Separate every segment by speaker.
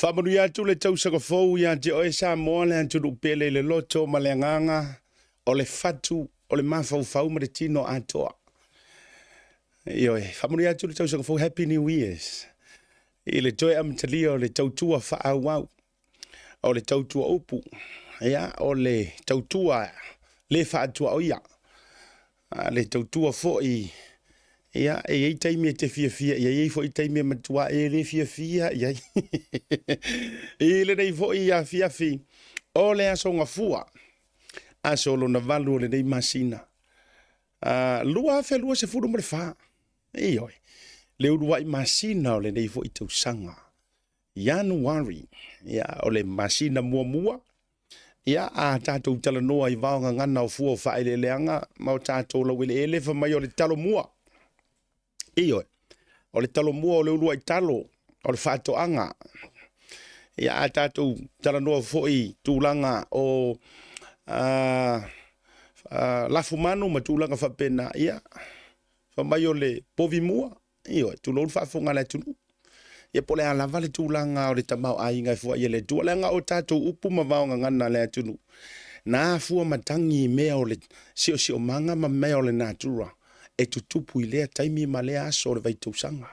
Speaker 1: Whamanu ia tu le tau saka fau ia te oe Samoa le antu pele le loto ma le nganga o le fatu o le mafau fau ma le tino atoa. Ioi, whamanu ia tu le tau saka fau Happy New Year's. I le toi amtalia o le tautua wha wau. O le tautua upu. Ia, o le tautua le whaatua oia. Le tautua fo i. Ia, e taimi te fia. Ia, fo i taimi matua e le fia. Ia. I le nei fo i a fia. O le aso ngafua. Aso lo na valu le nei masina. Lua lua se furu mo le wha. Ioi. Le urua i masina o le nei fo i tausanga. January. Ia, o le masina mua. Ia, a tātou tala noa i vaonga ngana o fua o wha ele leanga. Mau tātou lau ele elefa mai o le talo mua. Ioi, o le talo mua o le urua i talo, o le whaatoanga. Ia a tātou tala noa foi tūlanga o lafu manu ma tūlanga whapena. Ia, whamai o le povi mua. Ioi, tūlou whaafonga le tunu. Ia pole a lava le tūlanga o le tamau a inga fua ia le tūlanga o tātou upu ma vaonga ngana le tunu. Nā fua matangi mea o le sio manga ma mea o le nātura. E tutupu i lea taimi ma lea aso le vai tausanga.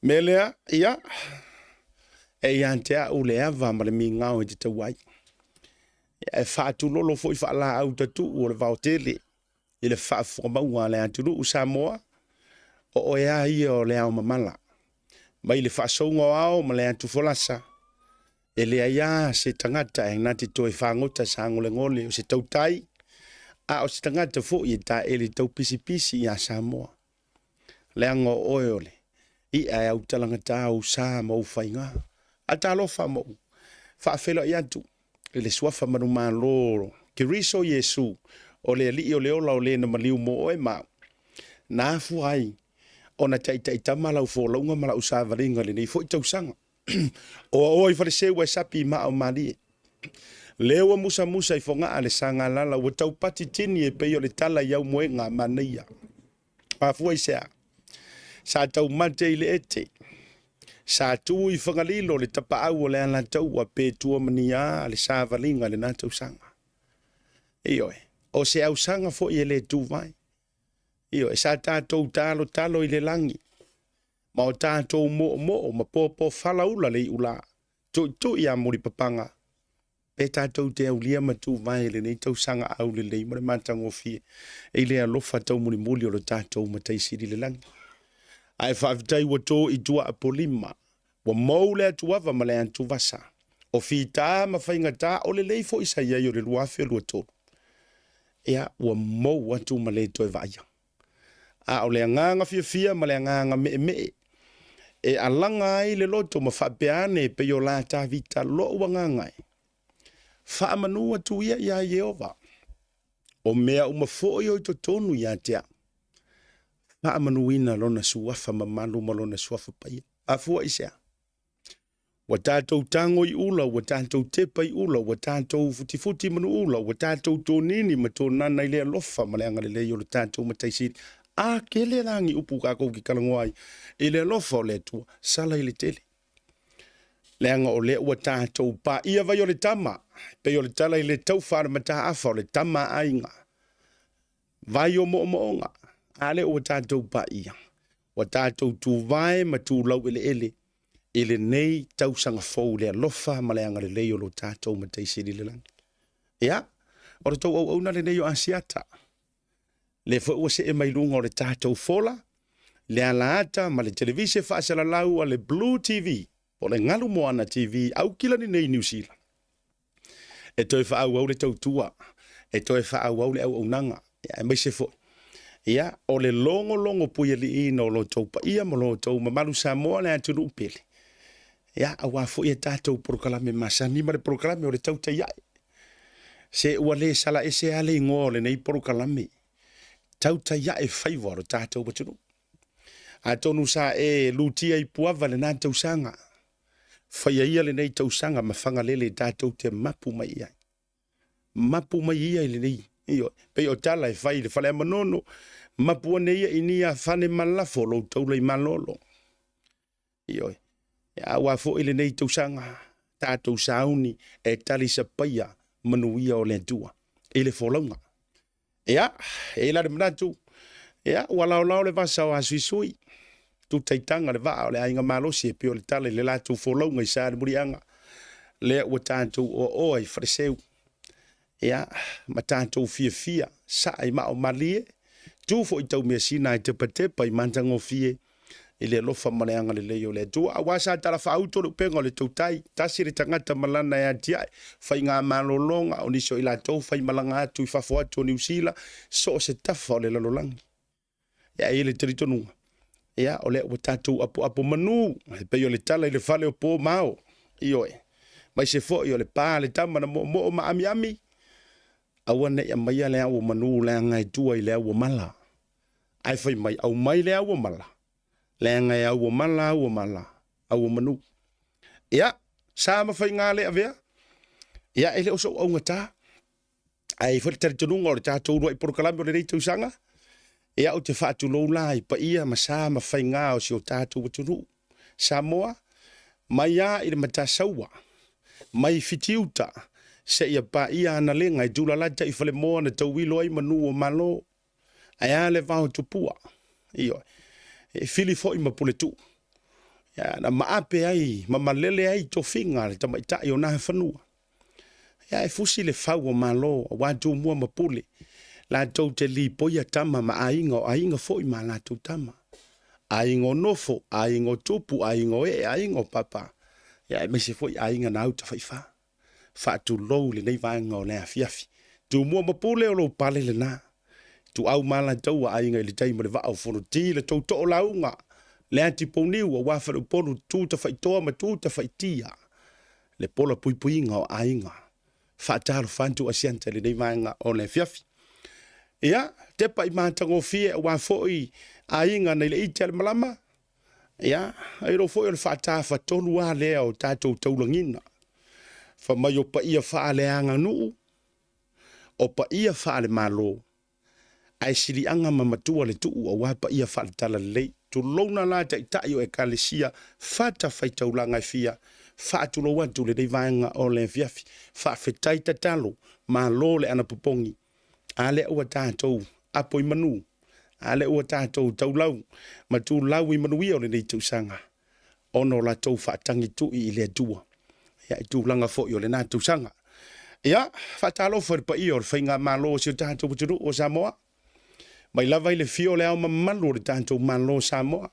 Speaker 1: Me lea, ia, e iantea u lea va ma le mi ngau e te tauai. E whaatu lolo fo i whaala au tatu o le vaotele. I le whaafuka maua le anturu u Samoa. O ea ia o lea o mamala. Mai le whaasounga o ao ma le antu folasa. E lea ia se tangata e nati toi whangota sa ngole ngole o se tautai. A o se tangata fo i ta ele tau pisi i a Samoa. Leanga o oeole. I a au talanga tau sa mau whainga. A ta lofa mau. Whaafela i atu. E le suafa manu maa loro. Ke riso Yesu. O le li o le ola o le na maliu mo oe mau. Nā fu ai. O na tai tamala u fo launga mala u sa varinga le nei fo i tausanga. O oi fale se ua sapi maa o malie. Lewa musa i fonga ale sanga lala wa tau pati tini e peyo le tala iau moenga maneia. Pafua i sea. Sa tau mate i le ete. Sa tu i whangalilo le tapa au o le ana tau wa pe tua mania le sa valinga le natau sanga. Ioi. O se au sanga fo i le tu vai. Ioi. Sa tātou talo i le langi. Ma o tātou mo ma popo falaula le ula. Tu i a mori papanga. Pe tātou te au lia matu vai le nei tau sanga au le lei mare mātango fie. E le alofa tau muli o lo tātou matai siri le langi. Ai whaavitai wa tō i tua a polima. Wa mau le atuava ma le antu vasa. O fi tā ma whainga tā o le lei fo isa iai o le luafe lua tōru. Ea wa mau atu ma le toi vaia. A o le anganga fia ma le anganga me. E alanga ai le loto ma whapeane pe yo la tā vita lo wangangai. Whaamanua tu ia Yehova. O mea umafoi o i to tonu ia tea. Whaamanuina lona suafa mamalu ma lona suafa paia. Afua isea. Wa tātou tango i ula, wa tātou tepa i ula, wa tātou futi manu ula, wa tātou tonini ma tō nana i lea lofa ma leanga le leo le tātou mataisiri. A ke le rangi upu kako ki kalangoai. I lea lofa o lea tua, sala i le tele. Leanga o lea ua tātou pa ia vai o le tama. Pe o le tala i le tau whara mata afa o le tama ainga. Vai o moonga. A lea ua tātou pa ia. Ua tātou tu vai ma tu lau ele. Ele nei tau sanga fau lea lofa ma leanga le leo lo tātou ma teisiri le langi. Ia, o le tau au na le nei o asiata. Le fo ua se e mai lunga o le tātou fola. Le alaata ma le televise whaasala lau a le Blue TV. O le ngalu moana TV au kila ni nei New Zealand. E toi whaau au le tautua. E toi whaau au le au nanga. E mai se fo. Ia, o le longo puia li ina o lo taupa ia mo lo tau mamalu Samoa le atunu upele. Ia, au a fo ia tātou proklame masani ma le proklame o le tauta iai. Se ua le sala ese ale ingo le nei proklame. Tauta iai whaiwa o tātou batunu. A tonu sa e lutia i puava le nā tausanga. Whaia ia le nei tausanga ma whangalele tātou te mapu mai ia. Mapu mai ia le nei. Iyo, pe o tala e whai le whale manono. Mapu ane ia i nia whane malafo lo taula i malolo. Iyo, Ia wa fo ile nei tausanga tātou sauni e tali sa paia manuia o le tua. Ile folaunga. Ia, e la de mnatu. Ia, wala le vasa o asui tu taitanga le vaa o le ainga malosi e pio le tale le latu folaunga i sa de murianga. Le ua tātou o oi freseu. Ia, ma tātou fia sa i mao malie. Tu fo i tau mea sina i te patepa i mantango fie. I le lofa maleanga le leo le tua. A wasa tala fa auto le pengo le tautai. Tasi re tangata malana ya tiai. Fai ngā malolonga o niso i la tau. Fai malanga atu i fafo atu o New Zealand. So se tafa o le lalolangi. Ia e le teritonunga. Ia o le ua tātou apo manu. Pe yo le tala i le fale o po mao. Io e. Mai se fo i o le pā le tama na mo o maami. Awane ia mai le au manu le ngai tua i le au mala. Ai fai mai au mai le au mala. Le ngai au mala au manu. Ia sa ma fai ngā le avea. Ia ele o so au ngata. Ai fai teritonunga o le tātou rua i porokalami o le reitu sanga. Ia o te whaatu lou lai pa ia ma sa ma fai ngā o si o tātou watunu. Samoa mai ia i le matasaua. Mai fitiuta. Se ia pa ia ana lenga i tula lata i fale moa na tau wilo ai manu o malo. Ai ale vau tupua. Iyo. E fili fo i mapule tu. Ya na maape ai, mamalele ai to finga le tamaita i o nahe whanua. Ya e fusi le fau o malo, wadu mua mapule. La tau te li poia tama ma ainga fo i ma la tau tama. Aingo nofo, aingo tupu, aingo aingo papa. Ya e mese fo i ainga na auta whaifa. Fatu lou le nei vanga o le afiafi. Tu mua mapule o lo pale le na. Tu au mala tau a ainga i le taima le vao fono ti le tau to'o launga. Le antiponiu a wawharu ponu tu ta whaitoa ma tu ta whaitia. Le pola puipuinga o ainga. Fatalo fantu asianta le nei vanga o le afiafi. Ia, te pa i mātango fie a wafoi ainga nei le ite al malama. Ia, ai ro foi o le fata fatonu a lea o tātou taulangina. Fa mai o pa ia faa le anga nuu. O pa ia faa le malo. Ai siri anga mamatua le tuu a wapa ia faa le tala lei. Tu lona la ta itai o e kalesia. Fata fai taulanga fia. Faa tu lo watu le dei vaenga o le fiafi. Faa fetai tatalo. Malo le ana pupongi. Ale ua tātou. Apo i manu. Ale ua tātou taulau. Ma tu lau i manuia o le nei tausanga. Ono la tau faa tangi tu i le dua. Ia tu langa fo yo le na tu sanga. Ia fatalo fo pa io fa nga malo si tanto buturu o Samoa. Mai lava ile fio le au mamalo le tanto malo Samoa.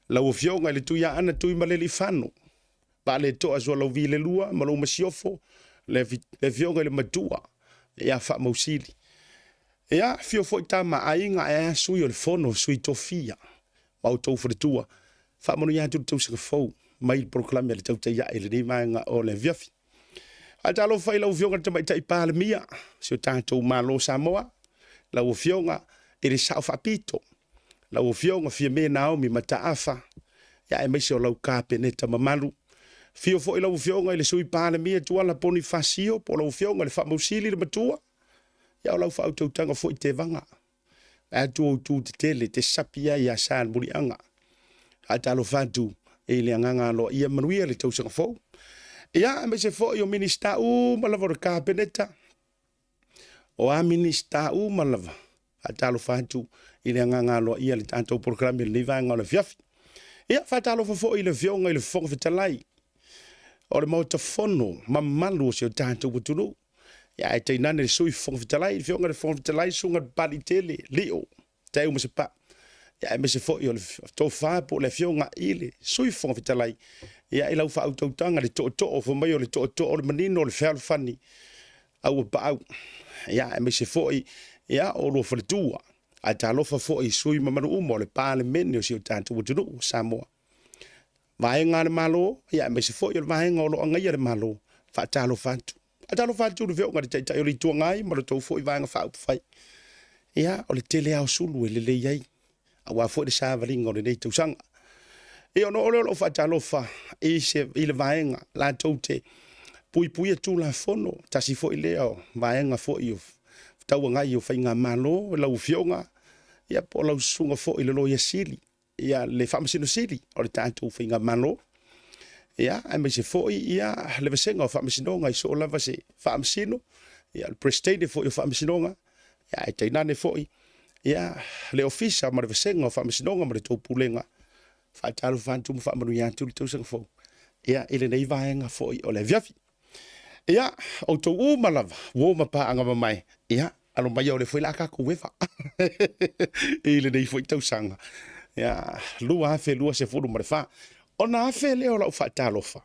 Speaker 1: La o fio nga le tu ya ana tu i maleli fano. Ba le to azo lo vi le lua malo masiofo le fio nga le matua. Ia fa mausili. Ia fio fo tama ainga e sui o le fono sui tofia. Mau to fo le tua. Fa manu ya tu se fo. Mai proclame le tau te ia ele ni manga o le viafi. Ata lo fai la ufionga te mai tai pale mia. Si o tātou malo Samoa. La ufionga e le sao whapito. La ufionga fia me Naomi mata afa. Ya e meisi o lau kāpe neta mamalu. Fio fo i la ufionga i le sui pale mia tua la poni fasio. Po la ufionga le whamausili le matua. Ya o lau whautautanga fo i te vanga. Atu o tu te tele te sapia i a saan muri anga. Ata lo fatu. E le nganga lo ia manuia le tausanga fo. Ia me se fo i o minista u malava o kāpeneta. O a minista u malava. Fatalo fatu i le nganga lo ia le tantou programi le vanga o le fiafi. Ia fatalo fo i le fionga i le fonga fitalai. O le mauta fono mamalu o se o tantou butunu. Ia e teinane le sui fonga fitalai. Fionga le fonga fitalai sunga pali tele leo. Tau ma se pa. Ya me se fo yo to fa po le fionga ile sui fo vitalai ya ila fa autotanga le to fo mai le to o le manino le fel fani au ba au ya me se fo ya o lo fa tua a ta lo fa fo sui mamaru mo le parliament si o tanto wutu Samoa vai nga le malo ya me se fo yo vai nga lo nga le malo fa ta lo fa tu le fionga le ta yo le tu ngai mo le to fo vai nga fa fai ya o le tele au sulu le yai awa fo de savalingo le nei tausanga. E ono o fatalo fa e se ile vaenga la tote pui tu la fono tasi fo ile o vaenga fo i tau ngai o fainga malo la ufionga ia po la sunga fo ile lo ia sili ia le famasino sili o le tanto fainga malo ia ai mai se foi ia le vesenga o whaamisinonga i so lava se whaamisino ia le prestade foi o whaamisinonga ia ai tainane foi ia le ofisa ma le vesenga o whaamisinonga ma le tōpulenga whaatalu whantu ma whaamanu iantu le tausanga fo ia ele nei vaenga foi o le viafi ia o tō malava wo mapa anga mai ia alo mai o le foi la ka kuwefa ele nei foi tausanga ia lua se fulu ma le wha ona afe leo lau whaatalofa.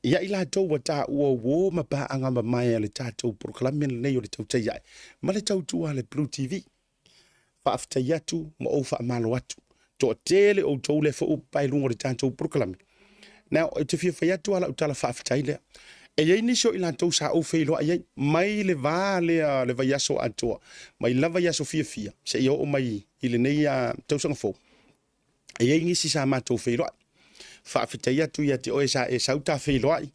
Speaker 1: Ia ila tau wa ta ua ma pa anga ma mai le tātou proklame nei o le tau tai ai. Ma le tau tua le Blue TV. Whaaftai atu ma o whaamalo atu. Toa tele o tau le whau pai lungo le tātou proklame. Now, te fia whai atu ala utala whaaftai lea. E iei nisio ila tau sa au whailoa iei. Mai le vā le vai aso atua. Mai lava yaso fia. Se i o mai i le nei tau sanga fau. E iei ngisi sa mātou whailoa. Whaafitai atu ia te oe sa e sauta whailoai.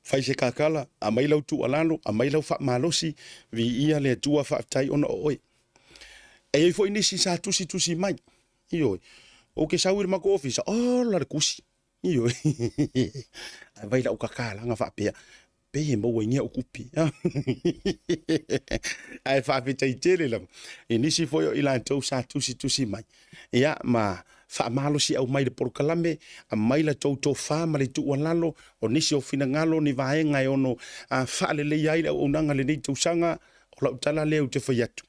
Speaker 1: Whai se kakala, a mai lau tu alano, a mai lau whaamalosi, vi ia le tua whaafitai ona o oe. E ei fo inisi sa tusi mai. Ioi. O ke sauir mako ofisa, la le kusi. Ioi. A vai lau kakala, nga whaapea. Pehe maua ingia o kupi. Ai whaafitai tele lam. E nisi fo yo ila tau sa tusi mai. Ia ma whaamalo si au mai le porokalame, a mai la tau wha ma le tu alalo, o nisi o fina ngalo ni vaenga e ono whaale le iai au unanga le nei tausanga, o lau tala leo te whaiatu.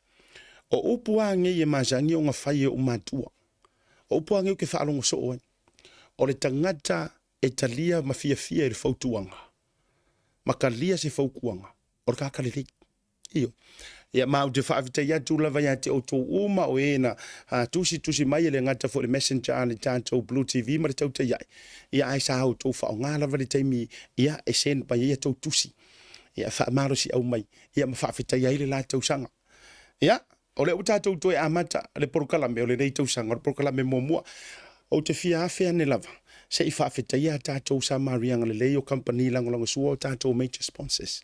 Speaker 1: O upua nge e mazangi o ngā whai e umatua. O upua nge ke whaalongo so oan. O le tangata e talia ma fia e le fautuanga. Makalia se faukuanga. O le kakalelei. Iyo. Ia mau te whaavitai atu lava ia te o tō uma o ena tusi mai le ngata fo le messenger le tātou Blue TV ma le tau te iai. Ia ai sa hau tō whao ngā lava le taimi ia e sen pa ia tō tusi. Ia whaamaro si au mai. Ia ma whaavitai ai le la tau sanga. Ia, o le o tātou tō e amata le porokalame o le rei tau sanga, o le porokalame mua. O te fia awhea ne lava. Se i whaavitai ia tātou sa marianga le leo company langolango sua o tātou major sponsors.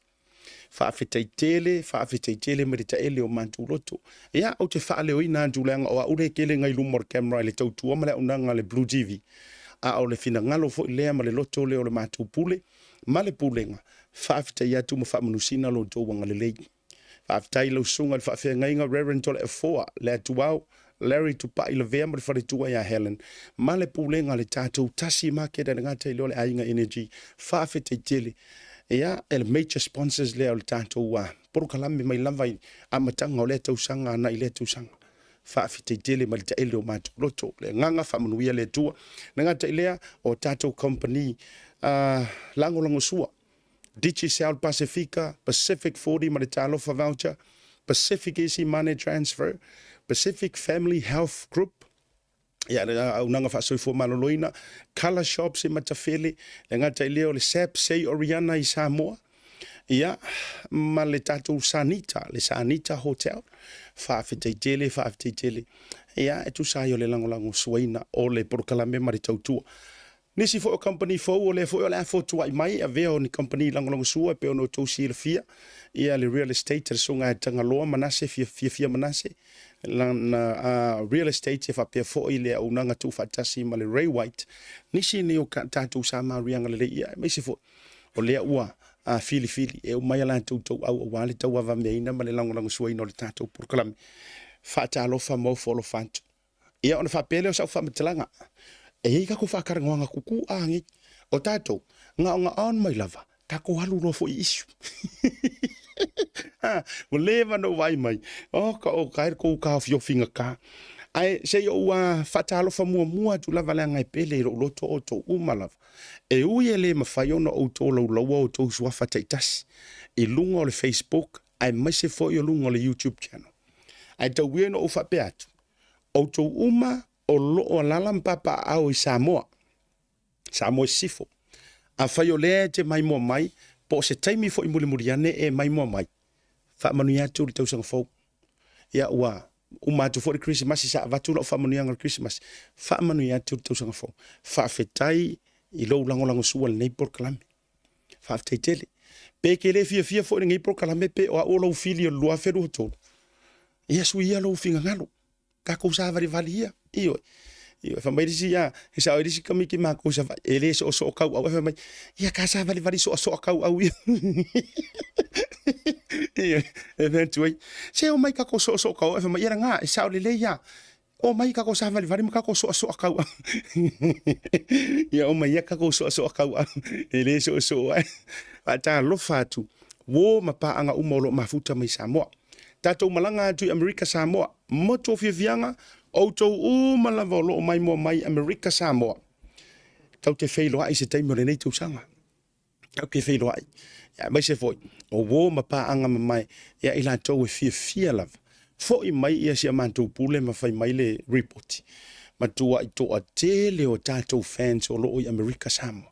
Speaker 1: Whaafetai tele me ta ele o mantu loto. Ia o te whaale o ina antuleanga o a ure kele ngai lumor camera le tau tua male unanga le Blue TV. A o le fina ngalo fo ilea ma le loto leo le matu pule. Ma le pulenga. Whaafetai atu ma whaamanusina lo tō wanga le lei. Whaafetai lau sunga le whaafea ngainga Reverend Tole Afoa le atuau. Larry tupa ila vea ma le wharetua ia Helen. Ma le pulenga le tātou Tasi Market a ngata ilo le ainga energy. Whaafetai tele. Ia, ele major sponsors leo le tātou porokalame mai lavai amatanga o le tausanga ana i le tausanga. Whaafitei tele ma le ta ele o mātou loto. Le nganga whamanuia le tua. Na ngata ilea o tātou company lango sua. Digicel Pacifica, Pacific 40 ma le tālofa voucher, PacificEzy Money Transfer, Pacific Family Health Group, ia unanga whaasoi maloloina, ColourShop se matawhele, le ngata i leo le SSAB Oriana i Samoa, ia ma le tātou le Sanita Hotel, whaafetei tele, ia e tu sai o le langolango suaina o le porokalame mari tautua. Nisi fo o company fo o le fo o le afo tua i mai a veo ni company langolango sua pe ono tausi le fia, ia le real estate sunga e tangaloa manase fia manase, na real estate e whapea fo i le au nanga tu whatasi ma le Ray White, nisi ni o tātou sa marianga le ia, meisi fo o lea ua fili, e o mai ala tau au wale tau awa meina ma le langolango sua ino le tātou porokalame, whata alofa mau folo fantu. Ia ona whapea leo sau whamatalanga, e hei kako whakarangoanga kuku angi, o tātou, nga on mai lava, kako halu no fo i isu. Mo leva no vai mai. O kai ko ka fio finga ka. Ai se yo fatalo fa mua tu lava la ngai pele ro loto o to umalava. E uye le mafai ona o to lo o to swa fataitas. E lungo le Facebook, ai mai se fo yo lungo le YouTube channel. Ai to we no fa peatu. O to uma o lo o lalam papa au Samoa. Samoa sifo. A fa yo le te mai mo mai. Po se taimi fo i mulimuriane e mai mo mai. Whaamanu ia tu le tausanga fau. Ia ua umatu fo le Christmas sa vatu la whaamanu ia ngal Christmas. Whaamanu ia tu le tausanga fau. Whaafetai i lou langolango sua le nei porokalame. Whaafetai tele. Peke le fia fo le nei porokalame pe o a o lau fili o lua feru tolu. Ia sui ia lou finga ngalo. Kako sa vali ia. Iyo. Fa mai disi ya, sa o disi kami ki mako sa ele so kau au fa mai. Ia ka sa vali so kau au. Ia, eventually. Se o mai ka ko so kau fa mai ia nga sa o le ya. O mai ka ko sa vali ma ko so kau. Ia o mai ka ko so kau. Ele so ai. Ata lo fatu. Wo mapa anga umolo mafuta mai Samoa. Tatou malanga tu Amerika Samoa. Moto fianga auto malava lo mai mo mai Amerika Samoa. Tau te feilo ai se taimo le nei tu sanga. Tau ke feilo ai. Ya mai se foi. O wo mapa anga mai ya ila tau fia lava. Fo I mai ia si amantou pule ma fai mai le report. Matua I to a tele o tatou fans o lo I Amerika Samoa.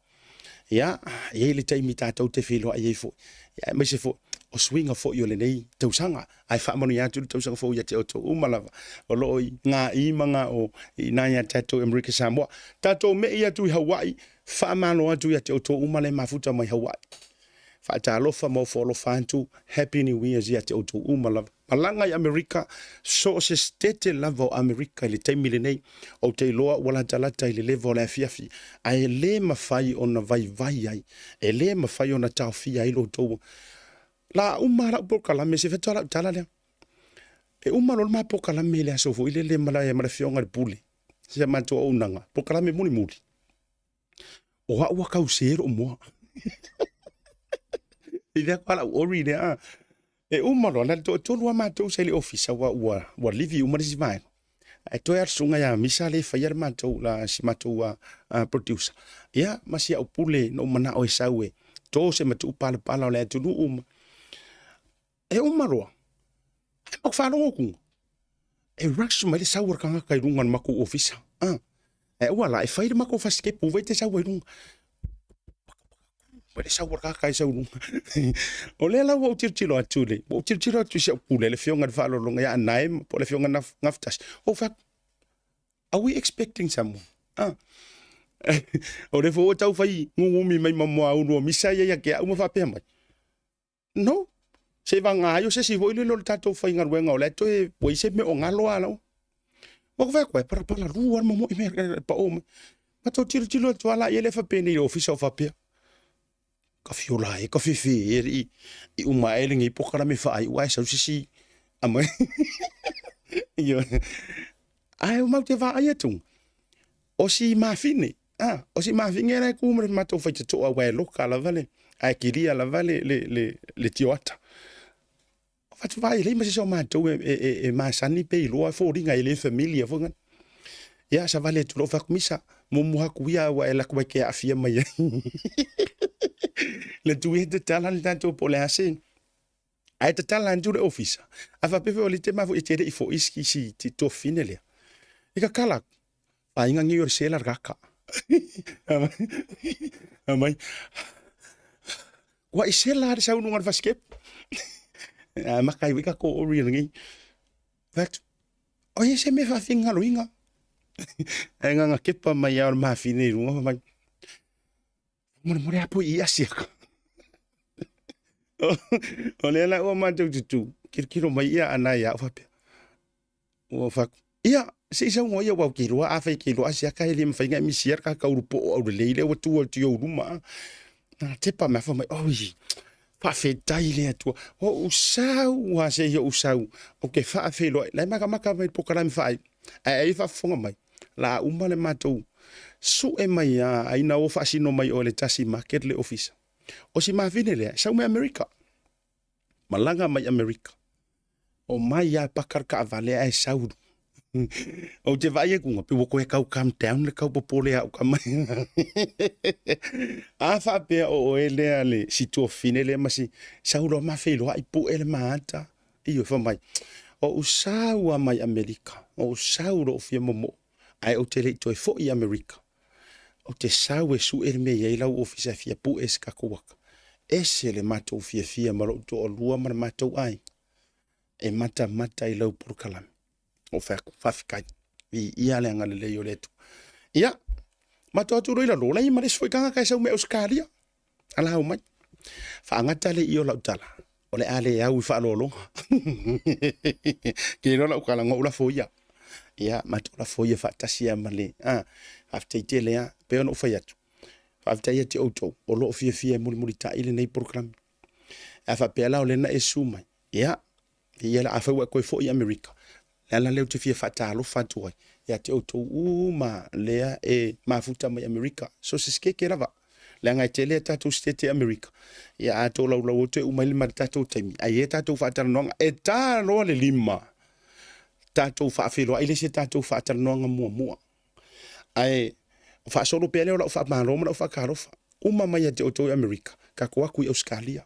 Speaker 1: Ya, ye le taimi tatou te feilo ai fo. Ya mai se foi. O swinga fo yo le nei tau sanga ai fa manu ya tu tau sanga fo ya te auto umalava o lo nga I manga o I na ya tatou Amerika Samoa tatou me ia tu Hawaii fa manu atu ya te auto umale mafuta mai Hawaii fa ta lo fa mo fo lo fantu happy new year ya te auto umalava malanga I Amerika so se stete lava Amerika le taimi le nei o te loa wala talata le level la fiafi ai le mafai ona vai ai e le mafai ona taufi ai lo to la umara po kalame se fetola tala le e umara ma po kalame le so fo ile le mala ya mala fionga de pule se mato unanga po kalame muli o wa kausero mo ile kwala ori le a e umara la to lo ma to se le office wa livi umara si vai e to ya sunga ya misale fa ya ma to la si mato producer ya masia o pule no mana o sawe to se mato pala le tu e umaroa. Au whanongo kunga. E raksu mai le sauar kanga kai rungan mako ofisa. E wala e whaire mako whaske puwai te sauar runga. Mai le sauar kanga kai sau runga. O le lau au tirtiro atu le. O tirtiro atu siya pule le fionga whalo longa ya anaim po le fionga ngaftas. O whak. Are we expecting someone? O le fo tau whai ngungumi mai mamoa unua misaya ya ke au mawhapea mai. No. Se vanga yo se si voi le lo tato fai ngar wenga o le to e poi se me o ngalo ala. Wa ko ko para ruar mo me pa o. Ma to tiro to ala ele fa peni office of apia. Ka fiola e ka fifi I uma eling I pokara me fa ai wa sa si ama. Yo. Ai o mau te va ai tu. O si ma fine. O si ma fine era ku ma to fa to a wa lokala vale. Ai kiria la vale le tioata. Fatu vai le mas so matou e masani pe lo fo ringa ele familia fonga ya sa vale tu lo fa kumisa mo mo kuia wa ela kwa ke afia mai le tu e de talan tanto po le asen ai te talan tu le office afa pe o le tema fo e tere I fo iski si ti to finele e ka kala pa inga ngi or sela raka amai wa isela sa unu ngar faskep makai wika ko ori ngi vat o ye se me fa finga loinga nga nga kepa mai ar ma fine runga mai mo apu I asia o le la o ma tu kirkiro mai ia ana ya fa o fa ia se sa ngo ia wa kilo a fa kilo asia ka ele mfa nga mi sier ka urupo o le le o tu ruma na tepa ma fa mai o fa fetai le atua o usau wa se yo usau o ke fa felo la maka mai pokala mi fai ai fa fonga mai la umale matou su e mai ai na o fa sino mai o le Tasi Market le office o si ma vine le sa me America malanga mai America o mai ya pakar ka vale ai saudu o te vai ku pe ko e kau calm down le kau popole au kamai a fa pe o ele ale si tu fine le masi saulo ma felo ai pu ele mata io fa mai o usau mai America o saulo fi momo ai o tele to fo I America o te sau e su ele me ye la office fi pu eska ko ese le mato fi maro to o lua mar mato ai e mata I lau por kalam o fa fikai I ia le ngale le yo letu ia mato tu roila lo lai mare foi kanga kai sau me Australia ala o mai fa ngata le io la utala o le ale au fa lolo ke no la kala ngo la foia ia matola foi fa tasia male after tele ya pe no fa yatu after yati auto o lo fia muli ta ile nei program afa pe la o le na esuma ia la afa wa ko foi America la le te fia fa talo fa tu ya te auto ma le mafuta mai America so se ske rava la ngai tele tatu state America ya ato la te umali matatu temi ayeta tu fa tano eta no le lima tatou whaafelo, ai lese tatou whaatanoanga mua. Ai, whaasolo pele o lau whaamaroma lau whakarofa. Uma mai a te otou Amerika, ka koa kui Australia.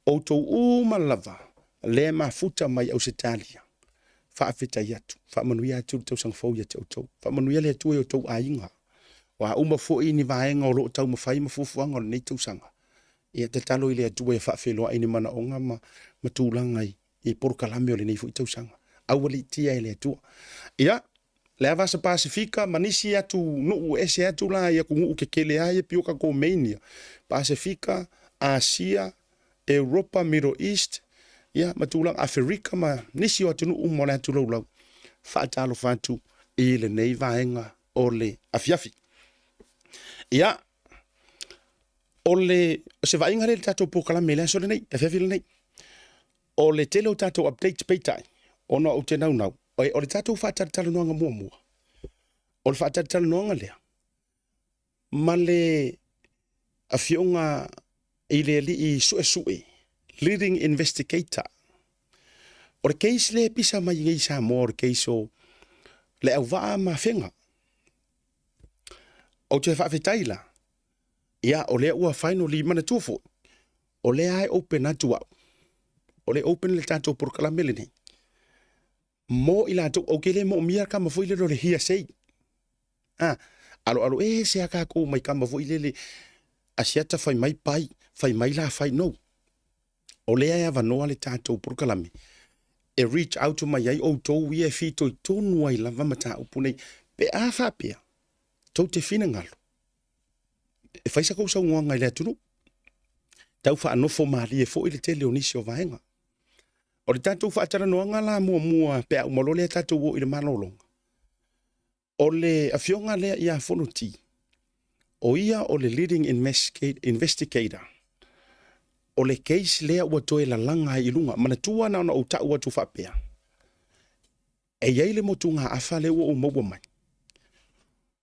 Speaker 1: Otou uma lava, le mafuta mai Australia. Whaafeta iatu, whaamanuia atu tau sangfau ia te otou. Whaamanuia le atu e otou ainga. Wa uma fo ini vaenga o lo tau mawhai mafufuanga o nei tau sanga. Ia te talo i le atu e whaafelo aini mana onga matūlangai i porukalame o le nei fu i tau sanga. Awali tia ele atua. Ia, le avasa Pasifika, manisi atu nuu ese atu la ia kungu kekele aia pioka ko mania. Pasifika, Asia, Europa, Middle East, ia matulang Afrika ma nisi o atu nuu mole atu lau. Whaatalo whatu ile nei vaenga ole afiafi. Ia, ole se vaenga le tato pokala mele so le nei, afiafi le nei. Ole telo tato update peitai. Ono au te nau. O le tatou whaatatala noanga mua. O le whaatatala noanga lea. Ma le awhionga i le li i sue. Leading investigator. O le case le pisa mai ngai Samoa o le case o le au waa ma whenga. O te whaafetaila. Ia o le ua whaino li mana tuafo. O le ai open atu au. O le open le tatou porkala mele nei. Mo ila to o kele mo mia kama foi le le hia sei alo se aka ko mai kama foi le asiata fai mai pai fai mai la fai no o le ia va no ale tato por kalami e reach out to my o to we fi to no ai la va mata upune pe a fa pe to te fina ngalo e fai sa ko sa ngai le tunu tau fa no fo mali e fo ile te leonisio vaenga. O le tatou whaatara noanga la mua pe au malole tatou o i le manolonga. O le awhionga lea ia whonuti. O ia o le leading investigator. O le case lea ua toe la langa i lunga. Mana tua na o tau atu whapea. E iei le motunga afa le ua o maua mai.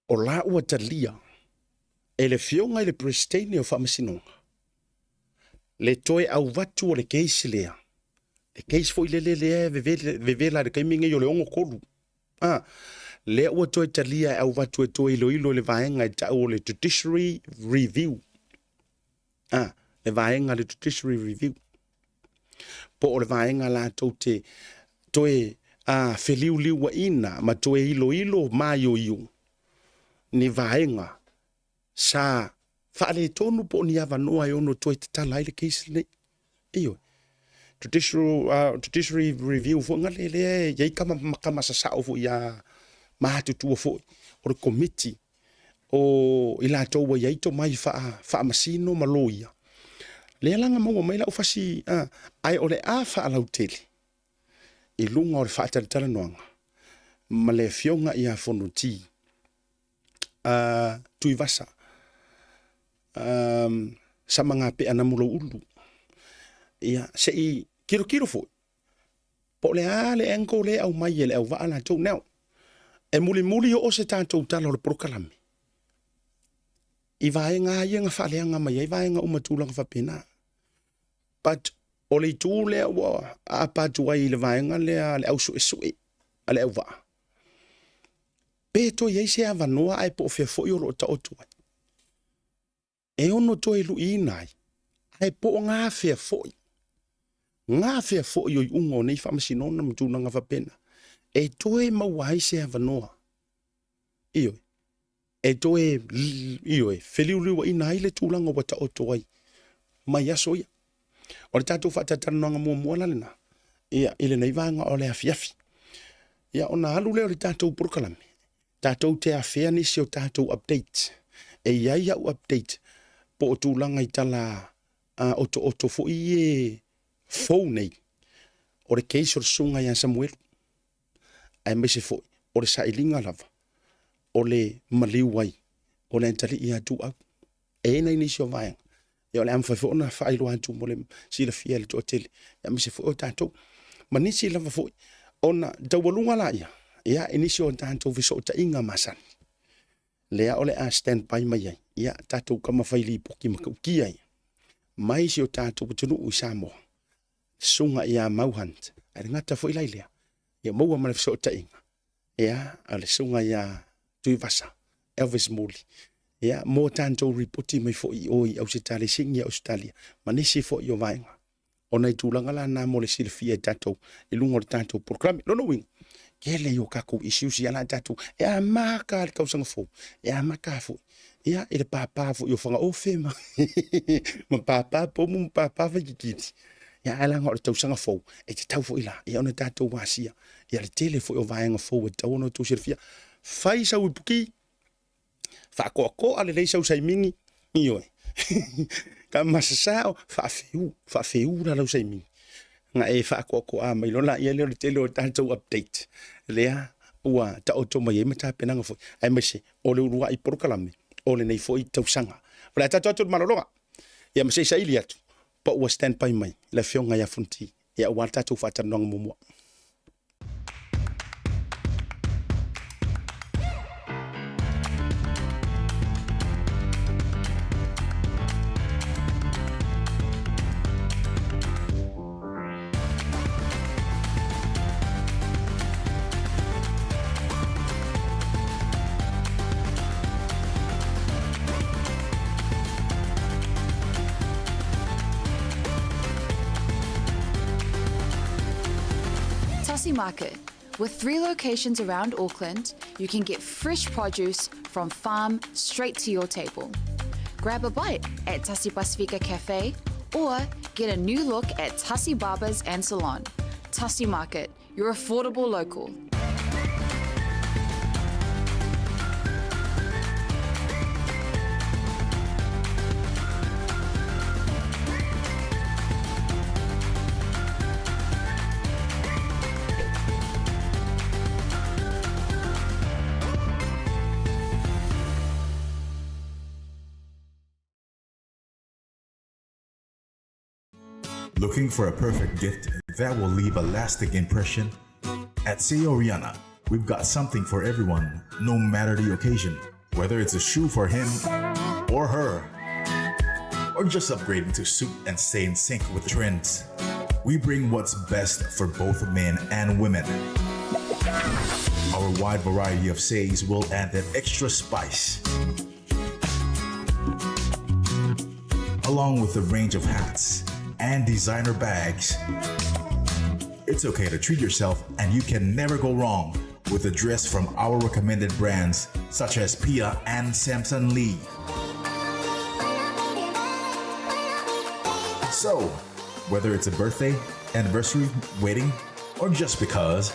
Speaker 1: O la ua talia. E le whionga i le pristane o whamasinonga. Le toe au watu o le case lea. Le case foi le vevela de kaiminga yo le ongo kolu. Le ua toi talia au watu e toi ilo le vaenga e tau le judiciary review. Le vaenga le judiciary review. Po o le vaenga la tau te toi feliu wa ina ma toi ilo ma yo. Ni vaenga sa whaale tonu po ni ava noa e ono toi te talai le case le. Iyo. Judiciary review fo ngale le ye kama sa fo ya ma tu fo o le committee o ila to wa ye to mai fa masino maloia le langa mo mai la ufasi ai o le a fa ala hotel i lunga o le fa tala noanga ma le fionga ia fonuti tu ivasa sa manga pe ana mulo ulu ia se i kiro fo po le enko le au mai le au va ala to now e muli o se tanto talo le prokalami i vaenga ia nga faleanga mai i vaenga o matulanga fa pena but o le tu le wa a pa tu ai le vaenga le au su ale au va pe to ye se ava noa ai po fe fo yo lo ta otu e ono to i lu inai ai po nga fe fo yo ungo nei whamasinona mtunanga whapena. E toe mawai se avanoa. Iyo. E toe, wheliuliwa ina ile tūlanga wata o toai. Mai aso ia. O le tātou whatataranoanga mua lalena. Ia, ile nei vanga o le afiafi. Ia, o na alu leo le tātou purkalame. Tātou te awhea nisi o tātou update. E iai au update. Po o tūlanga i tala oto fo i phone nei o le case o sunga ya Samuel ai mai se foi o le sailinga lava o le maliu ai o le tali ia tu au e na inisio vai ia le am fa fo na fa ilo atu mo le sila fiel to tele ia mai se foi o tatou manisi lava foi ona tawalunga la ia inisio tatou viso ta inga masani lea ole a stand by mai ai ia tatou kama faili poki makauki ai mai si o tatou tunu u Samoa sunga ia mauhant ai ngata foi lai lea ia maua mana viso ta inga ia ale sunga ia tuivasa Elvis Moli ia mo tatou ripoti mai foi oi au se tale singi Australia manisi foi o vainga ona i tūlanga la nā mo le silafia tatou i lunga le tatou programi lono wing kele yo kako isiusi ana tatou e a maka le kausanga fo e a maka fo ia ele papa fo yo fanga o fema ma papa po mu papa fa kikiti ia ala ngor tau sanga fo e te tau fo ila ia ona tatou wasia ia le tele fo yo vaenga fo e tau no tu silafia fai sa upuki fa ko ale le sau sai mingi io ka masasao fa feu la lo sai mingi nga e fa ko a mai lona ia le tele o tatou update lea ua ta o toma ye mata penanga fo ai mese o le urua i porkalame o le nei fo i tausanga wala tatou malologa ia mese sai liatu pa ua stand by mai la fionga ia funti ia ua tatou fa tanong mumu.
Speaker 2: Tasi Market. With 3 locations around Auckland, you can get fresh produce from farm straight to your table. Grab a bite at Tasi Pacifica Cafe or get a new look at Tasi Barbers and Salon. Tasi Market, your affordable local.
Speaker 3: Looking for a perfect gift that will leave a lasting impression? At Sayoriana, we've got something for everyone, no matter the occasion. Whether it's a shoe for him or her, or just upgrading to suit and stay in sync with trends, we bring what's best for both men and women. Our wide variety of says will add that extra spice, along with a range of hats and designer bags. It's okay to treat yourself, and you can never go wrong with a dress from our recommended brands such as Pia and Samson Lee. So, whether it's a birthday, anniversary, wedding, or just because,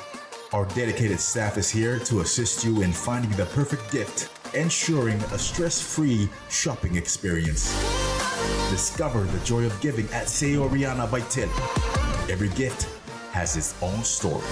Speaker 3: our dedicated staff is here to assist you in finding the perfect gift, ensuring a stress-free shopping experience. Discover the joy of giving at Sayoriana by Till. Every gift has its own story.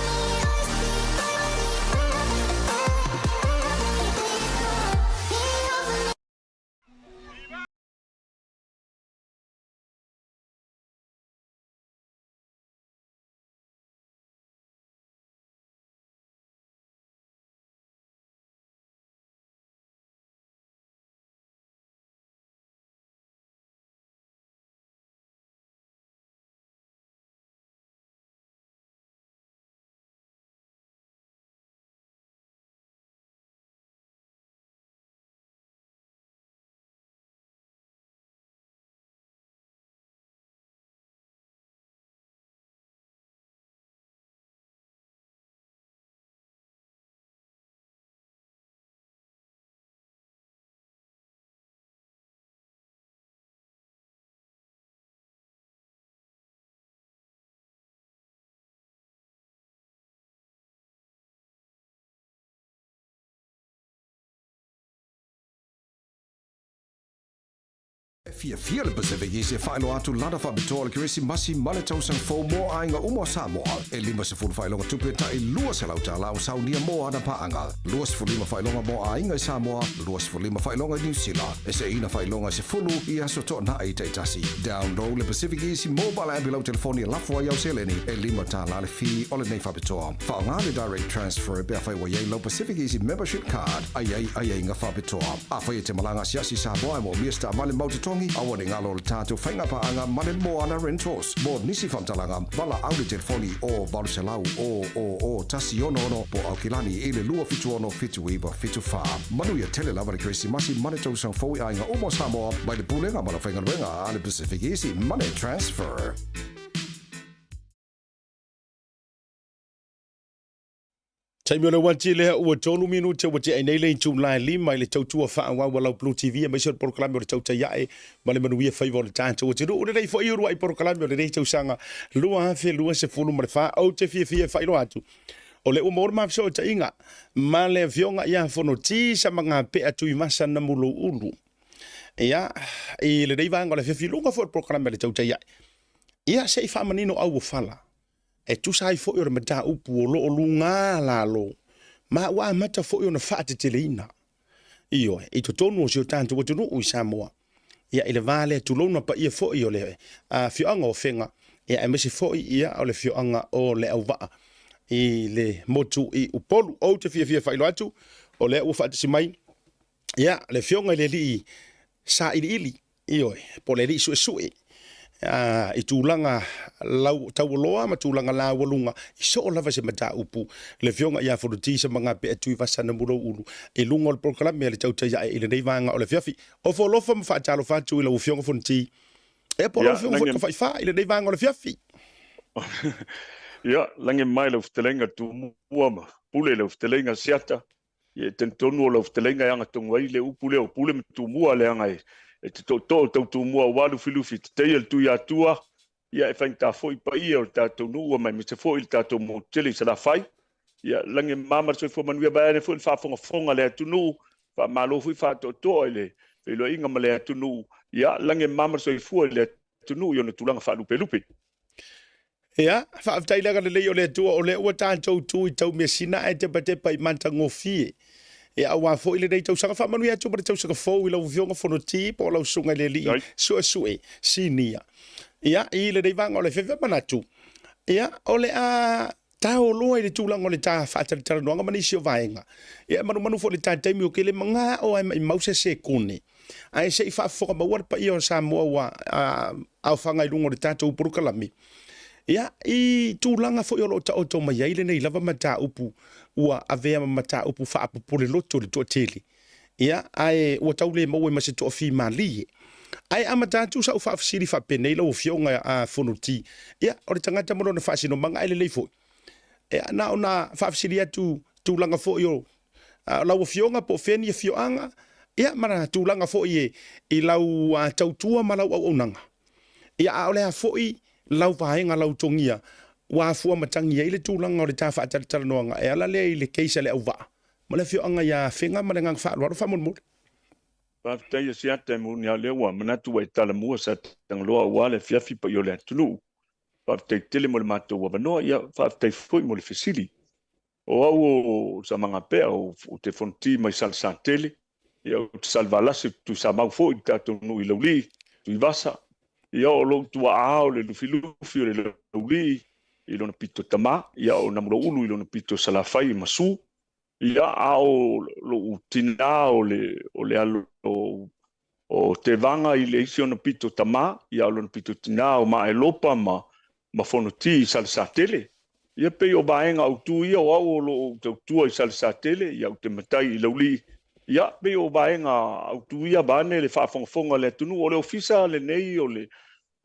Speaker 4: fia le PacificEzy failo atu lana Papatoetoe le Keresimasi ma le tausanga fou mo ainga umo Samoa e 5 failonga tupe tai lua se lauta lau saunia mo ana paanga 2 failonga mo ainga i Samoa 2 failonga i New Zealand e se ina failonga se fulu i aso tona i Tasi. Download le PacificEzy mobile app lau telefoni lafua iau seleni e 5 tala le fi o le nei Papatoetoe. Whaonga le direct transfer bea fai wa yei lau PacificEzy membership card ai inga Papatoetoe. A fai te malanga siasi Samoa mo miesta male maututongi awane ngalo le tato whainga paanga male mo ana rentals. Mo nisi whamtalanga wala au le telefoni o Baluselau o Tasi ono po au kilani i le lua fitu ono fitu iwa fitu wha. Manu ia tele lava le Keresimasi mane tau sang fau i ainga umo Samoa mai le pulenga mana whainga ruenga a le PacificEzy money transfer.
Speaker 1: Taimi ona wanti le ua tonu minute wa te ainei le intum lai lima i le tautua wha wa walau Blue TV a maisha le porokalami o le tauta iae ma le manuia whaiva o le tātou o te ru rei fo i urua i porokalami o le rei tausanga lua hafe lua se fulu ma le wha au te fia whairo atu o le umor mafso o ta inga ma le vionga ia fono ti sa mga pe atu i masa na mulu ulu ia i le rei vanga le fia lunga fo le porokalami o le tauta iae ia se i wha manino au o fala e tu sai fo ora mata upu o lo lunga la lo ma wa mata fo ona fa te teleina io e to tonu o sio tanto o tonu o Samoa ia ile vale tu lo na pa ia fo io le a fianga o fenga ia e mesi fo ia o le fianga o le auva i le motu i upolu o te fia failo atu o le u fa te mai ia le fianga le li sa ili io po le li su i tūlanga lau tauloa ma tūlanga la walunga i so lava se mata upu le fionga ia foruti sa mga pe atu vasana muro ulu e lunga o proklame le tauta ia e le nei vanga o le fiafi o fo lofa ma faatalo fatu i la fionga fonti e po lo fionga fonti fa i le nei vanga o le fiafi
Speaker 5: ia lange mai le ftelenga tu muama pule le ftelenga siata e tentonu le ftelenga yanga tongwai le upule o pule tu mua le anga e te tau mua walu filufi te teia le tui atua ia e whaingta foi pa ia o tātou nua mai me te foi le tātou mo tele sa la fai ia lange mamar soi fo manuia baene foi le whafonga le atunu wha malo fui whatotoa le lo inga ma le atunu ia lange mamar soi fua le atunu i ona tulanga whalupe
Speaker 1: ia whaafutailaga le lei o le atua o le ua tātou tu i tau mea sina e te patepa i manta ngofie e awa fo ile dei tau sanga fa manu ia tu tau sanga fo ila uvionga fo no ti po la sunga le li so sinia ia ile dei vanga le feve manatu ia ole a tau lo ile tu lango le ta fa tara no nga mani sio vaenga ia manu fo le ta taimi o kele manga o ai mause se kuni ai se fa fo ba war pa io Samoa wa au fanga i lungo le tatu purukalami ia i tūlanga fo i olo ta oto mai ile nei lava mata upu ua avea mata upu fa apupule loto le to tele ia ai ua taule mo ma se to fi mali ai amata tu sa fa fsiri fa penela o fionga a fonuti ia o tangata mo na fa sino manga ile le fo ia na ona fa fsiri atu tūlanga fo i la o fionga po feni fioanga ia mara tūlanga fo i lau tautua malau au onanga ia ole a fo i lau vaenga lau tongia wa fua matangi ile tūlanga o le ta fa tara noanga e ala le ile keisa le auva ma le fioanga ia fenga ma le ngang fa lo fa mon
Speaker 5: pa tai se ata mo ni ale wa manatu e tala mua sa tangloa wa le fiafi pa yo le tulu pa tai tele mo le mato wa no ia fa tai foi mo le fisili o au sa manga pe o te fonti mai sal tele ia o salvala se tu sa mau foi ta tu no i loli tu i vasa ia o lo tu a le lufilufi o le loli i lona pito tama ia o namuro ulu i lona pito salafai masu ia ao lo utina o le alo o te vanga i le isi ona pito tama ia o lona pito tina o ma elopa ma fonoti salsa tele ia pe o baenga au tu ia o au lo tua i salsa tele ia o te matai i lauli ia pe o baenga au tu ia bane le whafonga le tunu o le ofisa le nei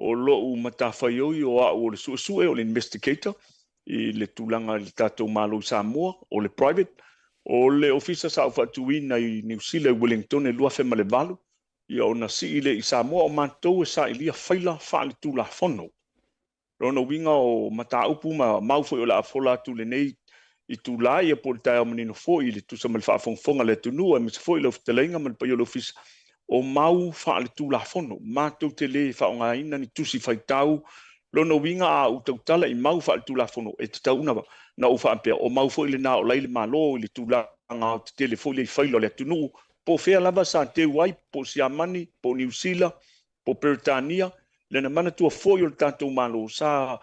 Speaker 5: o lo matawhai o le suesue o le investigator i le tūlanga le tātou malo Samoa o le private o le ofisa sa whatuina i New Zealand Wellington e lua whema le valu ia o na si i le i Samoa o mātou e sa i lia whaila whaale tūla whono rona winga o mata upu ma maufo o la afola tu le nei i tūla ia po le tae o manino fo i le tusa mal whafonga le tunu e misa fo i le uftalenga mal pa i o le ofisa o mau fa le tu la fono ma tu te le fa nga ina ni tu si faitau lo no winga a u tala I mau fa le tu la fono e te tau na u fa pe o mau fo ile na o lai le malo le tu la nga te telefoni le failo le tunu po fea lava sa te wai po Siamani po New Zealand po Britania le na mana tu fo yo tanto malo sa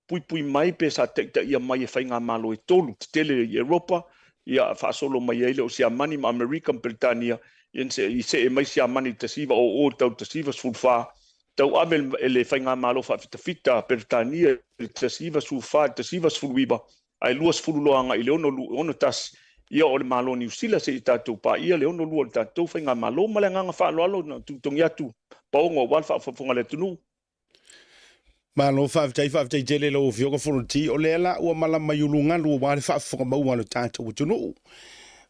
Speaker 5: pui mai pe sa te ia mai e fainga malo e tolu te tele Europa ia fa solo mai ele o Siamani ma American Britania i se e mai Siamani te siva o tau te siva sulfa tau amel ele fainga malo fa fita Britania te siva sulfa te siva sulwiba ai luas fululoanga I le ono tas ia o le malo New Zealand se I tātou pa ia le ono lua le tātou fainga malo ma le nganga whaaloalo na tutongi atu paongo wal whaafonga le tunu.
Speaker 1: Malo whaafitai tele lo whioga whurunti o le ala ua mala mai ulunga lua wale whaafonga maua le tātou tunu.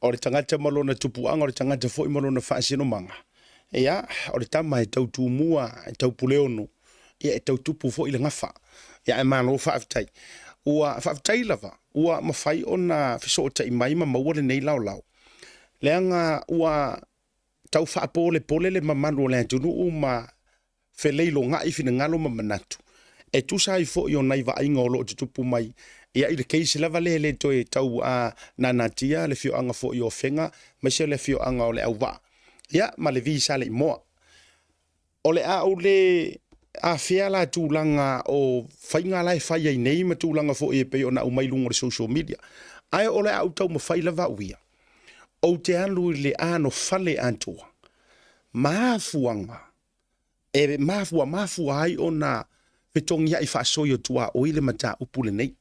Speaker 1: O le tangata malona tupuanga o le tangata fo I malona whaasino manga. Ia, o le tama e tau tūmua, e tau puleonu, ia e tau tupu fo I le ngafa. Ia e malo whaafitai. Ua whaafitai lava. Ua mawhai o na whisota I mai ma maua le nei lau lau. Leanga ua tau whaapole pole le mamanu o le atunu ma wheleilo ngai fina ngalo ma manatu. E tu sai fo I o nai wa ainga o lo te tupu mai. Ia I le keisi lava le toe tau a nanatia le fio anga fo I o whenga, ma se le fio anga o le au wa. Ia, ma le visa le moa. O le au le a fea la tūlanga o whainga lai whai ai nei ma tūlanga fo I e pei o na umailunga le social media. Ai o le au tau ma whai lava uia. O te alu le ano fale antua. Maafuanga. E maafua ai o na petongia I whaasoi o tua o ile mata upule nei.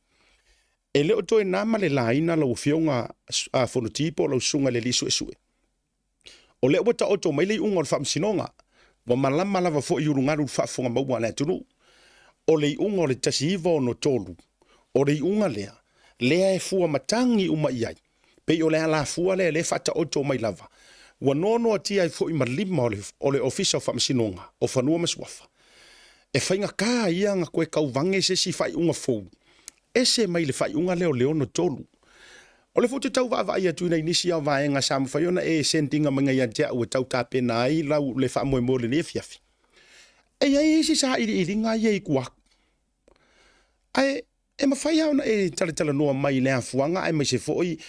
Speaker 1: E leo toe nama le laina lau fionga a fonotipo lau sunga le lisu e sue. O leo wata oto mai lei unga o whaamsinonga. Wa malama lava fo I urungaru whaafonga maua le tunu. O lei unga o le tasi iwa no tolu. O lei unga lea. Lea e fua matangi uma iai. Pei o lea la fua lea le fata oto mai lava. Wa nono atia I fo I malima o le ofisa o whaamsinonga. O whanua maswafa. E whainga kā ia nga koe kauvange se si whai unga fou. Ese mai le whai unga leo no tolu. O le fote tau wa ia tuina inisi au vaenga sa mo faiona e sendinga manga ia te au tau tape nai lau le wha moe mo le ne fiafi. E ia isi sa iri ringa ia I kuak. Ai e mawhai au na e tala noa mai lea fuanga ai mai se foi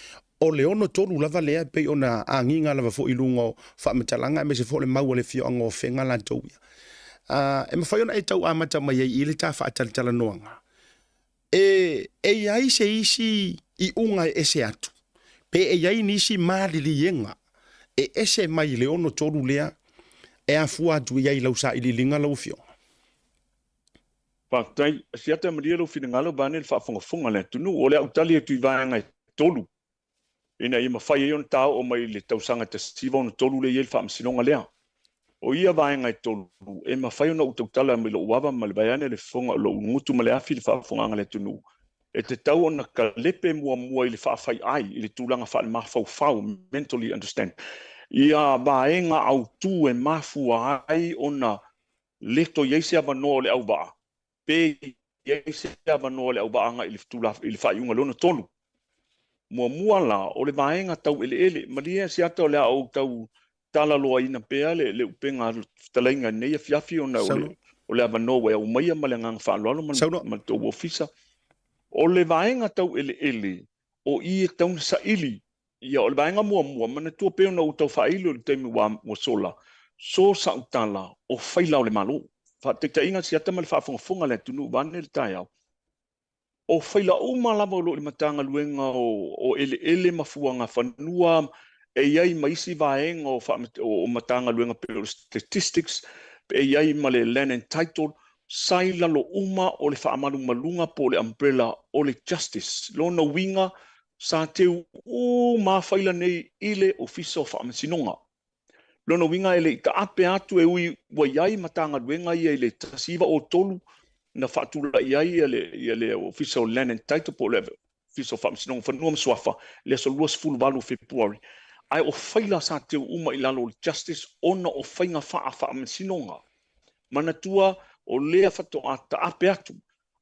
Speaker 1: o le ono tolu lava lea pei ona anginga lava foi lunga o wha metalanga ai mai se foi le maua le fio anga o whenga la tau ia. E mawhaiona e tau amata mai ai ili ta wha tala noa nga. E iai se isi I unga e ese atu. Pe e iai nisi maalili yenga. E ese mai le ono tolu lea. E a fua atu iai lau sa ili linga lau fio.
Speaker 5: Paktai, siata maria lo fina ngalo bane le whaafonga le tunu o le autali e tui vaenga e tolu. Ina I mawhai e on tau o mai le tausanga te siva ono tolu le iei le whaamsinonga lea. O ia vaenga e tolu, e mawhai ona utautala me lo uawa ma le baiane le fonga lo ngutu ma le afi le whaafonga le tunu. E te tau ona ka lepe mua I le whaafai ai, I le tūlanga wha le mawhau, mentally understand. Ia vaenga au tū e mafua ai ona leto yeise avanoa le au waa. Pe yeise avanoa le au waanga I le whaiunga lona tolu. Mua la, o le vaenga tau ele, maria siata o le au tau tala loa ina pea le upenga talainga nei a fiafi ona o le avanoa e au maia ma le ngang whaaloalo ma tau ofisa. O le vaenga tau ele, o I e tau sa ili, ia o le vaenga mua, mana tua peo na utau whailo le teimi wa sola, so sa utala o whailau le malo. Whatekta inga siata ma le whaafonga le tunu vane le tai au. O whaila o malava o lo le matanga luenga o ele mafuanga whanua, e iai maisi vaenga o matanga luenga peo statistics, e iai ma le land and title, sai lalo uma o le whaamalu malunga po le umbrella o le justice. Lona winga sa teu o mawhaila nei ile ofisa o whaamasinonga. Lona winga ele ka ape atu e ui wa iai matanga duenga ia ele tasiva o tolu na whaatula iai ele ofisa o land and title po le ofisa o whaamasinonga whanua mswafa le so luas fulu February. Ai o whaila sa teu uma ilalo o justice ona o whainga whaamasinonga. Manatua o lea fato a ta ape atu.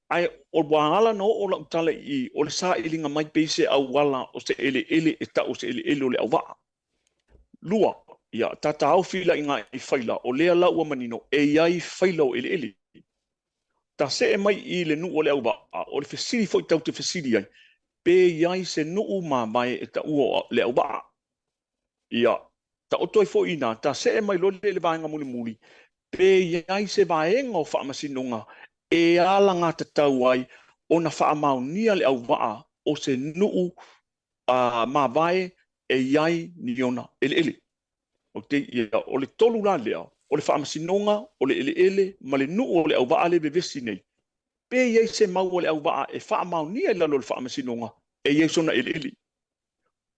Speaker 5: Ai o waala no o la utala I o le sa ilinga mai peise au wala o se ele e ta o se ele o le au waa. Lua, ia tatau fila inga I faila o lea la ua manino e ai faila o ele ta se mai I le nu o le au ba o le fesili fo tau te fesili ai pe iai se nuu mai e ta ua le au ba ia ta o toi fo ina ta se mai lo le vaenga muli pe iai se vaenga o whaamasinonga e ala ngā tatau ai o na whaamaunia le au ba o se nuu ma vai e iai ni ona ele o te ia o le tolu la lea o le whaamasinonga o le ele ma le nuu o le au ba le bevesi nei pe iai se mau o le au ba e whaamaunia la lo le whaamasinonga e iai sona ele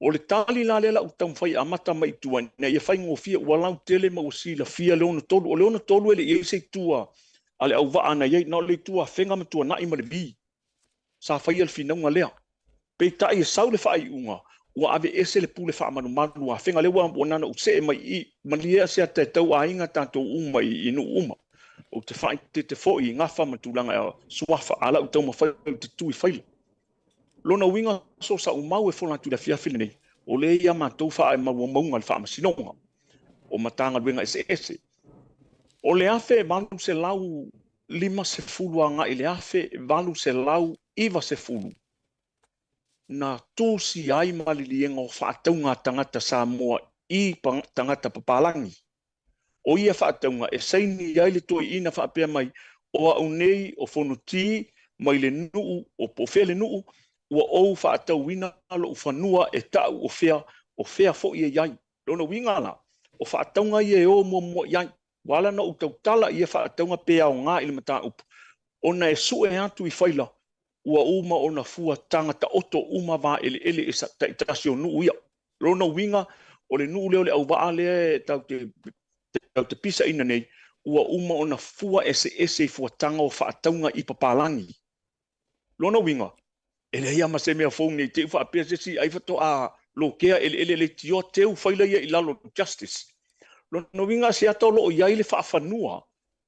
Speaker 5: o le tali la le la utang fai amata mai tua na ia fai ngofia ua lau tele ma usila fia leona tolu o leona tolu ele iai se tua ale au va ana iai na le tua fenga ma tua na I ma le bi sa fai al finaunga lea pe ta ia sau le fai unga ua ave ese le pule fa manu manu a fenga le ua o nana use mai I malia se te tau ainga tanto uma I inu uma o te fai te fo I ngafa ma tulanga suafa ala utau ma fai te tui fai lona winga so sa umau e fona tu da fia nei o le ia matou fa ma mo ngal fa masinonga o matanga winga SS o le afe valu se lau lima se fulu anga I le afe valu se lau iva se fulu na tu si ai malilienga o fa taunga tangata Samoa I tangata papalangi o ia fa taunga e saini ai le toi ina fa pe mai o au nei o fonuti mai le nuu o pofele nuu ua ou whaatauina lo whanua e tau o fea fo I iai. Lona winga la, o whaataunga I e o mo iai. Wala na utau tala I e whaataunga pea o ngā ili mata upu. Ona e sue atu I whaila, ua uma ona fua tangata oto uma va ele e sa tasi o nuu ia. Lona winga, o le nuu leo le au waa le tau te pisa ina nei, ua uma ona fua ese fua tanga o whaataunga I papalangi. Lona winga, ele ia ma se mea fong nei te ufa PacificEzy ai fato a lo kea ele tio te u faila ia I lalo justice lo no winga se ato lo ia ile fa fanua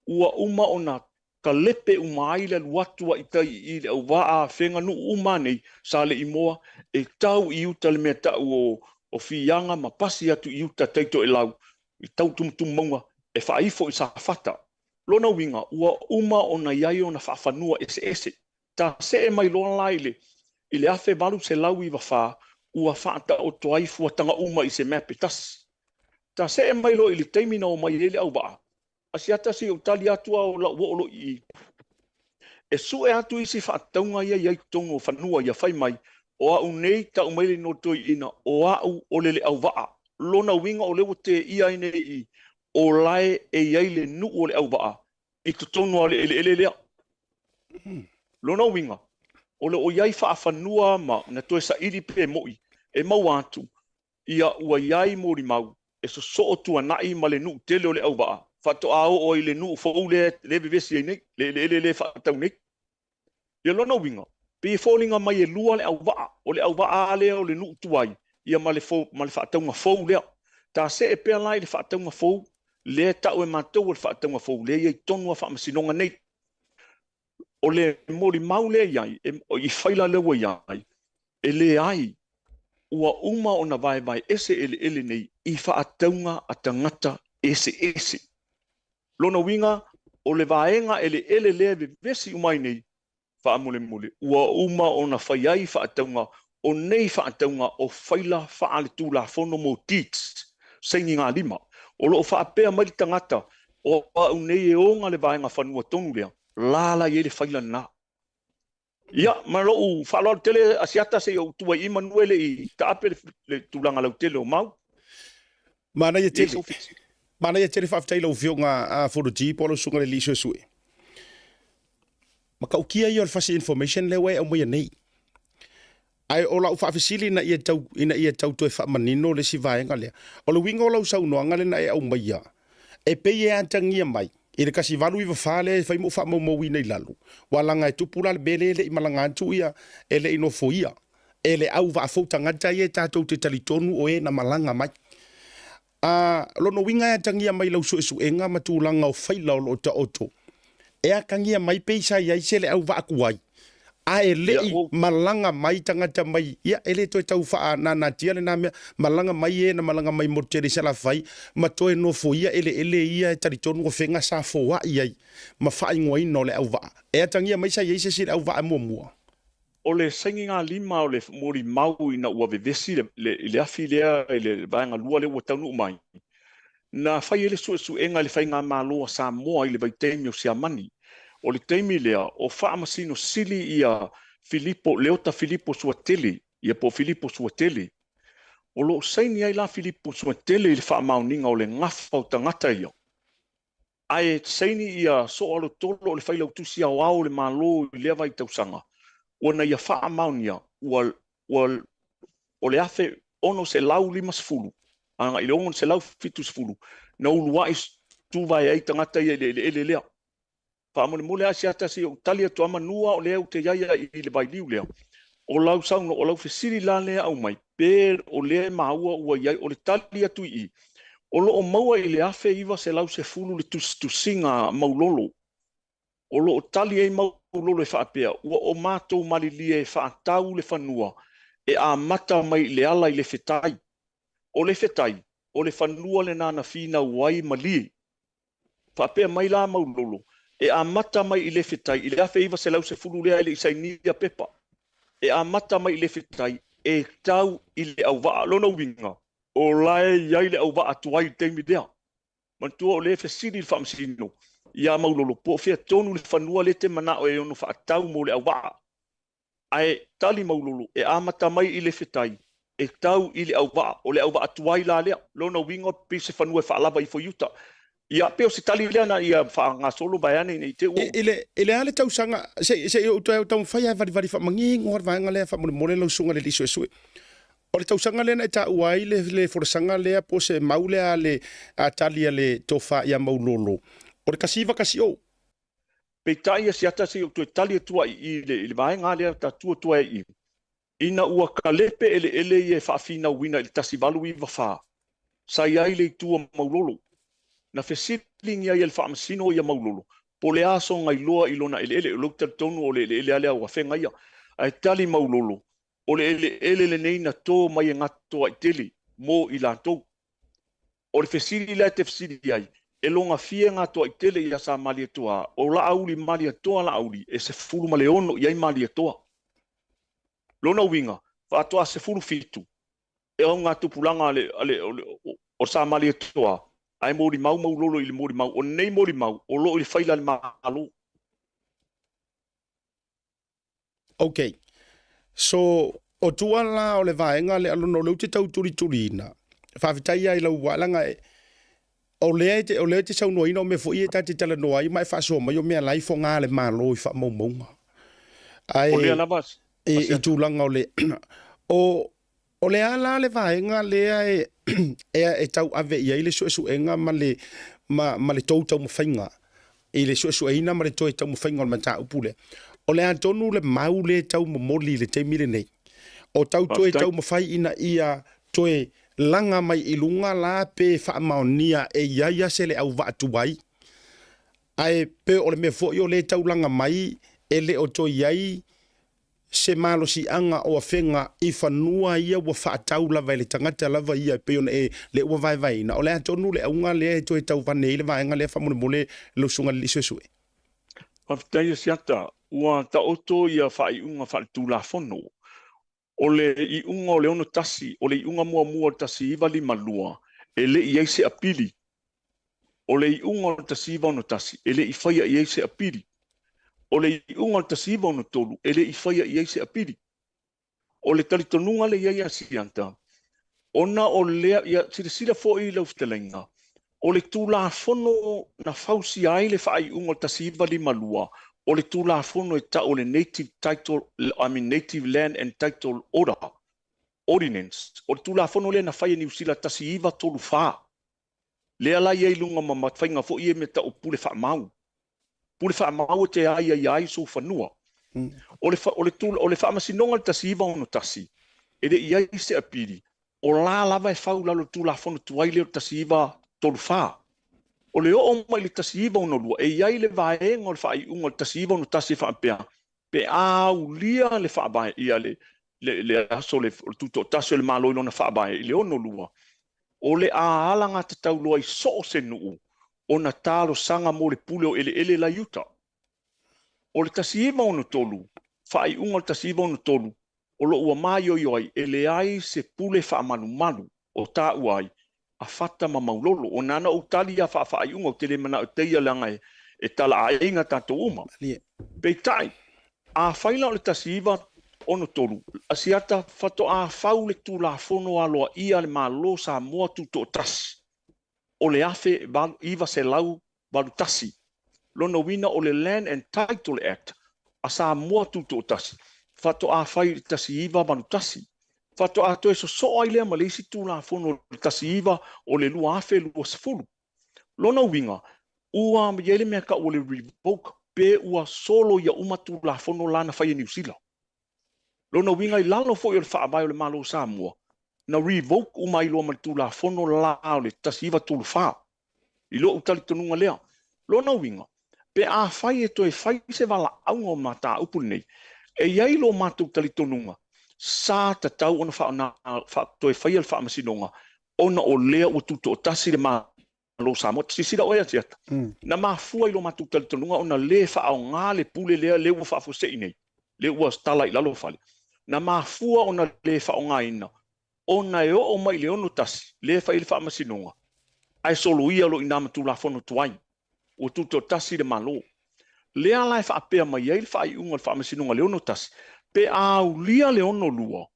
Speaker 5: ua uma ona kalepe uma ile luatua I tai I le wa a fenga nu uma nei sa le imoa e tau I uta le meta o fianga ma pasi atu I uta taito e lau I tau tum monga e fa ifo I sa fata lo no winga ua uma ona ia ona fa fanua ese ta se mai lo laile I le afe valu se lau I wafa ua whaata o toai fuatanga uma I se mepe tas. Ta se mai lo I le teimina o mai lele au baa. Asiata si o tali atua o la uolo I. E sue atu I si whaataunga ia iai tongo whanua ia whai mai o au nei ta umeile no toi ina o au o lele au baa. Lona winga o lewo te ia ine I o lae e iai le nu o le au baa. I tutono ale ele lea. Lona winga. O le o iai whaafanua ma na toe sa iri pe moi e mau atu ia ua iai mori mau e so o tua nai ma le nu tele o le au baa whato ao o I le nu fau le bevesi ai nei le whaatau nei ia lona winga pe fōlinga mai e lua le au baa o le au baa lea o le nu tuai ia ma le whaataunga fau lea ta se e pea lai le whaataunga fau le tau e mātou o le whaataunga fau le ia I tonua whaamasinonga nei o le mori maule iai, o I whaila lewa iai, e le ai, ua uma o na vai ese ele nei, I whaataunga a tangata ese. Lona winga, o le vaenga ele lea vesi umai nei, whaamule, ua uma o na whaiai whaataunga, o nei whaataunga o whaila whaale tūla whono mo teats, sengi ngā lima, o lo whaapea mai tangata, o au nei e o ngā le vaenga whanua tonu lea, lala ye le faila na ia malo u falo tele asiata se o tua I manuele I tape le tulanga lau tele o mau
Speaker 1: mana ye tele fa taila o fionga a for the polo sunga le liso sui maka o kia yo fasi information le we o mo nei ai o la fa fasili na ia tau to fa manino le si vaenga le o le winga o la sa no ngale na e o mai e pe ye antangia mai I le kasi valu I wafale fai mo fa mo wina I lalu. Walanga e tupula le bele I malanga atu ia ele ino foia. Ele au va fouta ngata ia tatou te talitonu o e na malanga mai. Lono winga e tangia mai lau su enga matulanga o faila o ta oto. E a kangia mai peisa ia I se le au va akuai. Ai lei malanga mai tangata mai ia ele toi tau fa na tia le na malanga mai e na malanga mai mo tere sala fai ma toi no fo ia ele ia tari tonu ko fenga sa fo wa ia ma fa ngoi no le au va e tangia mai sa yeise si au va mo
Speaker 5: o le sainga lima o le mori mau ina ua vevesi le afi lea le vaenga lua le ua taunu mai na fai ele su enga le fai ngā māloa Samoa i le vaitemi o siamani o le teimi lea o whaamasino sili ia Leota Filippo Suateli ia po Filippo Suateli o lo saini ai la Filippo Suateli i le whaamauninga o le ngafa o tangata ia ai saini ia so alo tolo o le whailau tusi au le mālo i lea vai tausanga ona ia whaamaunia o le afe ono se lau 5 anga i le ongo se lau 7 na ulua tu vai ai tangata ia le lea Whaamone mole asi atasi o talia to amanua o leo te iaia i le bailiu lea. O lau sauno o lau fesiri la lea au mai. Per o le maua ua iai o le talia tui i. O lo o maua i le afe iwa se lau se fulu le tusinga maulolo. O lo o talia i maulolo e whaapea. Ua o mātou malilia e whaatau le whanua. E a mata mai le ala i le fetai. O le fetai. O le whanua le nana fina uai mali. Whaapea mai la maulolo. E a mata mai i le fetai, i le afe iwa se lau se fulu lea i le isainia pepa. E a mata mai i le fetai, e tau i le au waa lona winga. O lae iai le au waa tuai teimi dea. Mantua o le fesiri il whaamsino. Ia maulolo po fea tonu le whanua le te mana o e ono wha tau mo le au waa. Ai tali maulolo, e a mata mai i le fetai, e tau i le au waa, o le au waa tuai la lea. Lona winga pe se whanua wha alaba i foiuta. Ia peo se tali lea na ia wha solo baiane nei te ua.
Speaker 1: Ele ale tau sanga, se o tau whaia vari wha mangi ngor vaenga lea wha mole lau sunga le liso e sue. O le tau sanga lea na ta uai le forasanga lea po se maulea le a talia le tofa ia maulolo. O le kasiva kasi o.
Speaker 5: Pe taia si ata se o tue talia tua i le vaenga lea ta tua i. Ina ua kalepe ele i e whaafina wina i tasi valu i wawha. Sai ai le tua maulolo. Na fesiling ia il whaamasino ia maulolo. Po le aso ngai loa i lona ele o lukta tonu o le alea ua whenga ia. Ai tali maulolo. O le ele nei na tō mai e ngato ai teli. Mo i la tō. O le fesiri la te fesiri ai. E longa fie ngato ai teli ia sa mali atoa. O la auli mali atoa la auli. E se fulu ma leono iai mali atoa. Lona winga. Whaatoa se fulu fitu. E o ngā tupulanga o sa mali atoa. Ai mori mau lolo i le mori mau. O nei mori mau. O lo i whaila le malo.
Speaker 1: Okay. So, o tuala o le vaenga le alono leu te tau turi ina. Whawhitai ai lau walanga e. O lea te sau noina o me fo i e tati tala noa i mai whaso mai o mea lai fo ngā le malo i wha maunga.
Speaker 5: O lea nabas.
Speaker 1: I tūlanga o le. O le ala le vaenga lea e tau ave ia i le suenga ma le tau mawhainga. I le sueina ma le tau mawhainga o le mata upule. O le antonu le mau le tau mamoli le te mire nei. O tau tau mawhai ina ia toe langa mai i lunga la pe whaamaonia e iaia se le au vaatuai. Ai pe o le me fo i o le tau langa mai e le o toi iai se malo si anga o whenga i whanua ia wa whaatau lava le tangata lava ia pe ona e le ua vai na o le atonu le aunga le e toi tau vane le vaenga le whamone mole lo sunga li sue.
Speaker 5: Whawhitai siata, ua ta oto ia whai unga whai tūla whono. O le i unga o le ono tasi, o le i unga mua tasi iwa lima lua, e le i eise apili. O le i unga o tasi iwa ono tasi, e le i whaia i eise apili. O le i unga o tasi iwa ono tolu, e le i whaia i eise apili. O le talitonunga le iaia sianta, ona o lea, ia sira fo i lau fitelenga, o le tūla whono na whausi ai le whai unga o tasi iwa lima lua, o le tūla whono e ta o le Native Land and Title Ordinance. O le tūla whono le na whaia ni usila tasi iwa tolu wha. Lea la iei lunga ma matwhainga fo ie me ta o pule wha mau. Pule wha mau te ai so whanua. O le wha masinonga le tasi iwa ono tasi. E le iai se apiri. O la lava e whau lalo tūla whono tuaile o tasi iwa tolu wha. O le o mai le tasi iwa ono lua. E iai le vaenga o le whai unga le tasi iwa ono tasi wha pia. pe au lia le whaabai ia le aso le tuto tasi le malo ilona whaabai i le ono lua. O le aalanga te tau loa i so se nuu o na talo sanga mo le pule o ele la yuta. O le tasiiva ono tolu, whai unga le tasiiva ono tolu, o lo ua mai o ioi ele ai se pule whaamanu manu o tā uai a whata ma maulolo o nana o tali a whaai unga o te le mana o teia langa e tala a inga tato uma. Peitai, a whaila o le tasiiva ono tolu, asiata whato a whau le tū la whono aloa ia le malo sa mua tuto tasi. O le afe iwa se lau balu tasi. Lona wina o le Land and Title Act a sa mua tuto tasi. Whato a whai tasi iwa balu tasi. Whato a toe so ai lea malesi tū la whono le tasi iwa o le lua afe lua sefulu. Lona winga, ua miele mea ka o le revoke pe ua solo ia umatu la whono lana whai New Zealand. Lona winga i lalo fo i le whaabai o le malo Samoa. Na revoke umai loa ma tu la whono la o le tasiva tulu wha. I lo utali tonunga lea. Lona winga. Pe a whai e toi whai se wala aunga o mata upu nei. E iai lo mata utali tonunga. Sa ta tau ona wha toi whai al wha masinonga. Ona o lea o tuto o tasi le malo Samoa. Sisira oia tiata. Na maa fua i lo mata utali tonunga. Ona le wha au ngā le pule lea le ua wha fusei nei. Le ua stala i lalo whale. Na maa fua ona le wha au ngā ina. Ona e o mai le ono tasi, le wha ili wha masinonga. Ai solo ia lo inama tu la whono tuai. O tuto tasi le malo. Le alai wha apea mai ai wha i unga le wha masinonga le ono tasi. Pe au lia le ono lua.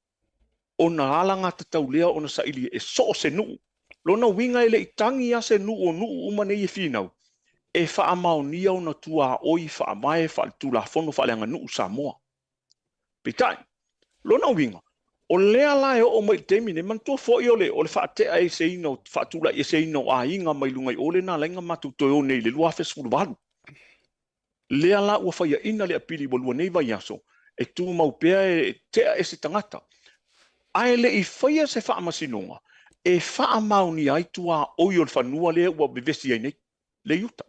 Speaker 5: Ona alanga te tau lea ona sa ili e so se nuu. Lona winga ele i tangi a se nuu o nuu umane i whinau. E wha amau nia ona tua oi wha amae wha tu la whono wha leanga nuu Samoa. Pitai. Lona winga. O lea lai o mai temine man to fo i ole o le whaate ai se ino whaatula i se ino a inga mai lunga i ole na lenga matu toi o nei le lua fesulu walu. Lea la ua whaia ina le apili walua nei vai aso e tu mau pea e tea e se tangata. Ai le i whaia se wha amasinonga e wha amau ni ai tua oi o le whanua lea ua bevesi ai nei le yuta.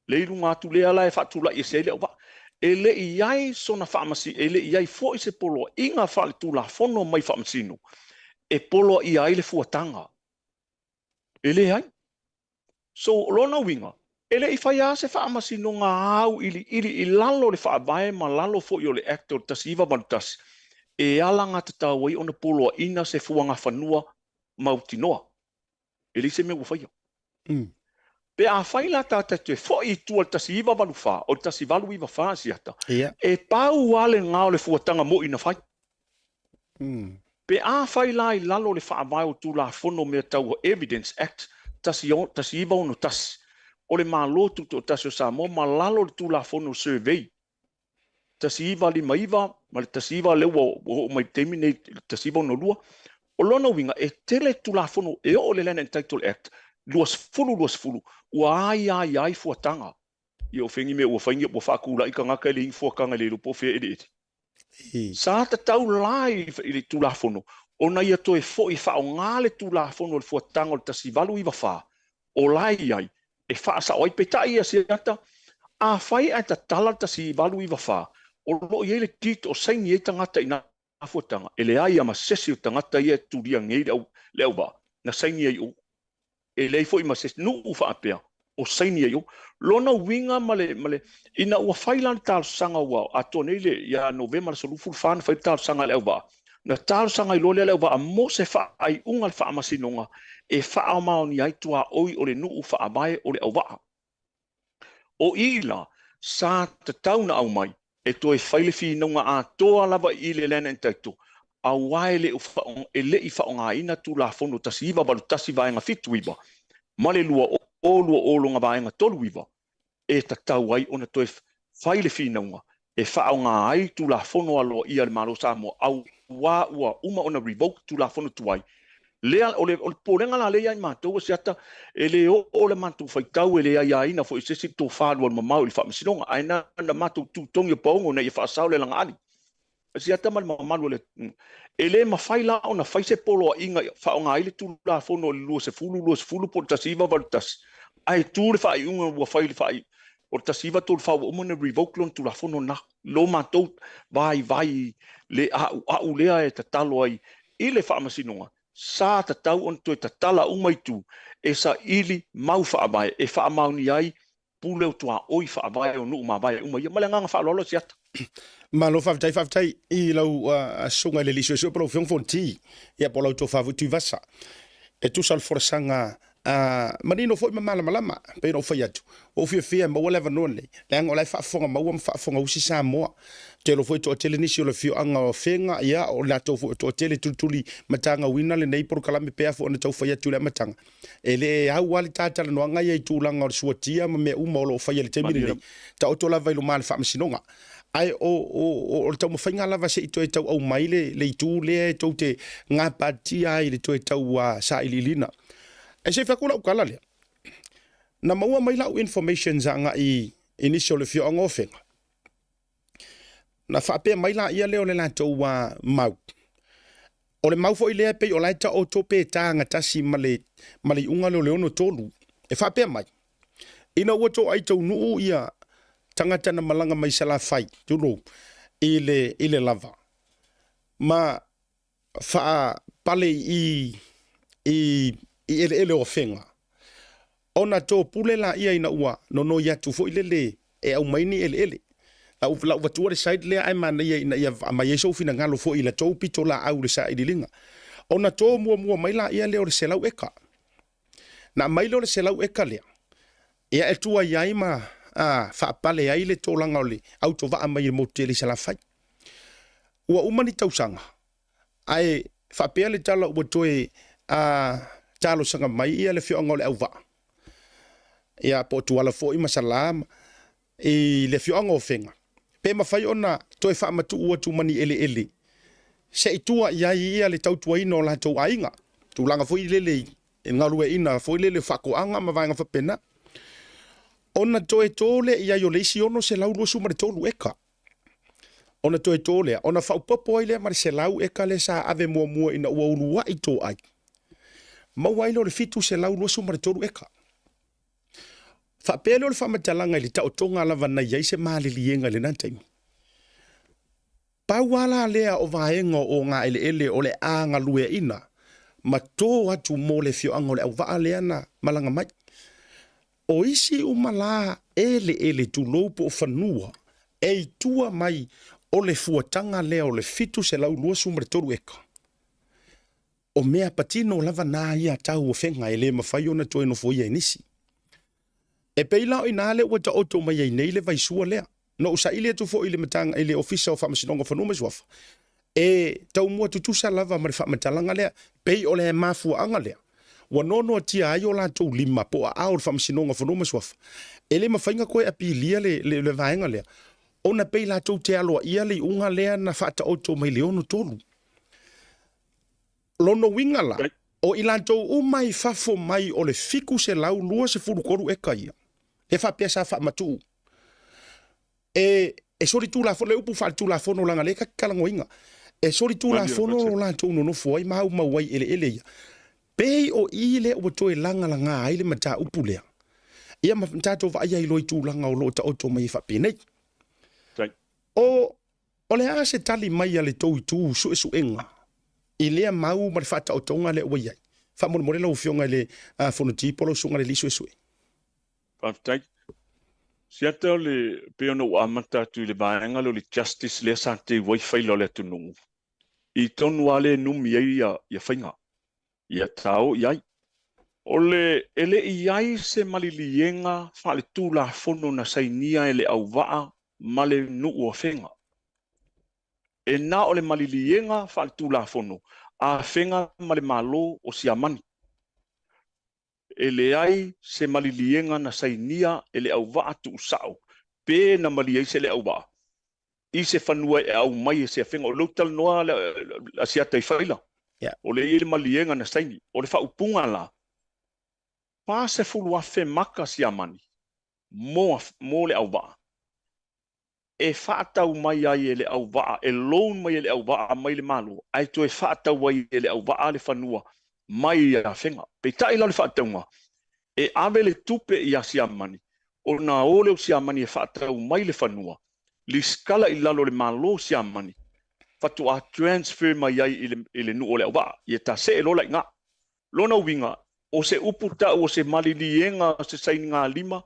Speaker 5: Le ilunga atu lea lai whaatula i se le opa. Ele iai sona whaamasi, ele iai fo i se polo inga whale tu la whono mai whaamasino. E polo iai le fuatanga. Ele iai. So lona winga, ele i whaia se whaamasino ngā au ili i lalo le whaabae ma lalo fo i o le actor tasi iwa manutasi. E alanga te tawai ona polo ina se fuanga whanua mautinoa. Ele se me ua whaia. Pe a whaila tātai te fo i tua tasi iwa walu wha, o tasi walu iwa wha siata. E pau ale ngā o le fuatanga mo ina whai. Pe a whaila i lalo le whaamai o tū la whono mea tau o Evidence Act, tasi iwa ono tasi. O le malo tuto o tasi o Samoa, ma lalo le tū la whono survey. Tasi iwa li maiwa, ma le tasi iwa lewa o mai temine tasi iwa ono lua. O lona winga e tele tū la whono e o le Land and Title Act, luas fulu. Ua ai fuatanga. Ia o whengi me ua whaingi ua whakula i ka ngaka ele i fuakanga le lupo whea ete. Sa ta tau lai i le tūlafono. O na ia toe fo i whao ngā le tūlafono le fuatanga o le tasi walu i wha. O lai ai. E wha sa oi petai ia siata. A whai ai ta tala tasi walu i wha. O lo i ele tit o saini e tangata i nā fuatanga. E le ai ama sesi o tangata i e tūria ngei le au ba. Na saini ai o. E lei fo i ma ses nu u whaapea o saini ai o. Lona winga male ina ua whailan tāl sanga ua a tōne le ia novema le solufu whāna whai tāl sanga le au ba. Na tāl sanga i lole le au ba a mo se wha ai unga le wha masinonga e wha au mao ni ai tua oi o le nu u wha amae o le au ba. O ila sa te tauna au mai e toi whaile whi nunga a toa lava i le Land and Title. A wae le i whaonga ina tu la whono tasi iwa balu tasi vaenga fitu iwa. Male lua o longa vaenga tolu iwa. E ta tau ai ona toe whaile whinaunga. E whaonga ai tu la whono alo ia le malo Samoa. Au ua uma ona revoke tu la whono tuai. Lea o le porenga la lea i mātou siata. E le o le mātou whaitau e lea ia ina fo i sesi tō whālua le mamau i whaamasinonga. Aina na mātou tūtongi o paungo na i whaasau le langa ali. Siata mal mamalu le ele ma faila ona faise polo inga fa nga ile tu la fono lu se fulu po tasiva valtas ai tu le fa unga wa faile fa o tasiva tol fa o mona revoke lon tu la fono na lo matou vai le a ulea e tatalo ai i le whaamasinoa sa tatau on tu e tatala umaitu e sa ili mau whaamai e whaamauni ai pule o tua oi whaamai o nuu mawai umai ma le nganga whaalolo siata
Speaker 1: Malo whaftai i lau sunga le liso so pro fiong fonti ia po lau to favu tu vasa e tu sal forsanga manino foi malama pe no foi atu o fia ma wala va non le lang ola fa fonga ma fa fonga usi Samoa te lo foi to tele ni si lo fio anga fenga ia o la to tele tutuli matanga wina le nei por kalame pe fo na to foi atu le matanga ele ha wali tata no anga ia tu langa o suatia me uma lo foi le temiri ta o to la vai lo mal fa msinonga ai o tau mawhainga lava se i toi tau au mai le tu le tau te ngā pati ai le toi tau sa ililina. E se whakula ukala lea. Na maua mai lau information za nga i initial le fio ango whenga. Na whapea mai la ia leo le la tau mau. O le mau fo i lea pei o lai ta o tope ta nga tasi male unga leo leono tolu. E whapea mai. Ina ua tau ai tau nuu ia tangata na malanga mai sala fai tulo ile lava ma fa pale i ele o fenga ona to pulela ia ina ua no ya tu fo ile e au mai ni ele au la watu le side le ai man ia ina ia ma yeso fina ngalo fo ile to pitola au le sa idilinga ona to mua mai la ia le o selau eka na mai le selau eka le ia e tua ia ma fa pale ai le tolanga ole auto va mai mo tele sala fai ua umani tausanga ai fa pele tala o toe talo sanga mai ia le fio ngole au va ia po tu ala fo i masalam e le fio ngo fenga pe ma fai ona toe fa matu ua tu mani ele se tua ia le tau tua ino la tau ainga tu langa fo i le ngalu ina fo i le fa ko anga ma vanga fa pena ona toe tole ia yo leisi ono se lau lusu mare tolu eka. Ona toe tole, ona fau popo ile mare se lau eka le sa ave mua ina ua ulua i to ai. Mauailo le fitu se lau lusu mare tolu eka. Fa pele o le whamatalanga ili ta o tonga lava na iai se maali lienga le nantaimi. Pauala lea o vaenga o ngā ele o le anga lue ina. Ma tō atu mo le fio anga o le au vaa lea na malanga mai. O isi umala ele tu lopo o whanua e tua mai o le fuatanga lea o le fitu se lau lua sumare toru eka. O mea patino lava nā ia tau o whenga e le mawhai ona toi no fo ia inisi. E peila o inale ua ta oto mai ai nei le vai sua lea. No usa ile tu fo ile matanga ile ofisa o whamasinonga whanuma suafa. E tau mua tutusa lava mare whamatalanga lea pei o le mafua anga lea. Wa nono tia ai o la tau lima po a au whamasinonga whanuma suafa. E le mawhainga koe apilia le vaenga lea. Ona pei la tau te aloa ia le unga lea na whata oto mai leono tolu. Lono winga la, o ilantou umai fafo mai o le fiku se lau lua se furu koru eka ia. He whapea sa whamatu. E sori tu la fono, le upu whali tu la fono langa le kakalango inga. E sori tu la fono la tau no fuai mau mauai ele ia. Pei o ile o toe langa langa aile mata upu lea. Ia matato va ia iloi tu langa o lo ta oto mai whape nei. O le a se tali mai ale tau i tu su enga. I lea mau ma le whata o tonga le uai ai. Whamone morela o fionga le fono tipolo sunga le lisu esue.
Speaker 5: Paftai. Siata le peono o amata tu le vaenga lo le justice le sa te wifi lo le tunu. I tonu ale numi ia whainga. Ia tau iai. O le ele iai se malilienga whale tu la fono na sainia ele au waa ma le nuu o whenga. E na o le malilienga whale tu la fono a whenga ma le malo o siamani. E le ai se malilienga na sainia ele au waa tu usao. Pe na maliai se le au waa. I se whanua e au mai e se whenga o lautal noa a siata i whaila. O le ele malienga na saini. O le whaupunga la. Pa se fulu a whe maka siamani. Mo le au waa. E whaatau mai ai ele au waa. E loan mai ele au waa mai le malo. Ai to e whaatau ai ele au waa le whanua. Mai a whenga. Pe tai lau le whaataunga. E ave le tupe i a siamani. ona ole o siamani e whaatau mai le whanua. Li skala I lalo le malo siamani. Fatu a transfer mai ai ile nu ole awa. Ia ta se e lola ngā. Lona winga, o se uputa o se malilienga o se saini ngā lima,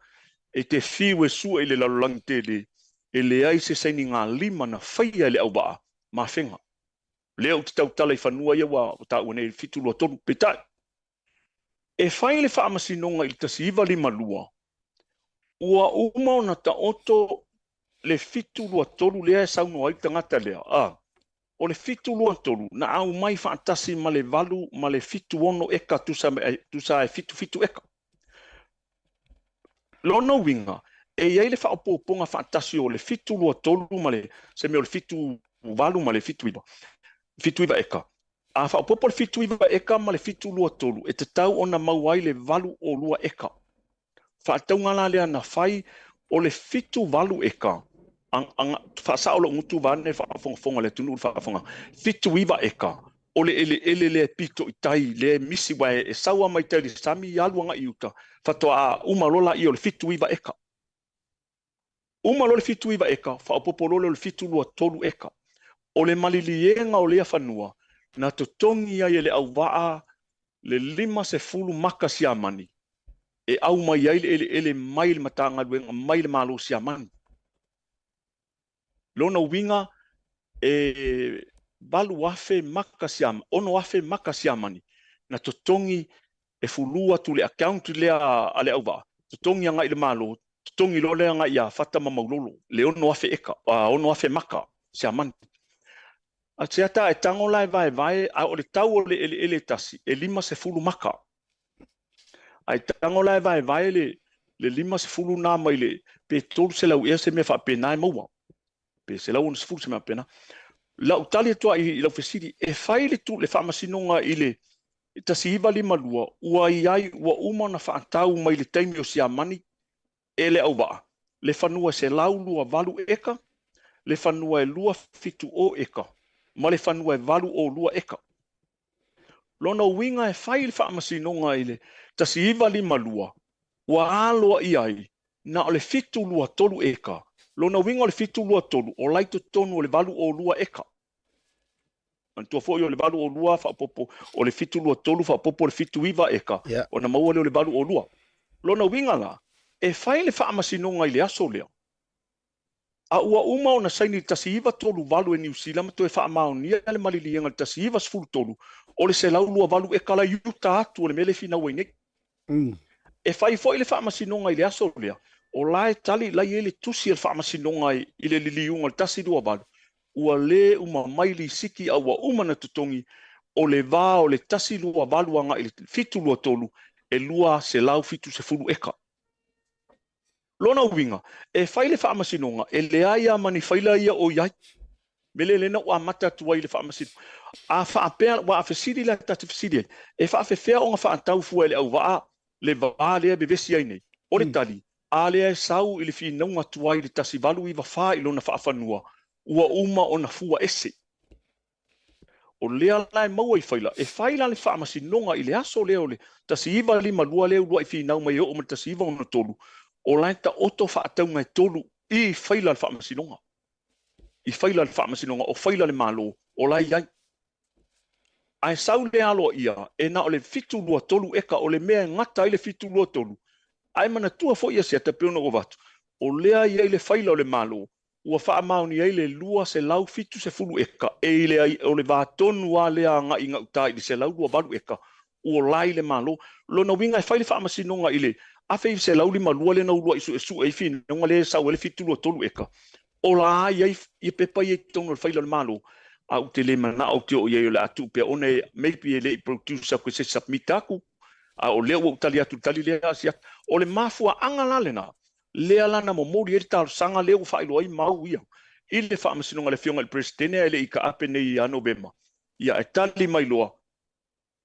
Speaker 5: e te whiu e sua ile lalolangi tele, e le ai se saini ngā lima na whaia le awa, ma whenga. Leo te tau tala I whanua ia wa o ta uane fitulu a tonu petai. E whai le whaamasinonga I tasi iwa lima lua, ua umau na ta oto le fitulu a tolu lea e sauno ai tangata lea. O le fitulu a tolu, na au mai whaatasi ma le valu, ma le fitu ono eka tusa e fitu eka. Lona winga, e iei le whaopoponga whaatasi o le fitulu a tolu, ma le, se me o le fitu valu ma le fitu iwa eka. A whaopopo le fitu iwa eka ma le fitulu a tolu, e te tau ona mauai le valu o lua eka. Whaatau ngala lea na whai o le fitu valu eka. Whaasao lo ngutu vane whaafonga le tunu whaafonga. Fitu iwa eka. O le ele le pito I tai, le misi wae e saua mai tari sami I aluanga I uta. Whatoa umalola I o le fitu iwa eka. Umalola le fitu iwa eka, whaopopololo le fitu lua tolu eka. O le malilienga o lea whanua, na totongi ai le au waa le 50 maka siamani. E au mai ai ele mai le matanga luenga, mai le malo siamani. Lona winga e balu afe maka siamani, ono afe maka siamani, na totongi e fulua tu le account lea ale au waa. Totongi anga I le malo, totongi lo lea anga ia fata mamaulolo, le ono afe eka, ono afe maka siamani. A te ata e tango lai vai, a o le tau o le ele tasi, e 50 maka. A e tango lai vai le 50 nā mai le, pe tolu se lau ea se mea wha pena e maua. Pe se lau on se fulu se mea pena. Lau tali atua I lau fesiri, e whai le tu le whamasinonga I le, tasi iwa 5 ua iai, ua uma na whaatau mai le taimi o siamani, e le au waa. Le whanua se lau lua valu eka, le whanua e lua fitu o eka. Ma le whanua e valu o lua eka. Lona winga e whai le whaamasinonga I le, tasi iwa 5 ua aloa I ai, na o le fitu lua tolu eka. Lona winga o le fitu lua tolu, o laito tonu o le valu o lua eka. Antua fo o le valu o lua, whaapopo, o le fitu lua tolu, whaapopo o le fitu iwa eka.
Speaker 1: Yeah.
Speaker 5: O na maua leo le valu o lua. Lona winga la, e whai le whaamasinonga I le aso lea. A ua uma o na saini tasi iwa tolu valu e New Zealand, to e whaamao nia le malilienga le tasi iwa sfulu tolu, o le se lau lua valu e kala yuta atu o le mele fina wainek. E whai fo I le whaamasinonga I le aso lea, o lae tali lai ele tusi le whaamasinonga I le liliunga le tasi lua valu, ua le uma maili siki a ua uma na tutongi, o le vā o le tasi lua valu anga I le fitu lua tolu, e lua se lau fitu se fulu eka. Lona winga, e whaile whaamasinonga, e lea ia mani whaila ia o iai. Mele lena o amata tuai le whaamasinonga. A whaapea, wa a whesiri la tati whesiri. E whaafewhea o ngā whaantau fua le au waa, le waa lea bevesi ai nei. O le tali, a lea e sau I le whinaunga tuai le tasi valu iwa wha I lona whaafanua, ua uma o na fua ese. O lea lai maua I whaila, e whaila le whaamasinonga I le aso lea o le, tasi iwa 5 lea ua I whinau mai o ma tasi iwa ona tolu. O lai ta oto whaatau ngai tolu I whaila le whaamasinonga. I whaila le whaamasinonga o whaila le malo o lai iai. Ai sau le alo ia e na o le fitu lua tolu eka o le mea ngata I le fitu lua tolu. Ai mana tua fo ia se te peona o watu. O lea iai le whaila o le malo. Ua whaamau ni ai le lua se lau fitu se fulu eka. E le ai o le vātonu a lea nga I ngautai li se lau lua valu eka. O lai le malo. Lona winga e whaile whaamasinonga I le Afi se lau 5 le na ulua isu e fin nga le sa le fitu lo tolu eka o la ia pepa ia tono le faila le malo a u te le mana o te o ia le atu pe one maybe le producer ko se submit aku a o le o tali atu tali le asia o le mafua anga la lena le ala na mo mori e tal sanga le o failo ai mau ia I le fa masino le fionga le presidente le ika ape nei a November ia e tali mai loa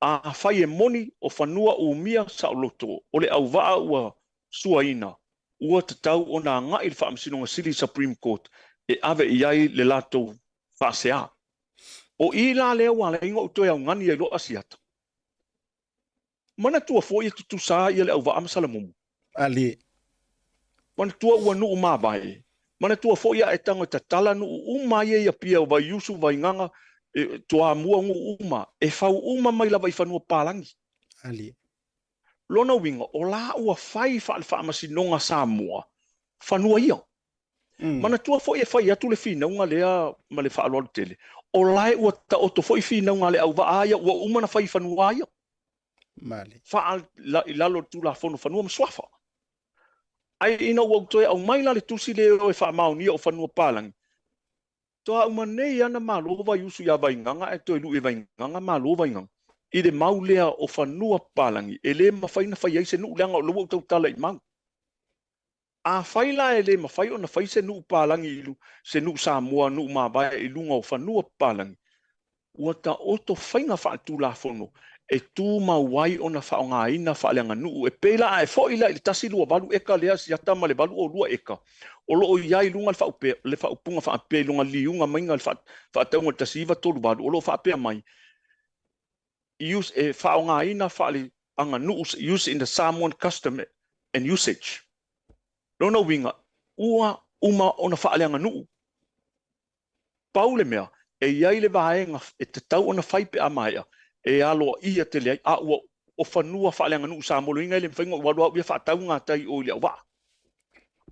Speaker 5: a fai e moni o fanua o mia sa o loto o le au waa ua suaina ua tatau o na ngai le whaamsinonga City Supreme Court e ave iai le lato whaasea o I la leo wale ingo utoe au ngani e lo asiata mana tua fo I tutu sa I le au waa masala mumu
Speaker 1: Ali
Speaker 5: Mana tua ua nuu mabai. Mana tua fo ia e tango te tala nuu uma ia pia vai yusu vai nganga tua mua ngu uma. E fau uma mai lava I whanua pālangi.
Speaker 1: Ali.
Speaker 5: Lona winga o la ua fai wha masinonga Samoa. Whanua ia. Mana tua fo ia fai atu le whinaunga lea ma le whaaloalu tele. O lai ua ta oto fo I whinaunga le au wa aia ua uma na fai whanua ia.
Speaker 1: Mali.
Speaker 5: Wha lalo tu la whanu whanua mswafa. Ai ina ua utoe au mai la le tusi le o e wha mauni o whanua pālangi. Toa umanei ana malo vai usu ia vai nganga e toi lu e vai nganga malo vai nganga. I le mau lea o whanua pālangi. E le mawhaina whai ai se nuu leanga o lua utau tala I mau. A whaila e le mawhai o na whai se nuu pālangi ilu. Se nuu Samoa nuu mawai I lunga o whanua pālangi. Ua ta oto whainga whaatu la whono. E tū mawai o na whaonga ina whaaleanga nuu. E pēla a e whoila I le tasi lua balu eka lea si atama le balu o lua eka. O loo iai lunga le whaupunga whaape lunga liunga mainga le whaataunga tasi iwa tolu balu. O loo whaapea mai. Use e whaonga ina whaale anga nuu use in the Samoan custom and usage. Lona winga, ua uma o na whaaleanga nuu. Paule mea, e iai le vaenga e te tau o na whaipe a maia. E aloa ia te lei, a ua o whanua whaaleanga nuu Samoa. Inga le mwhainga walua ua whaataunga tai o ilia wa.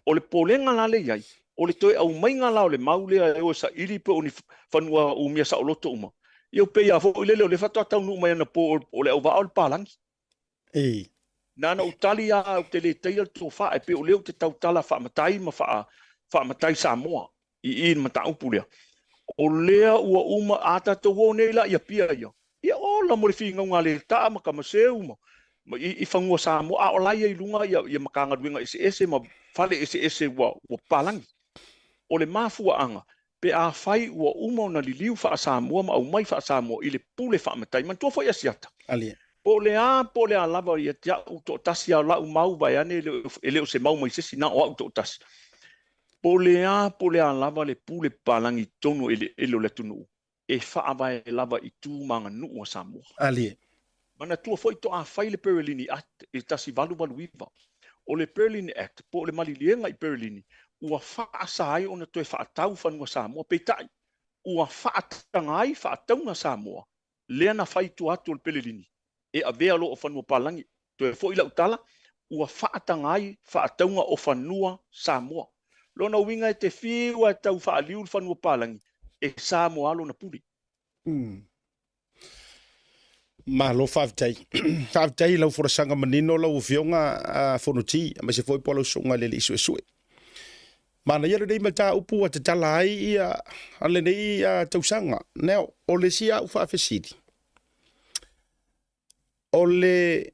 Speaker 5: O le polenga la le iai, o le toe au mainga la o le maulea e o sa iri pe o ni whanua umia sa o loto uma. Iau pe ia fo ilele o le whatua tau nuu mai ana po o le au wa o le pālangi.
Speaker 1: Ei.
Speaker 5: Nana utali a o te le teia to fa e pe o leo te tau tala fa matai ma fa matai Samoa I mata upulea. O lea ua uma ata to wo nei la ia pia ia. Ia o la mo le finga nga le ta ma kama seu ma. I whangua Samoa o lai I lunga ia makanga duinga ese ma fale ese wa palangi. O le mafua anga pe a fai ua uma na liliu fa Samoa ma au mai fa Samoa I le pule fa matai man to fo ia siata.
Speaker 1: Ali.
Speaker 5: Po le a lava ia te au to tasi a lau mau vai ane ele o se mau mai sesi na o au to tasi. Po le a lava le pule palangi tonu ele o le tunu. E wha vai lava I tū manga nuu o Samoa.
Speaker 1: Ali.
Speaker 5: Mana tua foi to a fai le Perelini Act e tasi valu iwa. O le Perelini Act po le malilienga I Perelini. Ua wha asai ona toe wha atau whanua Samoa peitai. Ua wha atangai wha ataunga Samoa. Lea na fai tu atu le Perelini. E a vea lo o whanua palangi. To e fo ila utala, ua whaatangai whaataunga o whanua Samoa. Lona winga e te whiua e tau whaaliu le whanua palangi. E Samoa alo na puri.
Speaker 1: Ma lo whaavitai. Whaavitai lau whorasanga manino lau whionga whonuti. Ma se foi polo songa le isu e sue. Mana ia rei mata upu a te tala ai ia ale nei tausanga. Neo, o le sia u whaafesiri. Ole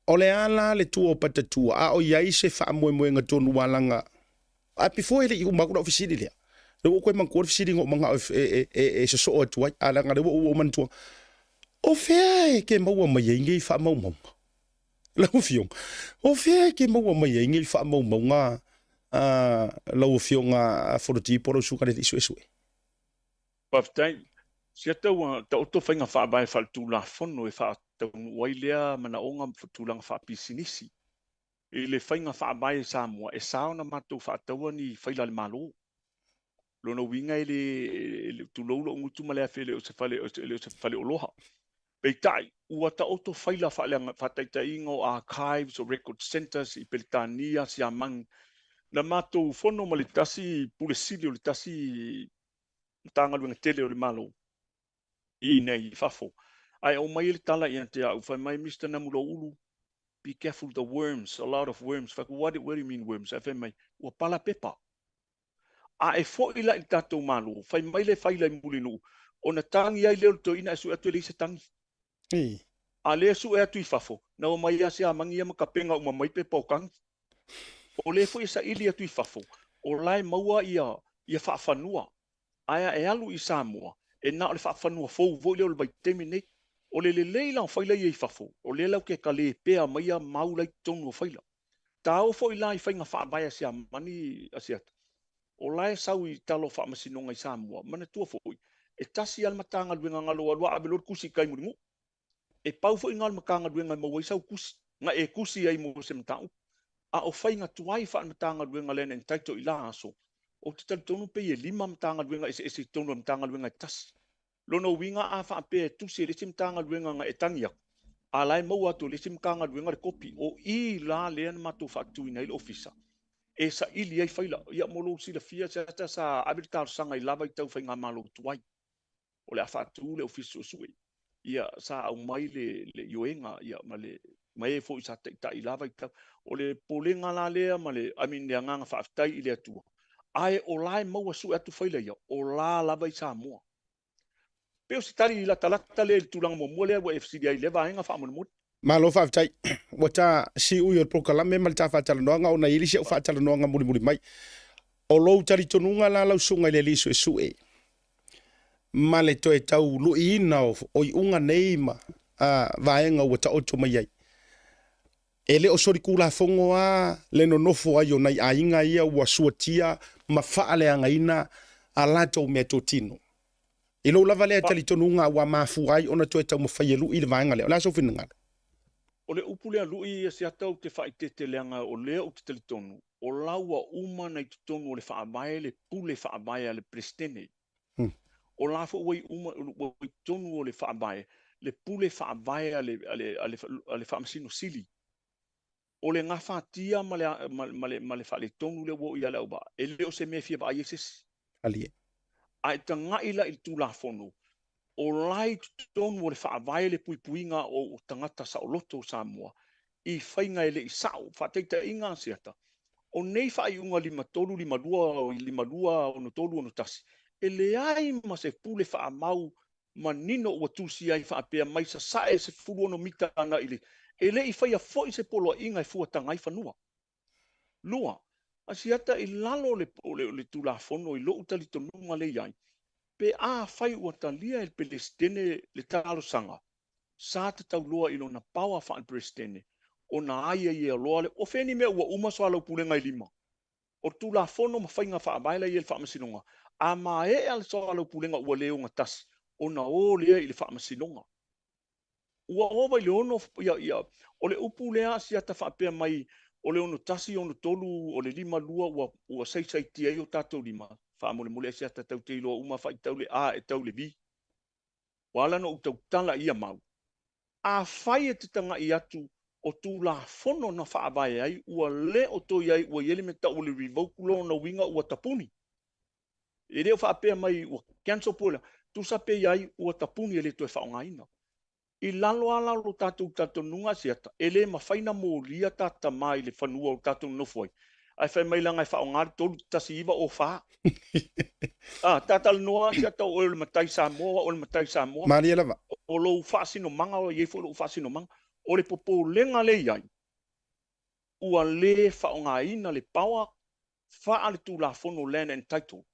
Speaker 1: ala le tua o patatua a o iai se wha moe tonu walanga a pifo ele I umakura ofisiri lea rewo koe mangkua ofisiri ngō manga e se soo atuai a langa rewo o mantua o fea e ke maua mai e ngei wha mau maunga lau fiong o fea e ke maua mai e ngei wha mau maunga lau fionga whoroti poro suka le isu esue
Speaker 5: Paftai, sia tau ta oto whainga wha bai wha tu la whono e wha tau wai lea mana onga tūlanga wha pisinisi. E le whainga wha bai Samoa e saona matou wha taua ni whaila le malo. Lona winga e le tūloulo o ngutuma lea whele o se whale o loha. Peitai, ua ta oto whaila wha taitai o archives o record centers I Peletania si amang na matou whono ma le tasi pulesili o le tasi tanga luenga tele o le malo. I nei whafo. Ai o mai le tala I ante au whai mai Mr. Namulo Ulu. Be careful the worms, a lot of worms. What do you mean worms? Ai whai mai, ua pala pepa. A e fo ila I tatou malo, whai mai le whai lai mulinu. O na tangi ai leo to ina e su atu e leise tangi. A le su e atu I whafo. Na o mai ase a mangi ama ka penga uma mai pepa o kangi. O le fo isa ili atu I whafo. O lai maua ia whaafanua. Aia e alu I Samoa. E na o le whaafanua fou, vo leo le vai temi nei. O le leila o whaila I whafo. O le lau ke ka le pea maia maulai tonu o whaila. Tā o fo I lai whainga whaabaya si a mani asiata. O lai sau I talo whaamasinonga I Samoa. Mana tua fo I. E tasi almatanga luenga ngalo alua abelor kusi kai muringu. E pau fo I ngal makanga luenga mawai sau kusi. Nga e kusi ai mo se mtau. a o whainga tuai wha matanga luenga lena en taito i la aso. O te talitonu pe e 5 matanga luenga ese tonu matanga luenga tasi. Lono winga a wha pe tu se resi matanga luenga nga e tangia. A lai mau atu resi matanga luenga re kopi o i la lean matu whatu ina il ofisa. E sa ili ai whaila, ia molo si la fia sa abirtar sanga i lava i tau whainga malo tuai. O le a whatu le ofisa o sui. Ia sa au mai le yoenga, ia ma le mai e fo i sa ta i lava i tau. O le polenga la lea ma le amin le anganga whaafitai i le atua. Ai o lai maua su atu whaila ia, o la lava i Samoa. Peo si tari i la talata le tulanga mo mua lea wa FCDI leva ainga wha amon
Speaker 1: Malo whaafitai, wata si ui o prokalame ma le ta whaatala noanga o na iri si au whaatala noanga muri mai. O lou tari tonunga la lau sunga le liso e sue. Ma le toe tau lui ina o i unga neima vaenga ua ta oto mai ai. E le o sori kula fongo a le no nofo ai o nai ainga ia ua suatia ma faale anga ina a lato me totino. I lo lava le tali tonunga ua mafu ai ona toe tau mawhai lu i le vaenga leo. La so finanga.
Speaker 5: O le upulea lui se atau te whaitete leanga o lea o te talitonu. O laua uma nei te tonu o le whaabae le pule whaabae le prestene. O lafo wai uma o tonu o le whaabae le pule whaabae ale whaamasino sili. O le ngā whātia ma le whaale tonu le wo i ale au ba. E leo se mea fia ba ai esesi.
Speaker 1: Alie.
Speaker 5: A ta ngaila i tū la whono. O lai tonu o le whaavae le puipuinga o tangata sa o loto Samoa. I whainga ele i sao, whateita inga siata. O nei whai unga 5 ono tolu ono tasi. E le ai ma se pule whaamau ma nino ua tusi ai whaapea mai sa sae se furu ono mita ana ili. E le i whaia foi se polo inga i fuatanga i whanua. Lua, a siata i lalo le tula whono i lo utali tonunga le iai. Pe a whai ua talia el pelestene le talo sanga. Sa te tau loa ilo na paua wha al pelestene. O na aia i e loa le, o wheni mea ua umaso alau pulenga i 5. O tula whono ma whainga wha abaila i el wha amasinonga. A ma e al so alau pulenga ua leo nga tasi. O na o lea i le wha amasinonga. Ua ova i le ono, o le upu lea si ata wha apea mai, o le ono tasi, ono tolu, o le 5 lua, ua sai tia i o tātou 5. Wha mole si ata tau te iloa uma whai tau le a e tau le vi. Wala no utau tala ia mau. A whai e te tanga i atu o tū la whono na wha abae ai, ua le o toi ai, ua iele me tau le rivaukulo na winga ua tapuni. E reo wha apea mai, ua cancel pula, tu sa pe ai, ua tapuni e le toi whaonga ina. I lalo ala lo tātou nunga siata, e le ma whaina mō lia tāta mai le whanua o tātou nofoi. Ai whai mai langa i whaongari tolu tasi iwa o wha. Tātal noa siata o le matai Samoa,
Speaker 1: Maria lava.
Speaker 5: O lo whaasino manga, o iefo lo whaasino manga, o le popo lenga le iai. Ua le whaonga ina le paua, wha le tū la whono land and title.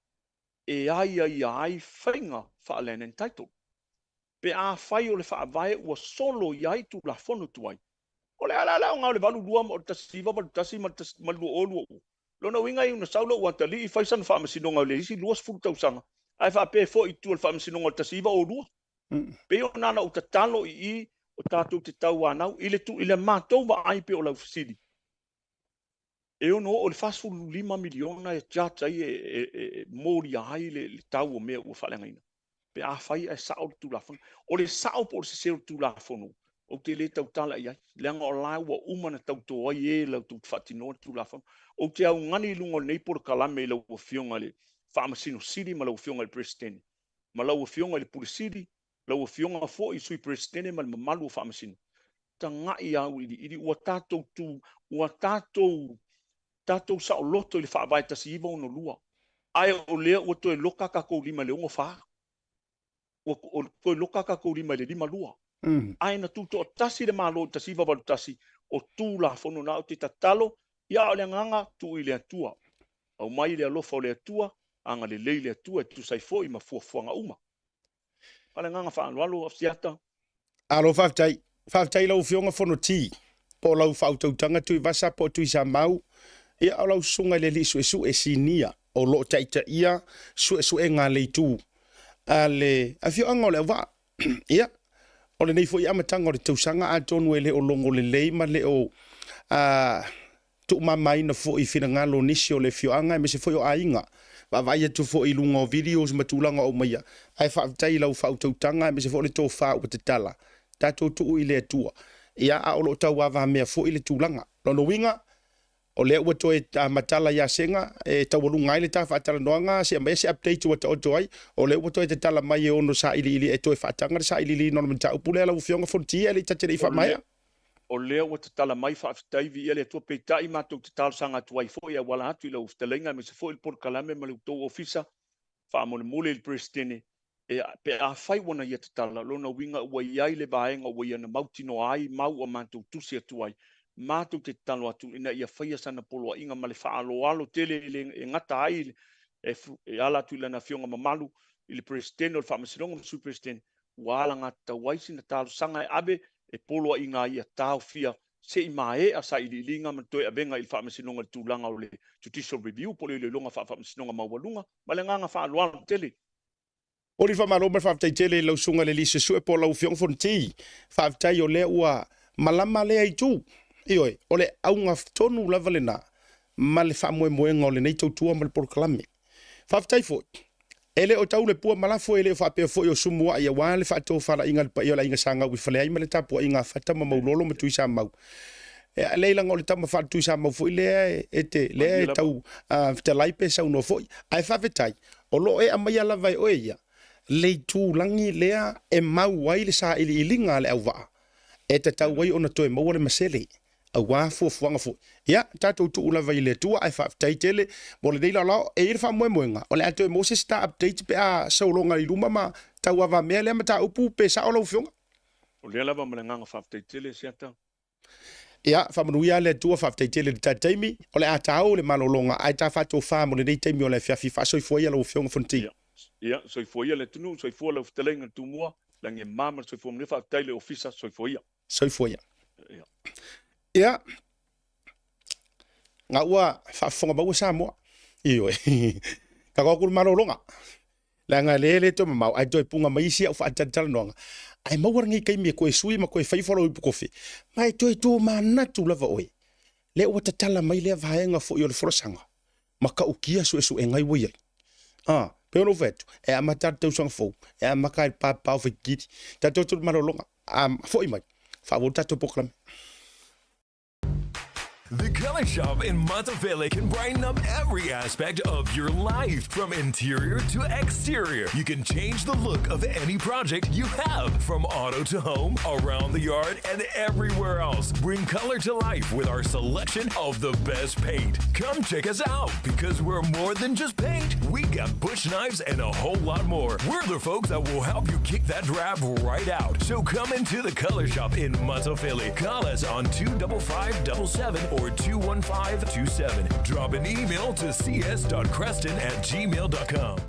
Speaker 5: E ai whainga wha land and title. Pe a whai o le whaavae ua solo iai tū la whono tuai. O le ala o ngā le walu lua o tasiva ma tasi ma lua o lua. Lona winga i una saulo ua tali i whaisan whaamasinonga o le isi luas furu tausanga. Ai whaapea fo i tu al whaamasinonga o tasiva o lua. Pe o nana o tatalo i o tātou te tau anau, i le mātou wa ai pe o lau fasili. E ono o le whasfulu 5 miliona e tjatai e mōri ai le tau o mea ua whalengaina. Pe a whai e sao tu la whono. O le sao po se seo tu la whono. O te le tau tala i ai. Leanga o lai ua umana tau tō ai e lau tu whatinoa tu la whono. O te au ngani lungo nei por kalame lau ua whionga le whaamasino siri ma lau whionga le presidente. Ma lau ua whionga le purisiri, lau ua whionga fo i sui presidente ma le mamalu o whaamasino. Ta ngai au ili ua tātou tu, ua tātou sa o loto i le whaavai tasi iwa ono lua. Ai o lea ua toe loka kako 5 le ongo whaa. O koe loka kako 5 le 5 lua. Ai na tuto o tasi le malo tasi iwa walu tasi o tū la whono na o te tatalo ia o le nganga tu i le atua. Au mai le alofa o le atua, anga le lei le atua e tu sai fo i ma fuafuanga uma. Pale nganga whaaloalo o siata.
Speaker 1: Alo whaftai lau whionga whono ti. Po lau whautautanga tui vasa po tui sa mau. Ia au lau sunga le li su e sinia. O lo taita ia su e ngā le tū. Ale, a whionga o le wa. Ia. O le nei fo i amatanga o le tausanga a tonu e le o longo le lei ma le o tu mamai na fo I fina ngalo nisi o le fioanga me se fo o ainga va vai tu fo I lunga videos matulanga o mai ai fa tai lau fa tautanga me se fo le to fa o te tala tato tu I le tua ia a o lo tau ava me fo I le tulanga lono winga o le ua toe matala ia senga e tawalunga I le ta whaatala noanga se mai se update ua ta oto ai o le ua toe te tala mai e ono sa ili e toe whaatanga sa ili nono mta upule ala ufionga fontia le tatere I wha
Speaker 5: o lea ua te tala mai whaafetai vi ia le atua peitai mātou te talo sanga tuai fo ia wala hatu I lau uftalenga me se fo Il Porkalame ma le utou ofisa whaamone mole Il Presidente pe a whai wana ia te tala lona winga ua iai le vaenga ua ia na mautino ai mau a mātou tusi atuai mātou te talo atu ina ia whaia sana polo a inga ma le whaalo tele e ngata ai e ala atu ila na fionga mamalu Il Presidente o le whaamasinonga ma Super Presidente ua ala ngata waisi na talo sanga e abe e polo I ngā ia tau fia se I mae a sa I lilinga man toi abenga I whaamasinonga le tūlanga o le judicial review polo I le longa whaamasinonga maualunga ma le nganga whaaloalo tele.
Speaker 1: O li whamalo me whaftai tele lau sunga le lise sue po lau fiong fonti whaftai o le ua malama le ai tū ioi o le aunga tonu lava le na ma le whamoemoenga o le nei tautua ma le Porkalame whaftai fo ele o tau le pua malafo ele whapea fo o sumua ia wale whaatou whala inga le pa io la inga sanga ui whale ai ma le tapua inga whata ma maulolo ma tuisa mau leilanga o le tama wha tuisa mau fo le le tau te laipe sa uno fo ai whawhetai o lo e amai ala vai o ia le tū langi lea e mau wai le sa ili ilinga le au waa e te tau wai ona toe mau le masele a wā fuanga fo ia tatou tu ula vai le tua ai whaftai tele mo le neila lao e ira whamoemoenga o le ato e Moses ta update pe a saulonga I luma ma tau awa mea lea ma ta upu pe sa o lau fionga
Speaker 5: o lea lava ma le nganga whaftai tele siata
Speaker 1: ia whamanuia le tua whaftai tele le taimi o le atao le malolonga ai ta whato wha mo le nei taimi o le whiawhi whasoi fuia lau fionga fonti
Speaker 5: ia soi fuia le tunu soi fuia lau ftelenga tumua lange mama soi fuia mne whaftai le ofisa soi fuia ia ngā ua whaafonga maua Samoa ioi ka kōkuru malolonga la ngā lele to mamau ai toi punga maisi au whaatatala noanga ai mauarangi kai mea koe sui ma koe whaifolo I pukofi mai toi tō manatu lava oe le ua tatala mai lea vaenga fo I o le forosanga ma ka ukia su e ngai wai ai pe ono vetu e amatar tau sanga fou e amaka I papau whakiti tato tu malolonga fo I mai whaavota to Porkalame.
Speaker 6: The Color Shop in Matavele can brighten up every aspect of your life, from interior to exterior. You can change the look of any project you have, from auto to home, around the yard, and everywhere else. Bring color to life with our selection of the best paint. Come check us out, because we're more than just paint. We got bush knives and a whole lot more. We're the folks that will help you kick that drab right out. So come into the Color Shop in Matavele. Call us on 25577 or 21527. Drop an email to cs.creston@gmail.com.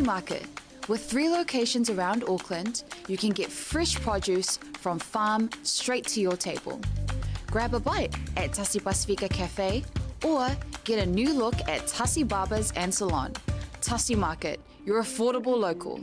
Speaker 2: Tasi Market. With 3 locations around Auckland, you can get fresh produce from farm straight to your table. Grab a bite at Tasi Pacifica Cafe or get a new look at Tasi Barbers and Salon. Tasi Market, your affordable local.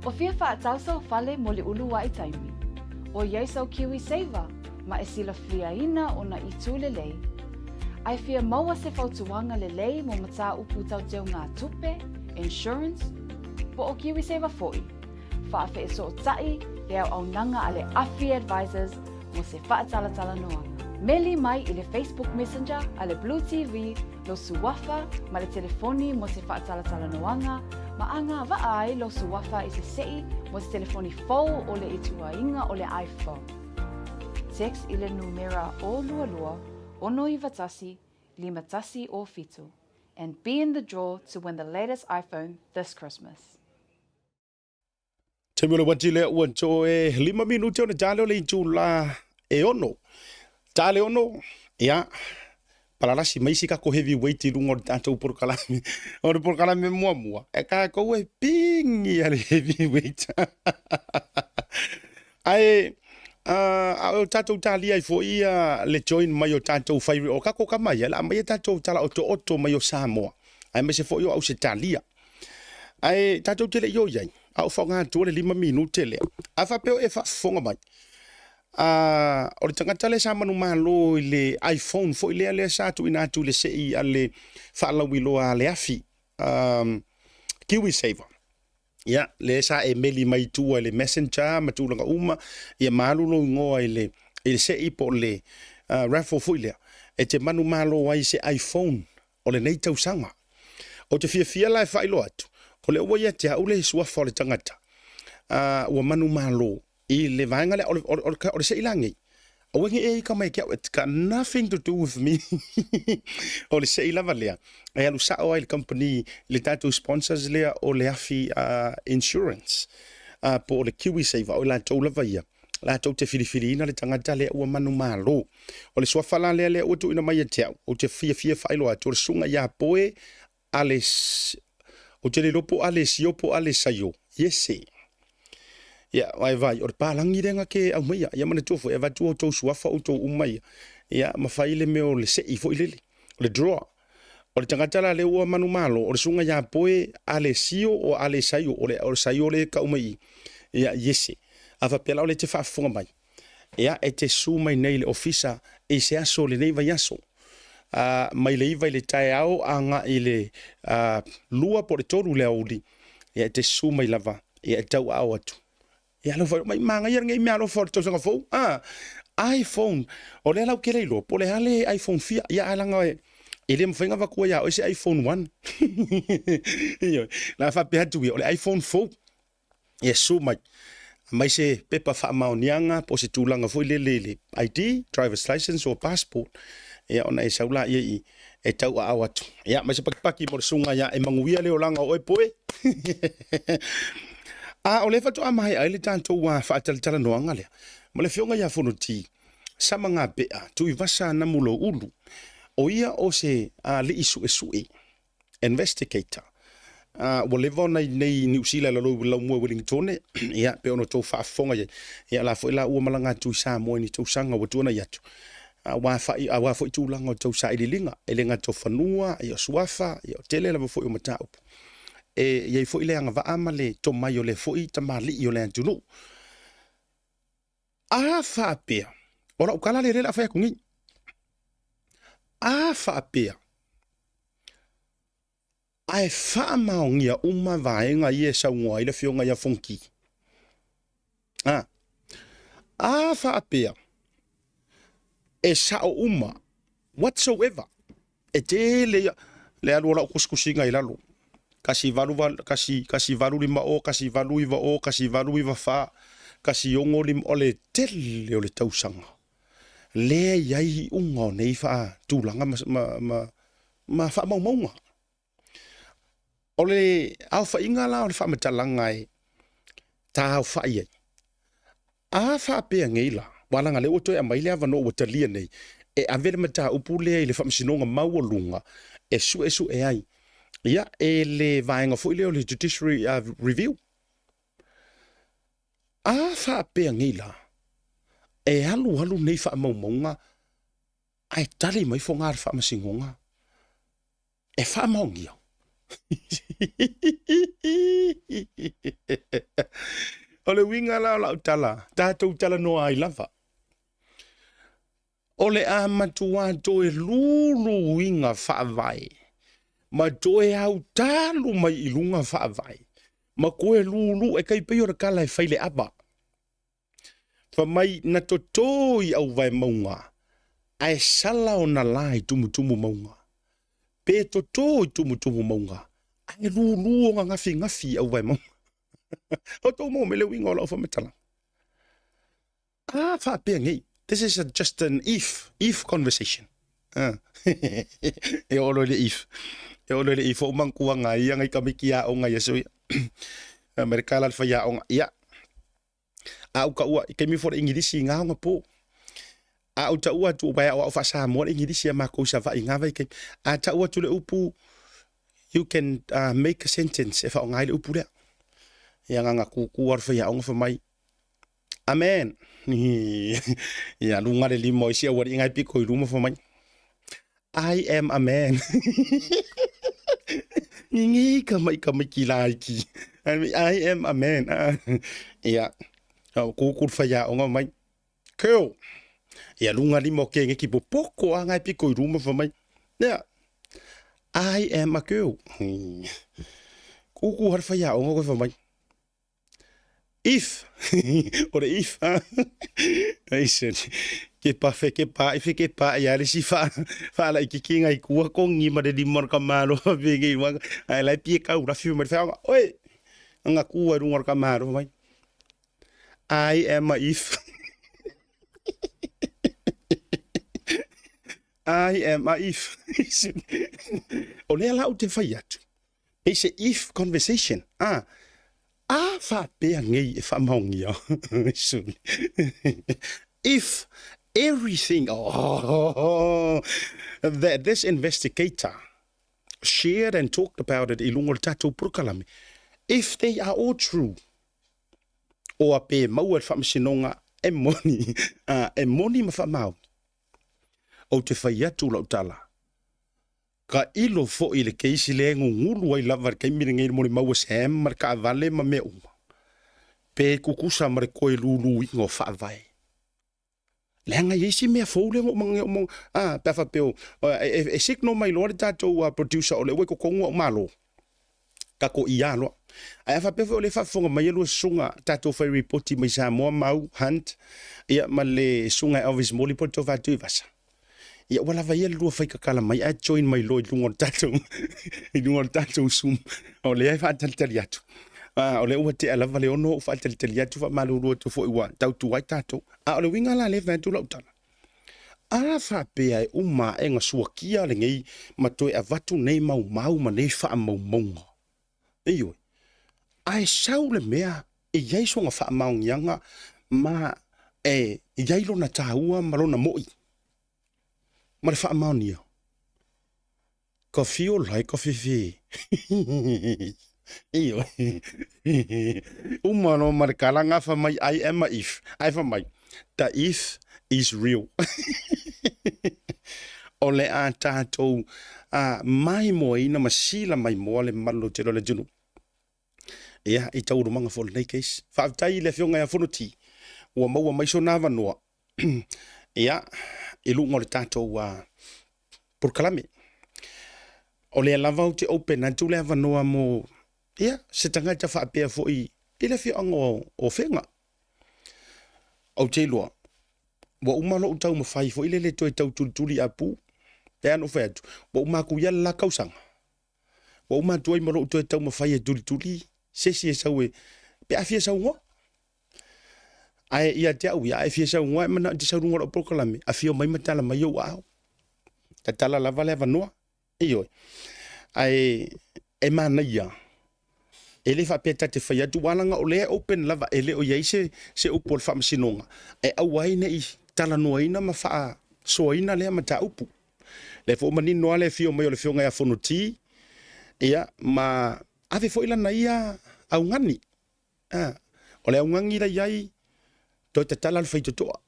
Speaker 7: O fia whaatausa whale mo le ulu wa i taimi. O iesau Kiwi Saver, ma e sila whiaina o na i tūlelei. Ai fia maua se whautuanga lelei mo mata upu tau teo ngā tupe, insurance, po o Kiwi Saver foi. Whaafe e so o tai, e au nanga ale Afi Advisors mo se whaatalatala noa. Meli mai i le Facebook Messenger, ale Blue TV, lo suwafa, ma le telefoni mo se whaatalatala noanga, Maanga vaai lo suwafa i se sei mo se telefoni fou o le ituainga o le iPhone. Text i le numera o lualua, ono I vatasi, 5 tasi o fitu, and be in the draw to win the latest iPhone this Christmas.
Speaker 1: Te mele wati le ua to 5 minute ona tale o le intu la e ono. Tale ono, ia, palalasi maisi ka ko heavyweight I lungo tātou porkalame. O le porkalame mua. E ka kou e pingi ale heavyweight. Ai, o tātou tālia I fo ia le join mai o tātou whairi. O kako ka mai, la mai tātou tala oto mai o Samoa. Ai mai se fo ia au se tālia. Ai, tātou tele yo iai. Au whanga tua le 5 minute le. A whapeo e whafonga mai. O le tangata le sa manu malo I le iPhone fo I le sa tu ina tu le sei ale whaalawi loa le afi Kiwi Saver. Ia, le sa e meli mai tua le Messenger matulanga uma ia malulo ngoa I le sei po le raffle fo lea. E te manu malo ai se iPhone o le nei tausanga. O te fia lai whailo atu. O le ua ia te haule suafa o le tangata. Ua manu malo I le vaenga le o le se ilangi. O wengi e ka mai kia, it's got nothing to do with me. O le se ilava lea. E alu sao ai le company, le tātou sponsors lea o le Afi Insurance. Po o le Kiwi Saver, o la tau lava ia. La tau te whiriwhiri ina le tangata lea ua manu malo. O le swafala lea ua tu ina mai e teau. O te fia whailo atu. O le sunga ia poe ale, o te le lopo ale siopo ale sayo. Yese. Ia, vai, o le pālangi renga ke au mai, ia mana tofo, e vatu o tau suafa o tau umai. Ia, mawhaile me o le sei fo ilele, o le draw. O le tangatala le ua manu malo, o le sunga ia poe ale sio o ale sayo, o le sayo le ka umai. Ia, yese. Awa pela o le te whaafunga mai. Ia, e te su mai nei le ofisa, e se aso le nei vai aso. Mai le iwa I le tae au, a nga I le lua po le toru le audi. Ia, te su mai lava, ia, tau au atu. Ia lo fa mai manga ia ngai mea lo for to sanga fo iPhone o le lau kele lo po le hale iPhone 4 ia alanga e le mfinga va ko ia o se iPhone 1 io la fa pe atu o le iPhone 4 ia so mai se pepa fa maunianga po se tulanga fo le ID driver's license or passport ia ona e saula ia e tau a watu ia mai se pakipaki mo sunga ia e manguia le olanga o e poe o le fatu amai ai le tanto wa whaatalatala noanga lea. Ma le fionga ia whanoti, sama ngā bea, tui vasa na mulo ulu, o ia o se li isu e sui, investigator. Wa le vona nei New Zealand lau mua Wellington, ia pe ono tau whaafonga ia la fo ila ua malanga tui Samoa ni tau sanga wa tuana iatu. Wa fo I tūlanga o tau sa ililinga, e lenga tau whanua, ia suafa, ia tele la fo I o mataupu. E ia fo ile anga va amale to mai o le fo I tamali I o le antunu. A fa apea. Ora o kala le la fa kungi. A fa apea. Ai fa maungia uma vaenga I e saunga I le fionga ia fonki. A fa apea. E sa o uma whatsoever. E te le alu la kuskusinga I lalo. Kasi valu lima o, kasi valu iwa o, kasi valu iwa fa. kasi ongo lim ole tele ole tausanga. Le yai unga o nei wha tūlanga ma wha maunga. Ole au wha inga la ole wha matalanga e tā au wha iai. A wha pēa ngeila, walanga le oto e maile awa no watalia nei, e avele mata upule le wha masinonga mau o lunga, e su e ai. Ia, e le vaenga fo ile o le judiciary review. A wha pēa ngeila, e halu nei wha maunga, ai tali mai fo ngāre wha masingonga. E wha maungia. O le winga la utala, tātou tala no ai lava. O le a matua toe lulu winga whaavai. Ma toe au talu mai ilunga whaavai. Ma koe lulu e kai peo kala e whaile aba. Fa mai na totoi au vai maunga. Ai sala o na lai tumu maunga. Pe totoi tumu maunga. Ai lulu o ngafi au vai maunga. O tō mō mele winga o lau whametala. Wha pēa ngei. This is just an if conversation. E olo le if. E olo le if o mangkua ngai, ngai kamiki a o ngai aso. Amerikala alfa ya o ngai. Ia. A uka ua, i kemi fora ingirisi ngā honga pō. A uta ua tu ubaya o awha Samoa ingirisi a mako sa va inga vai kemi. A ta ua tu le upu, you can make a sentence e wha o ngai le upu lea. Ia nganga kuku arfa ya onga mai. Amen. Ia lunga le limo isia wari ngai piko i ruma fa mai. I am a man. Ngi kamai kilaiki. I am a man. Ia kuku fa ya onga mai. Keo. Ia lunga limo ke ngi ki poko ngai piko i ruma fa mai. Ia. I am a girl. Kuku arfa ya onga fa mai. If, or if, I said, ke pa, ife ke pa, ya le si fa la iki ngai kua kongi ma de di marka malo, vegi wanga, ai lai pie kau rafiu ma fa, oi, nga kua rungar ka maro mai. I am a if. I am a if. O le ala o te fai atu. E se if conversation, fa pea ngei e fa maungia. If everything, that this investigator shared and talked about it i lungo le tatou purukalame, if they are all true, o a pe mau e whamasinonga e moni ma whamau, o te whai atu lau tala. Ka ilo fo i le keisi le ngulu ai lava kai miringai mo le mau sem mar ka vale ma me uma. Pe kukusa mar koe lulu i ngo fa vai. Lenga yesi me fo le mo pa fa peo e signo mai lo tatou producer o le we ko kongo malo. Ka ko ialo. Ai fa peo le fa fonga mai lo sunga tatou fa report mai Samoa mau hunt ia ma le sunga Elvis Moli poto va tu vasa. Ia wala vai e lua fai kakala mai a join mai loi lungo tatou i lungo tatou sum o le ai fa tali atu o le ua te alava le ono fa tali atu fa malulu tu fo iwa tau tu wai tatou o le winga la le ventu lau tala a fa pe ai uma e nga suakia le ngei matoi a vatu nei mau ma nei fa mau monga iyo ai sau le mea e iai songa fa mau nyanga ma e iai lo na taua malona moi ma le whaamaunia. Ka fio lai ka whiwhi. Iyo. Umano ma le kalanga wha mai I am a if. Ai wha mai. The if is real. O le a tātou mai moa ina ma sila mai moa le malo te le junu. Ia, i tauru manga fo le nei keis. Whaaftai le fionga ia whunoti. Ua maua maiso nāwa noa. Ia, i lungo le tātou purkalame. O le lavau te open na tu le avanoa mo, ia, se tangai ta whaapea fo i le fionga o whenga. Au te loa, wa umalo utau mawhai fo i le toi tau tulituli a pu, e ano whai atu, wa umaku ia la kausanga. Wa umatu ai malo utau tau mawhai e tulituli, sesi e sau e, pe afia sau ngoa. ai ia te au ia e fia sa ngoi mana te sa runga o proklame a fia mai matala mai o au ta tala lava le vanua io ai e mana ia ele fa peta te fai atu walanga o le open lava ele o ia se upol fa masinonga e au ai nei tala noina ma fa soina le mata upu le fo mani no le fio mai o le fio ngai a fonoti ia ma ave foi lana ia au ngani o le au ngangi ra iai to te tala le feito toa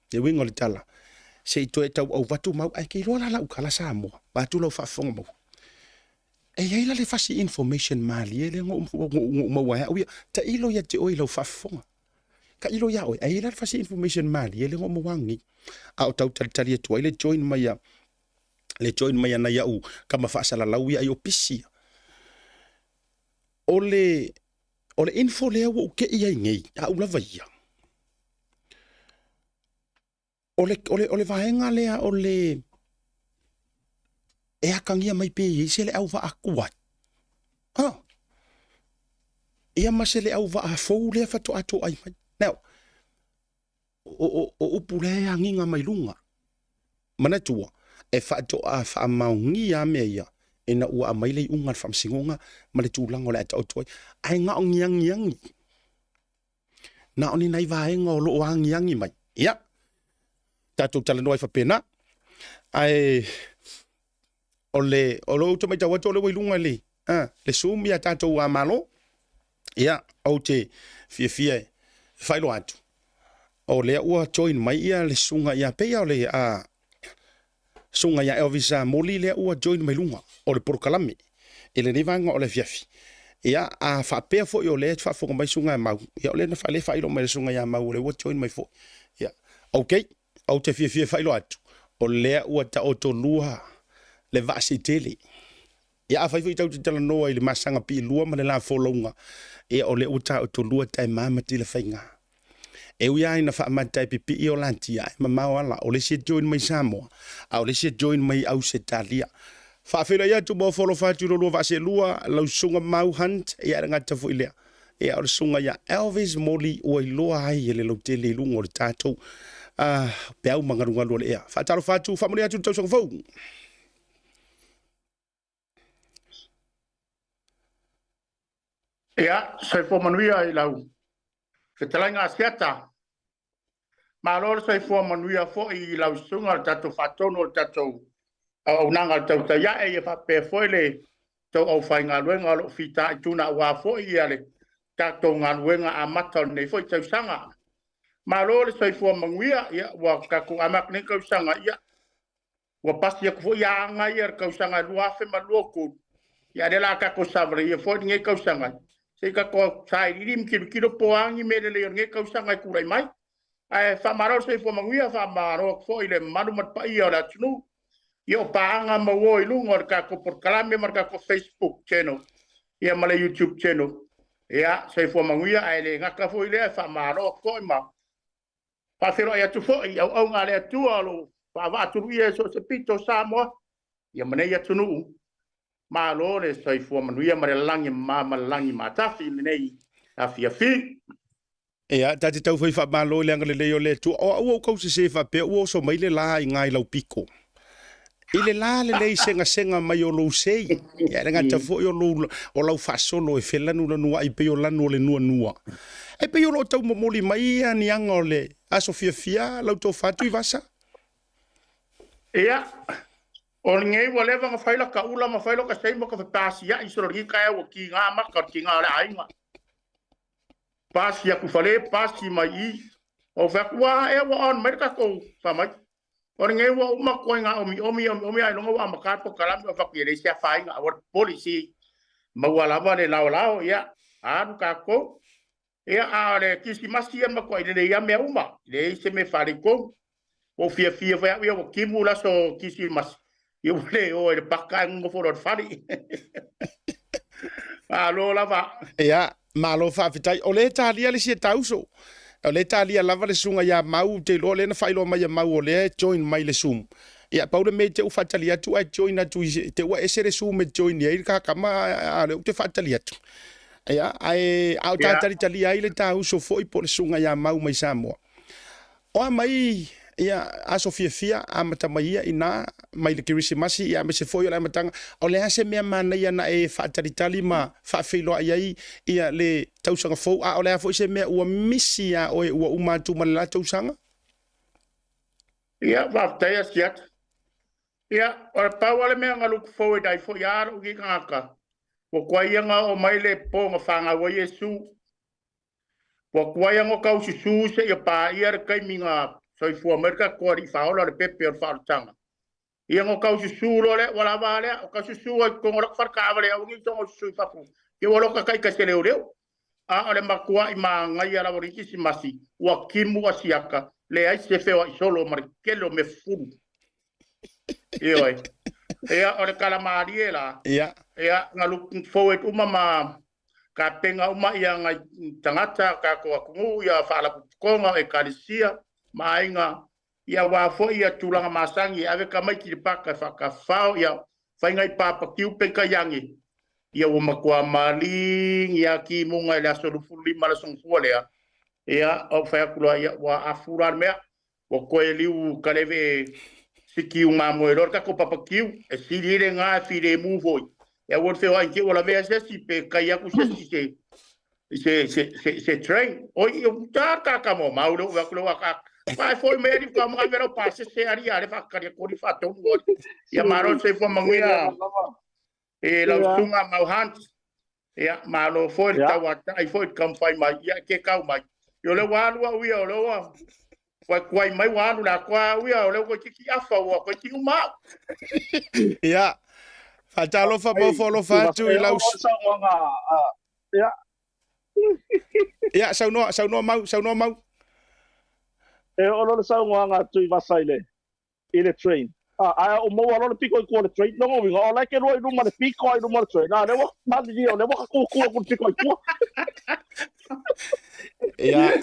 Speaker 1: te wingo le tala se to e tau au watu mau ai ke rola la ukala Samoa ba tu lo fa fonga mau e ia le fasi information mali ele ngo mau ya ta ilo ya te o ilo fa fonga ka ilo ya o ai le fasi information mali ele ngo wangi au tau tali to ile join mai ya le join mai na ya u kama fa sala la wi ayo pisi ole info le o ke ia ngai a u la vai ole vaenga lea ole e akangia mai pe i se le au va akua ia ma se le au va a fou le fa to ato ai mai now o upule anginga mai lunga mana tua e fa to a fa maungi a meia ina ua mai le unga fa singonga ma le tulang ole ato toi ai nga ngiang na oni nai vaenga o lo angiangi mai ia tatou tala noai fa pena ai ole to mai tawa to le wailunga le le sumi a tatou a malo ia o te fia failo atu o le ua join mai ia le sunga ia pe ole a sunga ia Elvisa moli le ua join mai lunga o le porkalame ele ni vanga o le fiafi ia a fa pe fo yo le fa fo mai sunga mau ia ole na fa le failo mai sunga ia mau le ua join mai fo ia okay au te fia failo atu o lea ua ta otolua le vasi tele ia a fai tau te tala noa i le masanga pi lua ma le la folonga e o le uta otolua tai mama ti le fainga e uia ina fa matai pipi i o lantia ma mau ala o le se join mai Samoa au le se join mai au se talia fa fela ia tu mo folo fa tu lo vasi lua lau sunga mau hunt ia ngata fo ilea e o sunga ia Elvis Moli o i loa ai le lo tele lungo le tatou peau mangarungalu le ea fatalo fatu famole atu tau song fou
Speaker 8: ia sai fo manuia i lau fetalanga asiata ma lor sai fo manuia fo i lau sunga tatou fatono tatou au nanga tau ta ia e fa pe fo le tau au fainga luenga lo fita tuna wa fo i ale tatou ngaluenga amata nei fo tau sanga malo le sai fo manguia ia wa ka ku amak ne ka sanga ia wa pas ia ko ia nga ia ka sanga lua fe maloko ia de la ka ko sabre ia fo nge ka sanga se ka ko sai rim kilo poangi me le nge ka sanga ku rai mai ai fa maro sai fo manguia fa maro fo ile manu mat pa ia la tunu ia pa nga ma wo i lungo ka ko por kalame marka ko Facebook channel ia mala YouTube channel ia sai fo manguia ai le nga ka fo ile fa maro ko ma pa fero ia tu fo ia au ngale tu alo pa va tu ia so se pito Samoa ia mane ia tunu ma lo le sai fo manuia ma langi ma tafi nei Afi
Speaker 1: ia tati tau fai fa malo le ngale le yo le tu o ko se fa pe o so mai le la i ngai lau piko ile la le senga mai o lo sei ia nga ta fo yo lo o lau fa solo e fela nu no ai pe yo la no le nua e pe yo lo tau moli mai ani angole a Sofia lau to fatu i vasa
Speaker 8: ia o ngei wo leva nga faila ka ula ma failo ka sei mo ka pasia i soro ki ka o ki nga ma ka ki nga la ainga pasia ku fale pasi mai o fa kwa e wo on mer ka ko fa mai o ngei wo ma ko nga omi ai longa wa ma ka po kala ma fa ki le sia fa nga o policy ma wala ba le lao ia a ka ko ia a le kisi masia ma ko ile ia me uma le se me fa ko o fia va ia o kimu la so kisi mas eu le o le paka ngo fo ro fari alo lava
Speaker 1: ia malo fa fitai o le talia le sia tauso o le talia lava le sunga ia mau te lo le na failo mai mau o le join mai le sum ia paulo me te ufatalia tu ai join atu te wa esere sum me join ia ka kama ale te fatalia tu Ia, ai au tali ai le tau so foi po le sunga ia mau mai Samoa. O mai ia aso fia a matamaia ina mai le Kirisimasi ia me se foi o le matanga o le ase mea mana ia na e whaatalitali ma whaafeilo ai ia le tausanga fou a o le afo se mea ua misi ia o e ua umatu ma le la tausanga.
Speaker 8: Ia, waftai asiat. Ia, o le pau ale mea ngaluku fou e dai fo ia o ki ngaka. Wa kwaianga o mai le ponga whanga wa Yesu. Wa kwaianga o kau susu se ia pa ia re kai minga soifu Amerika kua ri whaola le pepe o whaotanga. Ia ngo kau susu lo le wala wale o kau susu o kongora wharka wale au ngi tongo susu i whaku. Ke waloka kai ka se leo leo. A ole makua i maa ngai ala wariki si masi. Wa kimu wa siaka. Le ai se feo i solo marikelo me furu. Ioi. Ea o le kalamari e la. Ea ngalu forward umama ka penga uma ia ngai tangata ka ko kungu ia fala konga e kalisia mainga ia wa fo ia tulanga masangi ave ka mai ki paka ka fao ia fainga i papa kiu pe ka yangi ia o makua mali ia ki munga ia so fuli mala song fualea ia o fa kula ia wa afura mea o ko eliu kaleve siki uma moelor ka ko papa kiu e silire nga fire mu voi e wor fe ai ke wala vea se si pe kaya ku se train o i ta ka mo maulo wa kulo ka pa foi me di ka mo vero passe se ari ale fa ka ko ri fa to mo ya maro se fo manguia e la sunga mau hunt ya malo foi ta wa ai foi kam fai mai ya ke ka mai yo le wa lu wi o lo wa kwai mai wa lu la kwa wi o le ko ki afa wa ko ki uma
Speaker 1: ya Fatalo fa mo folo fatu i lau. Ya, sau no mau.
Speaker 9: E o sau nga tu i vasaile. I le train. O mo alo le piko i ko le train. No mo o like ro i ruma le piko i ruma le train. Na le wa mali dio le wa ku piko i ku.
Speaker 1: Ya.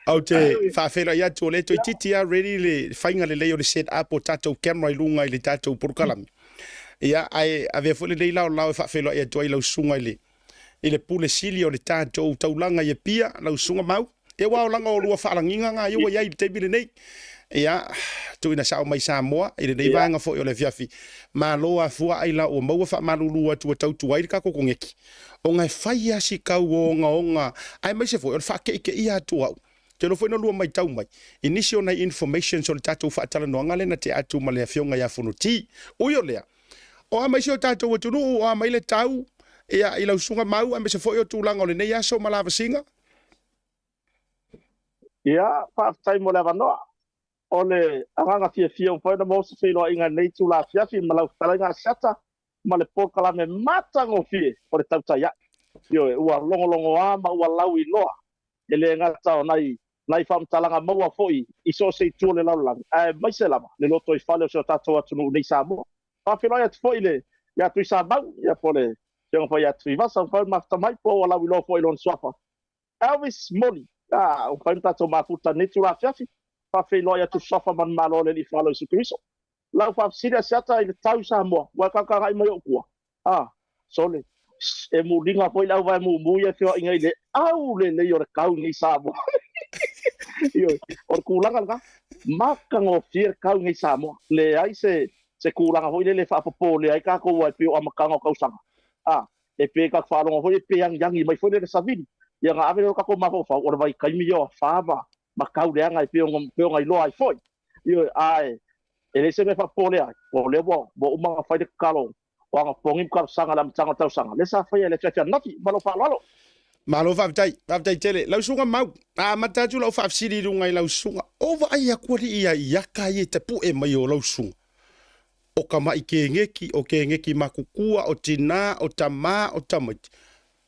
Speaker 1: Au te whaafera ia tō le toi titia ready le whainga le leo le set up o tātou camera i lunga i le tātou porukalami. Ia ai ave fo le leila o lau e whaafelo ia toi lau sunga i le pule sili o le tātou taulanga i pia lau sunga mau. E wao langa o lua whaalanginga ngā iwa iai te bile nei. Ia tuina sao mai Samoa i le neivanga fo i o le fiafi. Ma loa fua ai la o maua wha malulua tua tautu ai ka koko ngeki. O ngai whai asi kau o onga. Ai mai se fo i o le whaake i atu au. Te lo foi no lua mai tau mai. Inisio nei information so le tātou whaatala noanga lena te atu ma le fionga ia fono ti. Uio lea. O a mai se o tātou atunu o a mai le tau ia i lau sunga mau a mai se foi o tūlanga o le nei aso ma lava singa.
Speaker 9: Ia, whaatai mo le avanoa. O le aranga fia o whaina mo se whiloa inga nei tū la fiafi ma lau talenga siata ma le porkalame matango fie o le tautaia. Io e ua longo a ma ua lau i loa. E le ngata o nai whamtalanga maua foi i so se tū le laulang. Mai se lama, le loto i whale o se o tātou atunu nei Samoa. Whawhiloa ia foi le, ia tui sa mau, ia po le, se o whai atu i vasa, o whai maftamai po o lau i loa foi lon swapa. Elvis Moni, o whai tātou mafuta netu la fiafi, whawhiloa ia tu swapa man malo le li whalo i sukuriso. Lau whawsiria siata i le tau Samoa, wai kakarai mai o kua. Sole, e mu ringa foi lau vai mu muia fio inga i le au le o le kau ngai Samoa. O kulanga ka, makango fier kau ngai Samoa, le ai se kulanga hoi le whaapopo le ai ka kou ai pio amakanga o kausanga. E pe ka whaalonga hoi pe yangi mai foi le savini. Ia ngā awero ka kou mafo whao, ora vai kaimi o whaava, makau le anga ai pio ngai loa ai foi. Io ai, e le se me whaapopo le ai, o le wo umanga whaide kalong, o anga pongim kausanga la mtanga tausanga. Le sa whaia le fiafia nati, malo whaalalo.
Speaker 1: Malo whaavitai tele. Lau sunga mau. Matatu lau whaafsiri runga i lau sunga. Ova ai akuari ia iaka i te pu e mai o lau sunga. O ka mai ke ngeki makukua, o tina, o tama, o tamati.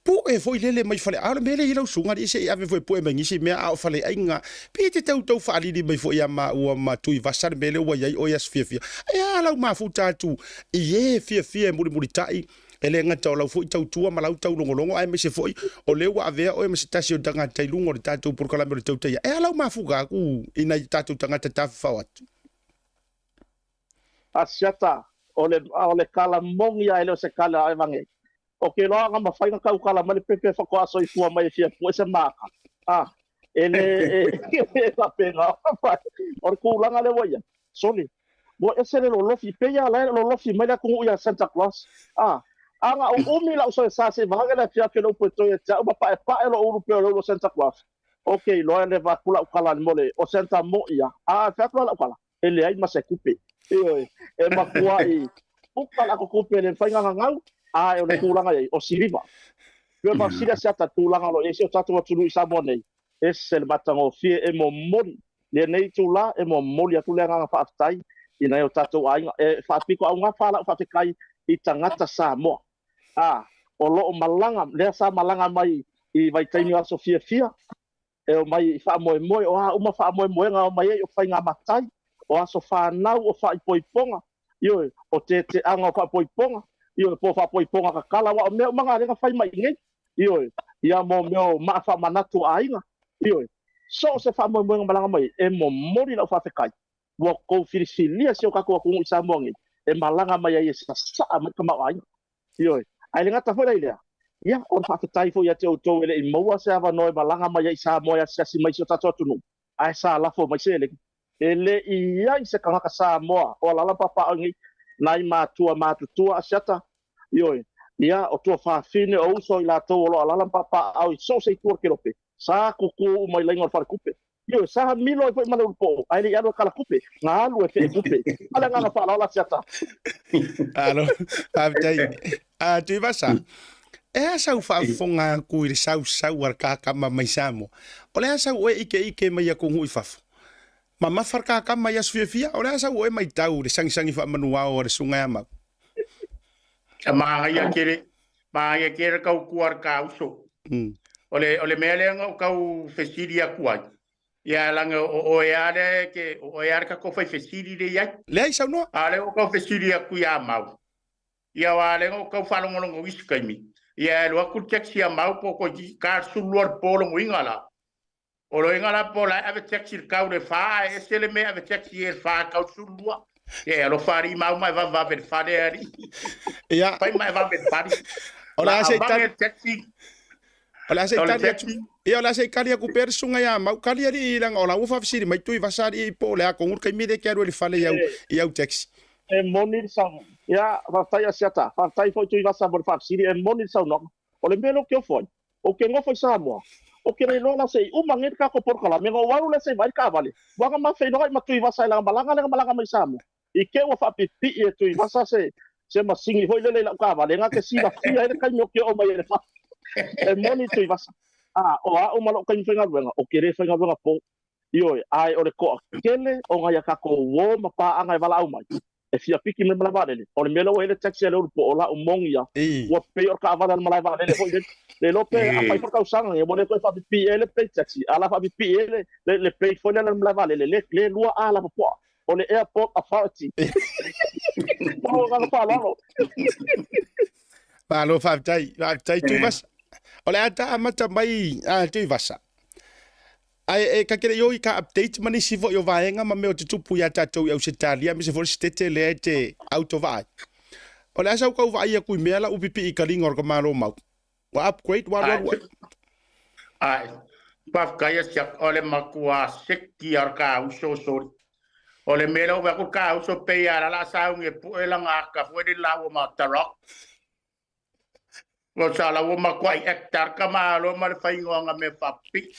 Speaker 1: Pu e foi lele mai fale. Aole mele i lau sunga i se i ave foi pu e mangisi mea au fale ainga. Pia te tau whaaliri mai foi ia ua tui vasar mele ua iai o ias fia. Ea lau mafu tatu. Ie fia muri tai. Ele ngata o lau foi tau tua ma lau tau longolongo ai me se foi. O leu avea o e me se tasi o tanga tailungo le tatu porkalame le tau taia. Ea lau mafu gaku ina i tatu tangata tafu watu.
Speaker 9: Asiata o le kala mongi ai le se kala ai vange ke loa nga mawhainga kaukala mani pepe whakoaso I fua mai fia pua se maka. Ele ka penga or kulanga le waya. Soli. Mo esele lo lofi peya la lo lofi mai la kungu ya Santa Claus. Anga umi la so sa se vaga la fia pelo poto ya ta pa lo uru pelo lo Santa Claus. Okay, lo le va kula ukala mole o Santa mo ya. Fa kula ukala. Ele ai mase kupe. E makua I ukala ko kupe le whainga ngau. O le kulanga ai o siriva. Yo ba sira sa ta tulanga lo ese o tatu tulu isa bonei. Ese le matango fie e mo moni. Le nei tula e mo moli atu le nga fa aftai. Ina o tatu ai fa piko au nga fala fa kai I tangata Samoa. O lo malanga le sa malanga mai I vai taini aso fia. E o mai fa moe o uma fa moe nga mai o fa nga matai. O aso fa nau o fa ipoiponga. Yo o te anga o fa poiponga. Yo po fa poiponga ka kala wa me manga le fa mai ngai. Yo ia mo me ma fa manatu ainga. Yo so se fa moe malanga mai e mo mori la fa kai. Wa ko filifilia se o ka ko Isa mongi. E malanga mai ai sa ma ka mai. Yo ai le ngata foi ile. Ya o fa tai fo ya te o to ele I moa se ava noi malanga mai ai sa moa se si mai so tatu tunu. Ai sa la fo mai se ele. Ele ia I se ka sa moa o la papa ngi nai matua asiata. Yo ia o to fa fine o so I la to lo la papa au so se tu ke lope. Sa kuku mai lengo fa kupe. Yo sa milo foi mana po. Ai ia no kala kupe. Nga lu e fe kupe. Ala nga fa la asiata.
Speaker 1: Alo, aptai. Tu vasa. Sau whaafonga kui re sau ar kākama mai Samoa. O lea sau e ike mai a kongu I whafu. Ma mawhar kākama mai a sufiafia, o lea sau e mai tau re sangisangi whaamanuao o re sungai amau.
Speaker 8: Maanga kere kau kuar kauso. Ole mea leanga o kau fesiri a kuai. Ia langa o eare ke o eare ka ko fai fesiri de ia.
Speaker 1: Lea I sau noa?
Speaker 8: Ale o kau fesiri a kui a mau. Ia wa lenga o kau whalongolongo isukaimi. Ia lo aku taxi a mau po ko ka suluar polo ngingala. O lo ingala po la ave taxi ka de fa esele me ave taxi e fa ka sulua. Ia lo fari mau mai va ver fa de ari.
Speaker 1: Ia
Speaker 8: pai mai va ver fari.
Speaker 1: Ola se
Speaker 8: taxi.
Speaker 1: Ola se taxi. Ia ola se kali ku persunga ya mau kali ari lang ola u fa fisiri mai tu vasari po le a ko ngur mi de quero ele fale ia taxi.
Speaker 9: E monir sang ya fatai asiata fatai foi tu vasa bor fa siri e monir sang no o le melo que foi o que ngo foi Samoa o que re lola sei o mangit ka ko por kala me ngo waru le sei vai ka vale wa ma fe no ma tu vasa la malanga mai Samoa I ke o fa pipi e tu vasa se ma singi foi le la ka vale nga ke si la fia e ka nyo ke o mai le fa e monir tu vasa o malo ka infinga venga o que re fenga venga po yo ai o le ko kele o nga ya ka ko wo ma pa anga vala au mai e fia piki me mala vale o le melo ele taxi le po ola o mongia o pe o ka vale mala vale le lope a pai por causanga e mole ko fa pi ele pe taxi ala fa pi ele le pe fo le mala vale le lua ala po o le airport authority o ga fa lo
Speaker 1: Palo fa tai tu vas o le ata mata mai tu vasa ai ka kere yo I ka update mani si vo yo vaenga ma me o te tupu ya tatou au se talia me se vo stete le te auto vai. O le asa ko vai ku mela u pipi I ka ringa o ka malo mau. Wa upgrade wa.
Speaker 8: Ai. Pa kaya sia ole makua sekti ar ka uso sori. Ole mela wa ku ka uso pe ya la sa un e pu e la nga ka fo de la wo ma tarok. Lo sa la wo ma kwai hectare ka malo ma le fai nga me papi.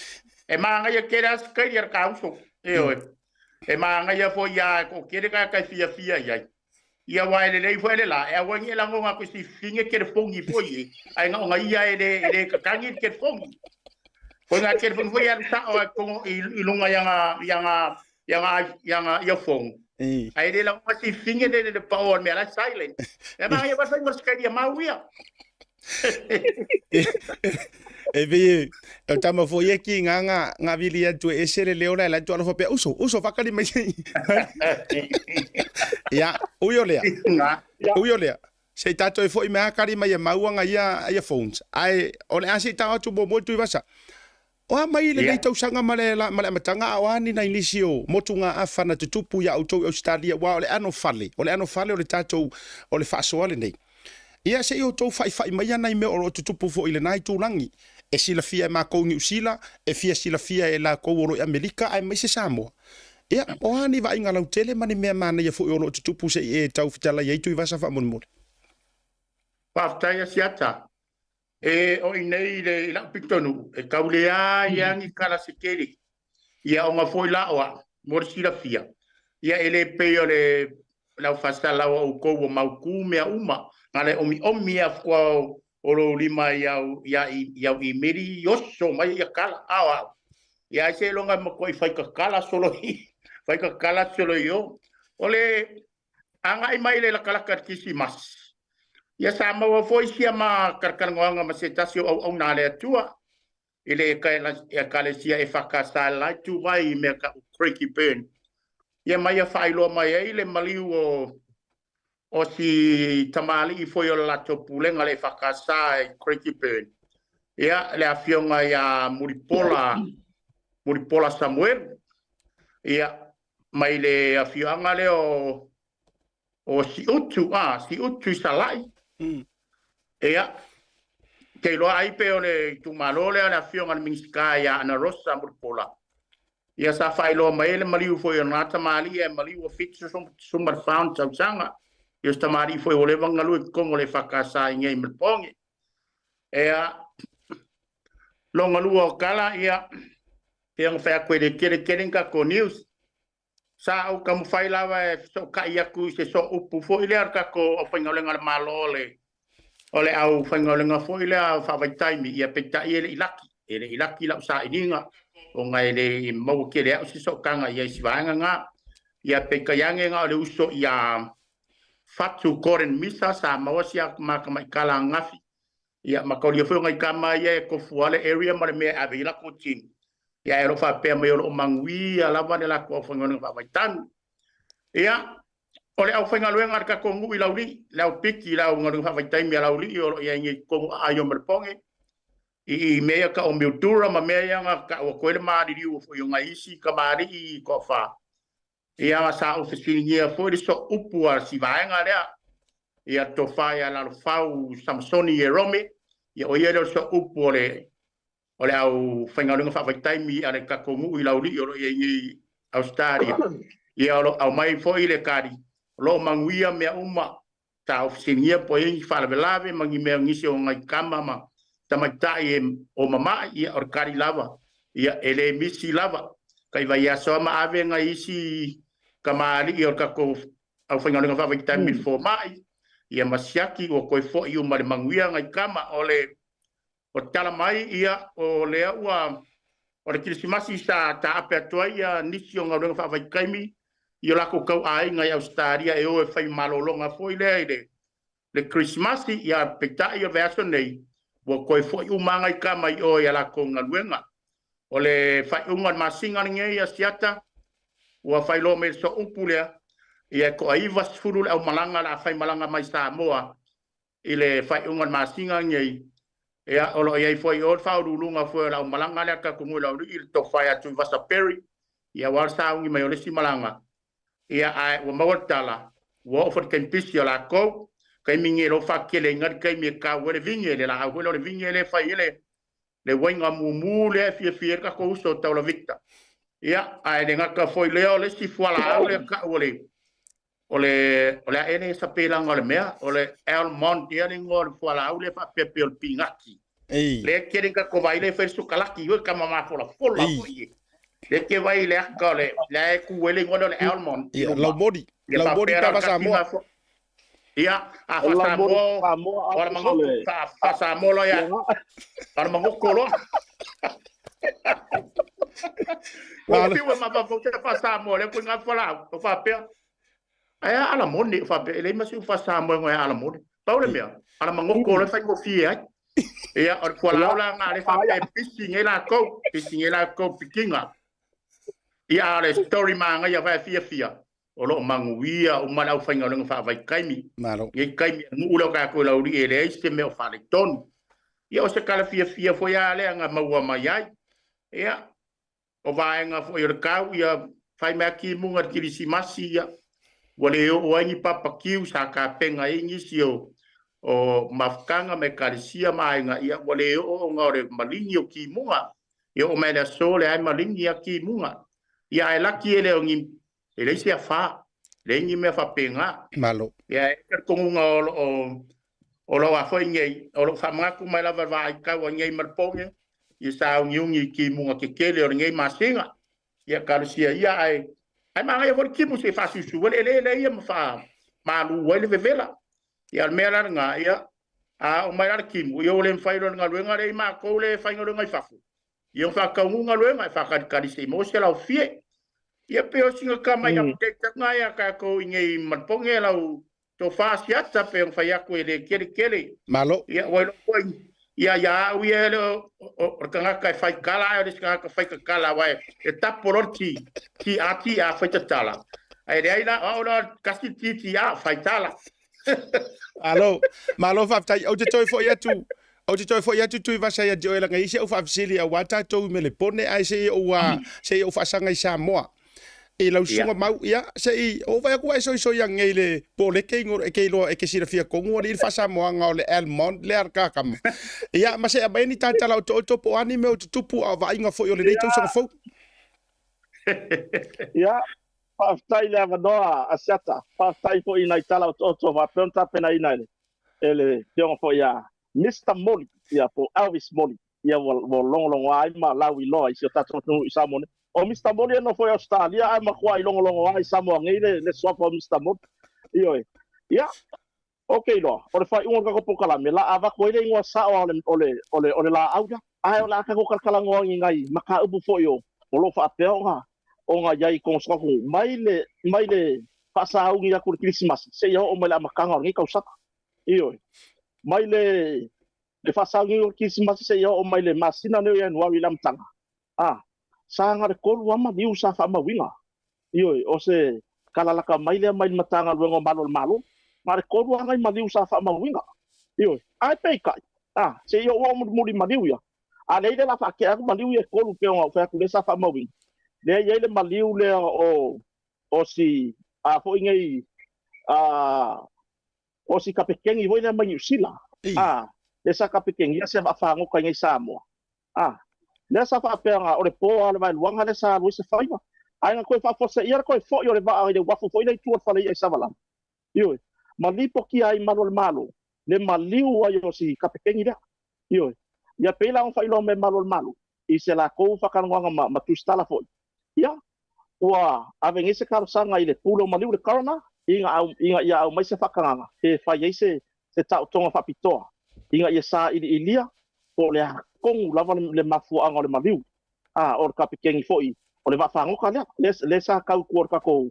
Speaker 8: E manga ia kera skai ia kauso. E manga ia fo ia ko kere ka fia ia. Ia wa le fo le la. E wa ngi la ngo ko si finge kere fongi fo ye. Ai nga ia ele ka kangi kere fongi. Ko nga kere fongi fo ia sa o ko ilunga ia fong. Ai le la ko si finge de power me la silent. E manga ia wa sa skai ia mauia.
Speaker 1: E ve o tama fo ye ki nga vili atu e sere leona la tu ala fo pe uso fakali mai ya uyolea se tato e fo I me akari mai mauanga ia phones ai ole asi ta tu bo tu vasa o mai le tau sanga male matanga awani na inisio motunga afana tutupu ya auto Australia wa ole ano fale ole tato ole faso ole nei ia se o tou fai mai ana I me o tutupu fo ile nai tulangi e sila fia ma ko ngi usila e fia sila fia e la ko oro Amerika ai mai se Samoa ia o ani va inga lau tele mani me mana ia fo o tutupu se e tau fitala ia tu vasa fa mon
Speaker 8: Paftai siata. E o inei le ila pitonu e kaulea yang kala sekeli. Ia o nga foi la oa morsira fia. Ia ele pe o le la fasta la o ko o mauku me uma. Ngale omi afwa o lo lima ia I meri yoso mai ia kala awa. Ia se longa mo koi fai ka kala solo hi. Fai ka kala solo yo. Ole anga I mai le la kala kisimas. Ia Samoa foi sia ma karkangoanga ma se tasio au na le tua. Ile ka sia e fakasa la tu vai me ka creaky burn. Ia mai fai lo mai ile maliu o si tamali I foi o lato pulenga le fakasa e creaky burn. Ia le afionga ia muripola Samuel. Ia mai le afionga le o si utu salai. Ea, ke loa ai pe o le tumalole a le afionga le minska ia ana rosa muripola. Ia sa fai loa mai le maliu foi o nata mali e maliu o fitsu sumar found tausanga. Ia sta mali foi o le vangalu e kongo le whakasa I ngei mripongi. Ea, longa lua o kala ia te ang whea koe de kere ko news. Sa au kamu fai lawa e so ka iaku se so upu fo ile arka ko o whaingalenga le malole. Ole au whaingalenga fo ile a whawai ia peta I ele ilaki lau sa ininga. O ngai le mau kere au se so kanga ia siwaanga ngā. Ia peka yange ngā ole uso ia fatu koren misa sa mawasia maka maikala ngafi. Ia makaulia fo ngai kama ia e kofuale area ma le mea ave ila kutin. Ia e rofa pea mai o mangui a lava ne la ko whangalenga whawaitan. Ia, ole au whaingaluenga arka kongu I lauri, lau piki lau ngalenga whawaitan a lauri, o ia ingi kongu ayo merponge. I mea ka o miutura ma mea yanga ka o koele maari riu o yunga isi ka maari I ko wha. Ia sa o whisingia fwere so upu a si vaenga rea. Ia to whae a lalo whau Samsoni e Rome. Ia o ia leo so upu ole au whaingaunga whawhaitaimi ale kakongu I lauri o ia ingi Australia. Ia au mai fo I le kari. Lo manguia mea uma ta ofisingia po ingi whalawelave mangi mea ngisi o ngai kama ma tamaitai o mama ia or kari lava. Ia ele misi lava. Kai vai aso ma ave ngai isi kamari I or kako au whaingaunga whawhaitaimi fo mai. Ia masiaki o koe fo I umare manguia ngai kama ole o tala mai ia o lea ua o le kirisimasi sa Papatoetoe ia nisi o ngaurenga whawhaikaimi I o lako kau ai ngai Australia e o e whai malolonga foi lea I le kirisimasi ia petai o veaso nei ua koe foi umangai kama I o ia lako ngaluenga o le whai ungan masinga nge ia siata ua whai lo me so upu lea ia ko aiva sfuru le au malanga la whai malanga mai Samoa I le whai ungan masinga nge Ea olo ia foi o whaurulunga foi la malanga le ka kumu la ri to fai atu vasa peri ia war saungi mai ole si malanga ia ai wa mawatala wa for ken pisi la ko kai mingi lo fa kele ngar kai mi ka wele vinge le la wele le vinge le fai le wenga mumu le fie ka ko so ta la victa ia ai le ngaka foi le ole si fuala ole ka ole ene sa pelanga le mea ole Elmont ia ni ngor fuala ole fa pepel pingaki le keren ka ko vai le fer su kalaki yo ka mama fola foi le ke vai le ka le ku wele ngor le Elmont
Speaker 1: ia la body pa Samoa
Speaker 8: ia a Samoa ora mango fa Samoa ya ora mango kolo o piu ma va fa Samoa le ku nga fola fa pe Aya ala moni fa ele masu fa Samoa ngo ala moni. Paule mea. Ala mangoko le fa ngo fie. Ia or kwa la nga le fa pe pising ela ko pikinga. Ia le story manga ia va fie. O lo manguia o mala fa ngo fa vai kaimi. Ye kaimi ngu lo ka ko la uri ele este me o fa le ton. Ia o se kala fie fo ya le nga maua mai ai. Ia o va nga fo ir ka ia fa me ki munga kirisimasi ia. Wale o angi papa kiu sa ka penga ingi sio o mafkanga me kalisia mainga ia wale o ngore malingi o ki munga ia o mele sole ai malingi a ki munga ia e laki ele o ngi ele sia fa le ngi me fa penga
Speaker 1: Malo.
Speaker 8: ia e kongunga o lo a foi ngei o lo fa maku mai la va ka wa ngei malponge ia sa ngi ki munga ke kele o ngei masinga ia kalisia ia ai manga ia for ki mu se fa su ele ia fa malu wele vela ia mera nga ia a o mai ar kimu ia ole failo nga luenga le ma ko le fainga le ngai fafu ia fa ka unga luenga fa ka ka se mo se la fie ia pe o singa ka mai am te nga ia ka ko ngai matponge la to fa sia ta pe fa ia ko ele kele
Speaker 1: Malo.
Speaker 8: ia o lo ko ia o ia le o ka ka fa kala ia ka fa kala wa e ta poroti ki ati a fa tala ai dai la o la kasi ti a fa tala
Speaker 1: Alo, malo fa tai o te toi fo ia tu. O te toi fo ia tu va sai a joela ngai se o fa fsili a wata to me le pone ai se o se o fa sanga i Samoa. E lau sunga mau ia se o vai ku ai so ia ngai le pole ke ngor e ke lo e ke sira fia ko ngor i fa Samoa nga le Almond le arka kam. Ia ma se a beni tata lau to po ani me o tupu a vai nga fo yo le nei to sanga fo.
Speaker 9: Ia Paftai le avanoa asiata. Paftai po ina itala o va pronta pena ina ele deo po ia Mr. Molly ia po Elvis Molly ia wo long ai ma lawi lo i se tato no Samoa o Mr. Molly no foi Australia ai ma kwa i long ai Samoa ngai le swap o Mr. Molly io ia okay lo o le fai un ka po kala me la ava ko ile ngwa sa o le la auga ai o la ka ko kala ngai ngai maka ubu fo yo o lo fa peonga o nga yai kong skoku mai le pasa au ngia ku Christmas se yo o mai la makanga ngi kausaka io mai le pasa ngi ku Christmas se yo o mai le masina ne ya no wi lam tanga sanga de kolu ama diu sa fa ma winga io o se kala la ka mai le matanga luengo malo mare kolu anga ma diu sa fa ma winga io ai pe kai se yo o mu ma diu ya a le la fa ke aku ma diu ya kolu pe o fa ku le sa fa ma winga le ia le maliu le o si a fo ngai o si kapekengi voi le mai usila le sa kapekengi se va fa ngo ngai Samoa le sa fa pega o le po ale vai luanga le sa lu se faiva ai nga ko fa fo se ia ko fo yo le va le wa fo le tu fa le sa vala io malipo ki ai malo le maliu ai o si kapekengi le io ia pela on fa ilo me malo i se la ko fa kan nga ma tu stala fo ia ua avenge se karosanga i le pulo maliu le karona inga ia au mai se whakanganga he whai eise se tau tonga whapitoa inga ia sa ilia o le kongu lava le mafuanga o le maliu o le kapikengi foi o le whafangoka lea le sa kau kuor kako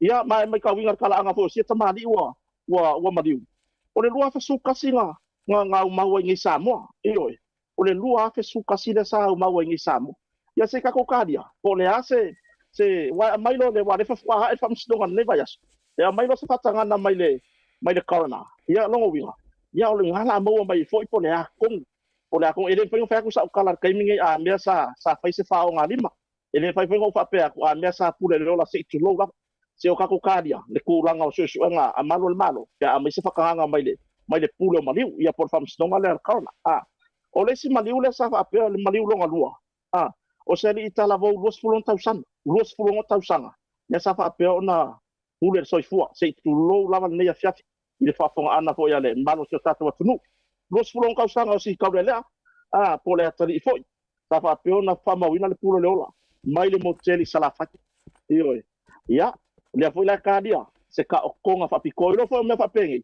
Speaker 9: ia mai kau inga kala anga fo si tamali ua maliu o le lua fesukasi nga umaua ngi Samoa ioi o le lua fesukasi le sa umaua ngi Samoa ia se kako kadia o le ase se wa mailo le wa le fa e fa msdonga le vayas ia mailo se fatanga na mai le corona ia longo winga ia o le ngala mo mai foi po le akong ele fa ku sa kala kai mingi a mea sa fa se fa o ngalima ele fa fa pe a mea sa pule le la se tu lo se o kako kadia le kuranga o se nga a malo ia a mai se fa kanga mai le pule maliu ia por fa msdonga le corona o le si maliu le sa fa pe le maliu longa lua o se li itala vo luas fulong tausanga ya sa fa pe ona hule soifua se tu lo lava nei fiafi ile fa fonga ana fo ya le malo se tatu tunu luas fulong tausanga o si kaule po le atari foi sa fa pe ona fa mawina le pulo le ola mai le moteli sala fati io ya le foi la kadia se ka o konga fa pikoilo fo me fa pengi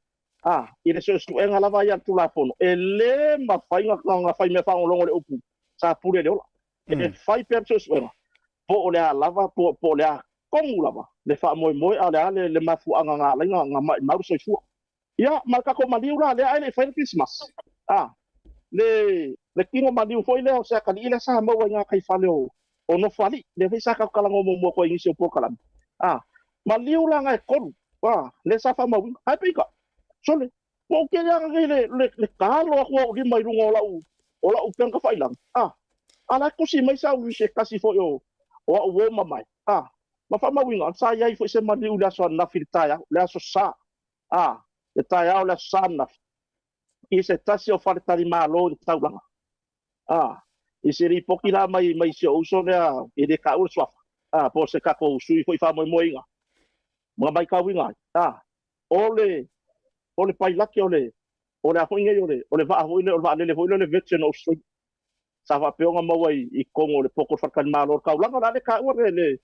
Speaker 9: ile se su enga lava ya tu la fono ele ma fainga nga fai me fa longo le opu sa pule le ola e fai persos wena po le lava po le kongu lava le fa moi ale le mafu anga nga ma so fu ia marka ko maliu la le ai fai Christmas le kingo maliu foi le o sa ka ile sa mo nga kai fa le o no fali le fa sa ka kala mo ko ingi so po kala maliu la nga ko le sa fa mo ai pika sole po ke ya le kalo ko di mai rungo la u penga fa ilang ala ko si mai sa wi se kasi fo yo o mamai ma fa ma winga sa ya fo se maliu la so na filta ya la so sa le ta ya la sa na i se tasi o whare tari mālo i taulanga. I se ripoki la mai se uso lea i de ka ura swafa. Po se kako usui fo i wha moi inga. Mga mai ka winga. Ole pailaki ole a hoinga ole va hoile ole va lele hoile ole veteran Australia. Sa va peonga maua i kongo le poko whakan mālo ka ulanga la le ka ura le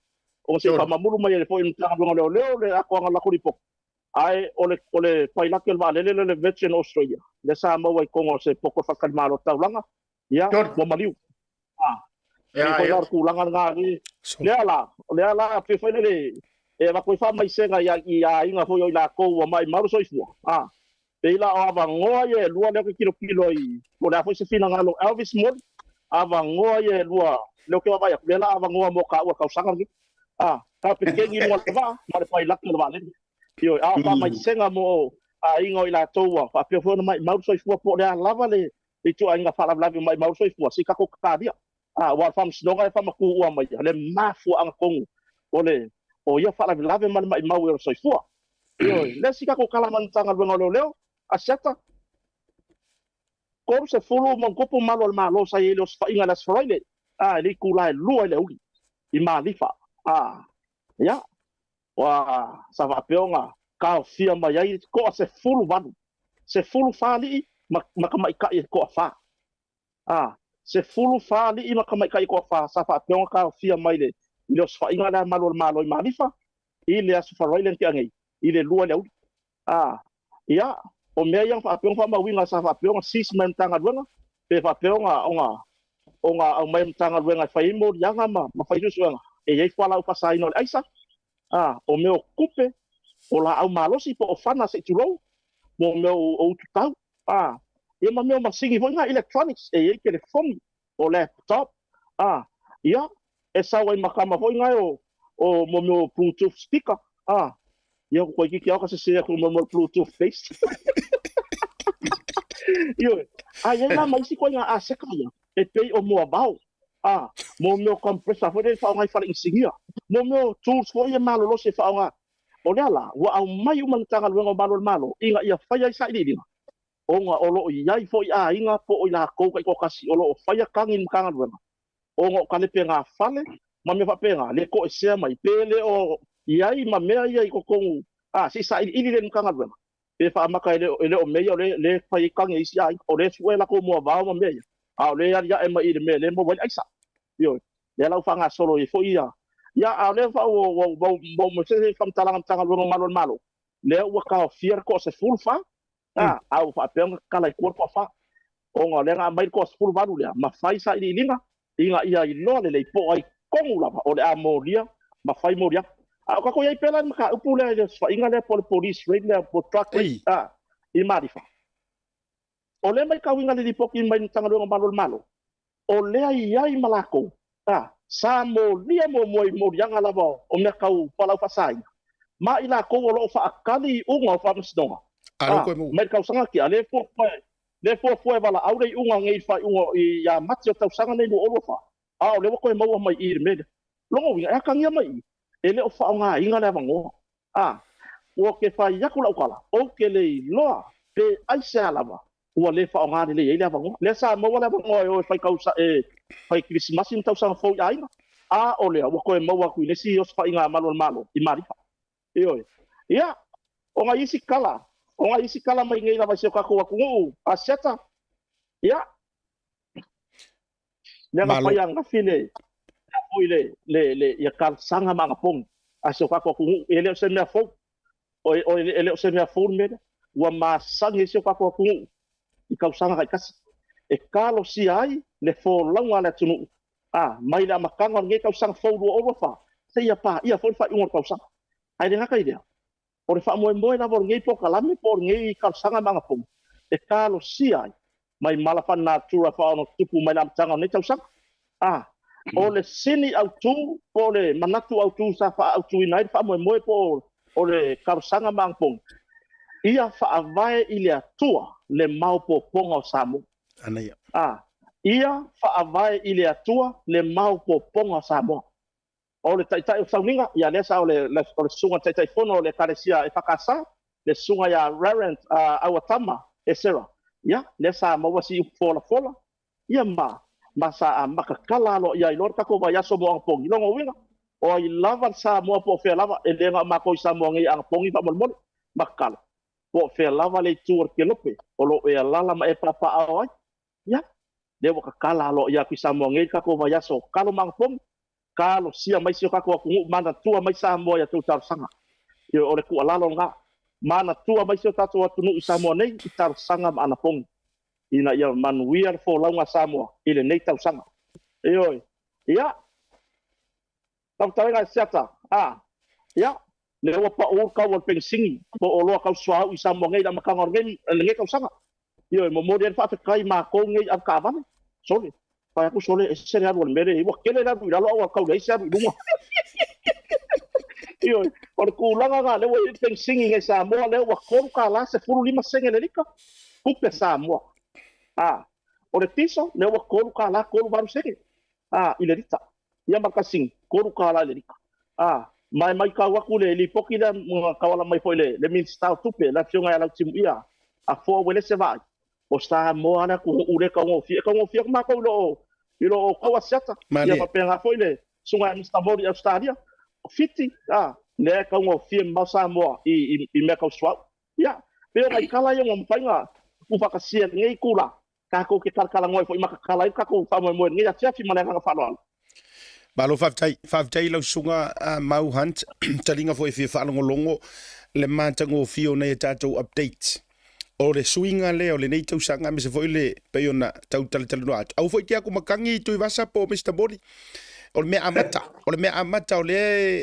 Speaker 9: o se ka mamuru mai le fo i mtanga leo le ako anga lako ripoko. Ai ole pailaki ole va lele le veteran Australia. Le sa maua i kongo se poko whakan mālo taulanga. Ia, mo maliu. Ia, kulanga ngari. Lea la, pe foi le va ko fa mai senga ia inga foi ila ko mai maru soifua. Pe ila ava ngoa ye lua le kilo i. Mo la foi se fina ngalo Elvis Mod. Ava ngoa ye lua le ke vai le la ava ngoa mo ka sanga ni. Ka pe kengi mo va, ma le pai lakki va le. Yo, ava mai senga mo inga ila toa, fa pe foi mai maru soifua po le lava le itu ainga fala lavi mai maru soifua si ka ko ka dia. Wa fam snonga e fam ku ua mai le mafu ang kongu ole o ia fala lave man mai mau e soifua yo le sika ko kala man tanga leo aseta ko se fulu mon kopo malo sa ile os inga las froile li kula lu ile ugi I malifa ya wa sa va peonga ka fia mai ai ko se fulu vanu se fulu fali makamai ka ko fa se fulu fali I makamai kai ko fa sa fa peonga ka fia mai le ile os fa inga la malo I malifa ile as fa roilen ti angai ile lua le ya o me yang fa peonga ma winga sa fa peonga 6 men tanga duanga pe fa peonga onga au mai tanga duanga fa imo yanga ma fa isu e ye fa la fa sai no aisa o me o kupe o la au malosi po fana se tulo mo me o tutau ia ma me o masingi foi nga electronics e ye telefoni o laptop ia e sa wai makama foi nga o mo me o bluetooth speaker ia ko ki ka se ko mo bluetooth face ia ia na mai si ko nga aseka ia e pe o mo abau mo me o compressor foi fa nga fa insigia mo me o tools foi malo lo se fa nga o la wa au mai man tanga lo malo inga ia fa ia sa idina onga olo iai foi inga po ila ko ko kasi olo faya kangin kanga luenga onga kale penga fale ma me fa penga le ko se mai pele o iai ma me iai ko kongu si sa ili le kanga luenga e fa maka ele o me le fai kanga isi ai o le suela ko mo va ma me o le ya e ma ile me le mo wai aisa yo le la fa nga solo e foi ya le fa o mo se fam talanga tanga luenga malo le wa ka fier ko se full fa au fa peonga kala I corpo fa onga lenga mai ko full valu le ma fai sa I linga inga ia I lo le po ai kongu la o le amoria ma fai moria ka ko ia pela ma upu le fa inga le por police rate le por truck I marifa o le mai ka winga le poki mai tanga lo malo o le ai malako sa mo lia mo yanga la o me ka u pala fa sai ma ila ko lo fa akali unga fa msdonga mai kau sanga ki ale fo bala aure unga ngai fa unga I ya matio tau sanga nei no olofa le ko mau mai I me longo winga ka ngia mai ele o fa nga inga le vango o ke fa yakula ukala o ke le loa pe aisa lava o le fa nga le ele vango le sa mo wala vango o fa kau sa fa Christmas tau sanga fo ya ina o le o ko mau ku le si os fa inga malo I marifa ia o nga isi kala onga isi kala mai ngai lava se ka ko ku aseta ya le ma pa yang file le ya kal sanga manga pong aso ka ko ku ele se me fo o ele se me fo me wa ma sangi se ka ko ku I ka sanga ka kas e kalo si ai le fo langa le tunu mai la makanga ngai ka sanga fo do fa se ya pa ia fo fa ingor ka sanga ai de ka idea o le fa mo na por ngai po kalame por ngai ka sanga manga pom e kalo sia mai malafa natura fa no tupu mai lam tanga ne tau sak o le sini au tu po le manatu au tu sa fa au tu inai fa mo po o le ka sanga manga pom ia fa avai ile tua le mau po ponga o Samoa
Speaker 1: Anaya.
Speaker 9: Ia fa avai ile tua le mau po ponga o Samoa o le tai sauninga ia le sa o le sunga tai fono le karesia e fakasa le sunga ya Rarent Awatama e sera ia le Samoa si fola ia masa makakala lo ia ilor kako ba ya so mo ang pongi longo winga o i lava Samoa po fe lava e lenga mako Samoa ngi ang pongi pa molmol makala po fe lava le tuor ke lope o lo e lala ma e papa ai ia le wo kakala lo ia ki Samoa ngi kako ba ya so kalo mang pong kalo sia mai sio kako ku mana tua mai Samoa ya tu tar sanga yo ole ku alalo nga mana tua mai sio tatu atu nu Samoa nei tar sanga ana pong ina ia manuia fo launga Samoa ile nei tau sanga eoi ia tau talenga siata ia le wa pa o ka wa pensingi po o lo ka swau i Samoa ngai da makanga ngai ngai tau sanga io mo modern fa kai ma ko ngai an ka van sole pa ku sole e sere ado mere i wa kele na ira lo wa ka le sa du mo io por ku langa ga le wa pensingi ngai Samoa le wa ko ka la se furu lima senge le rika ku pe Samoa o le tiso le wa kolu kala kolu baru sege ile rita ia makasing kolu kala le rika mai ka wa kule li poki da kawala mai foile le min sta tupe la fionga la timu ia a fo wele se vai o sta mo ana ku ure ka ngo fi ma ko lo ilo ko wasata ia pa penga foile sunga ni sta bodi Australia fiti le ka ngo fi ma sa mo i me ka swa ia pe mai kala yo ngompanга ku fakasia ngai kula kako ke kala ngoi fo makakala kako fa mo ngi ya tia fi mana nga fa lo
Speaker 1: Balo faftai lau sunga mau hunt talinga fo e fa longo le matango fio na tatou update o le swinga le o le nei tau sanga me se foi le peona tau tal no at au foi kia ku makangi tu vasa po Mr Body o le me amata o le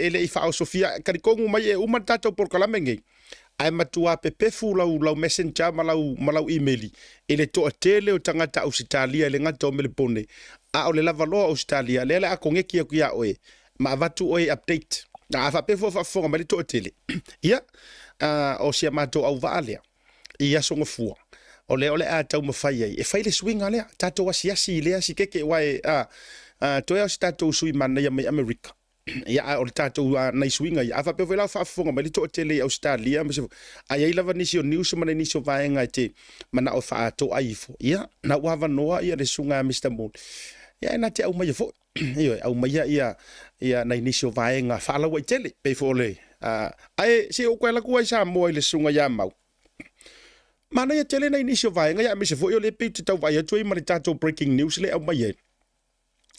Speaker 1: ele i fa Sofia karikongu mai e uma tatou por kalamenge ai matua pepefu lau messenger malau emaili ele to tele o tangata Australia le ngata o Melbourne o le lava loa Australia le a kongeki aku ya oe ma vatu oe update na fa pefo fa fonga mai to tele ia o sia mato au vale ia songo fu ole a tau mafai e fai le swinga le tato wasiasi le asi keke wai to ya tato sui mana ya America ia o tato na swinga ia fa pefo la fa fonga mai to tele Australia me ai lava nisio news mana nisio vaenga te mana o fa to aifo ia na wava noa ia le sunga Mr Moon ia na te au mai fo io au mai ia na inisio vaenga fala wa tele pe fo le ai se o kwela ku sa mo le sunga ya mau mana ia tele na inisio vaenga ia me se fo io le pe tau vai tu mai tato breaking news le au mai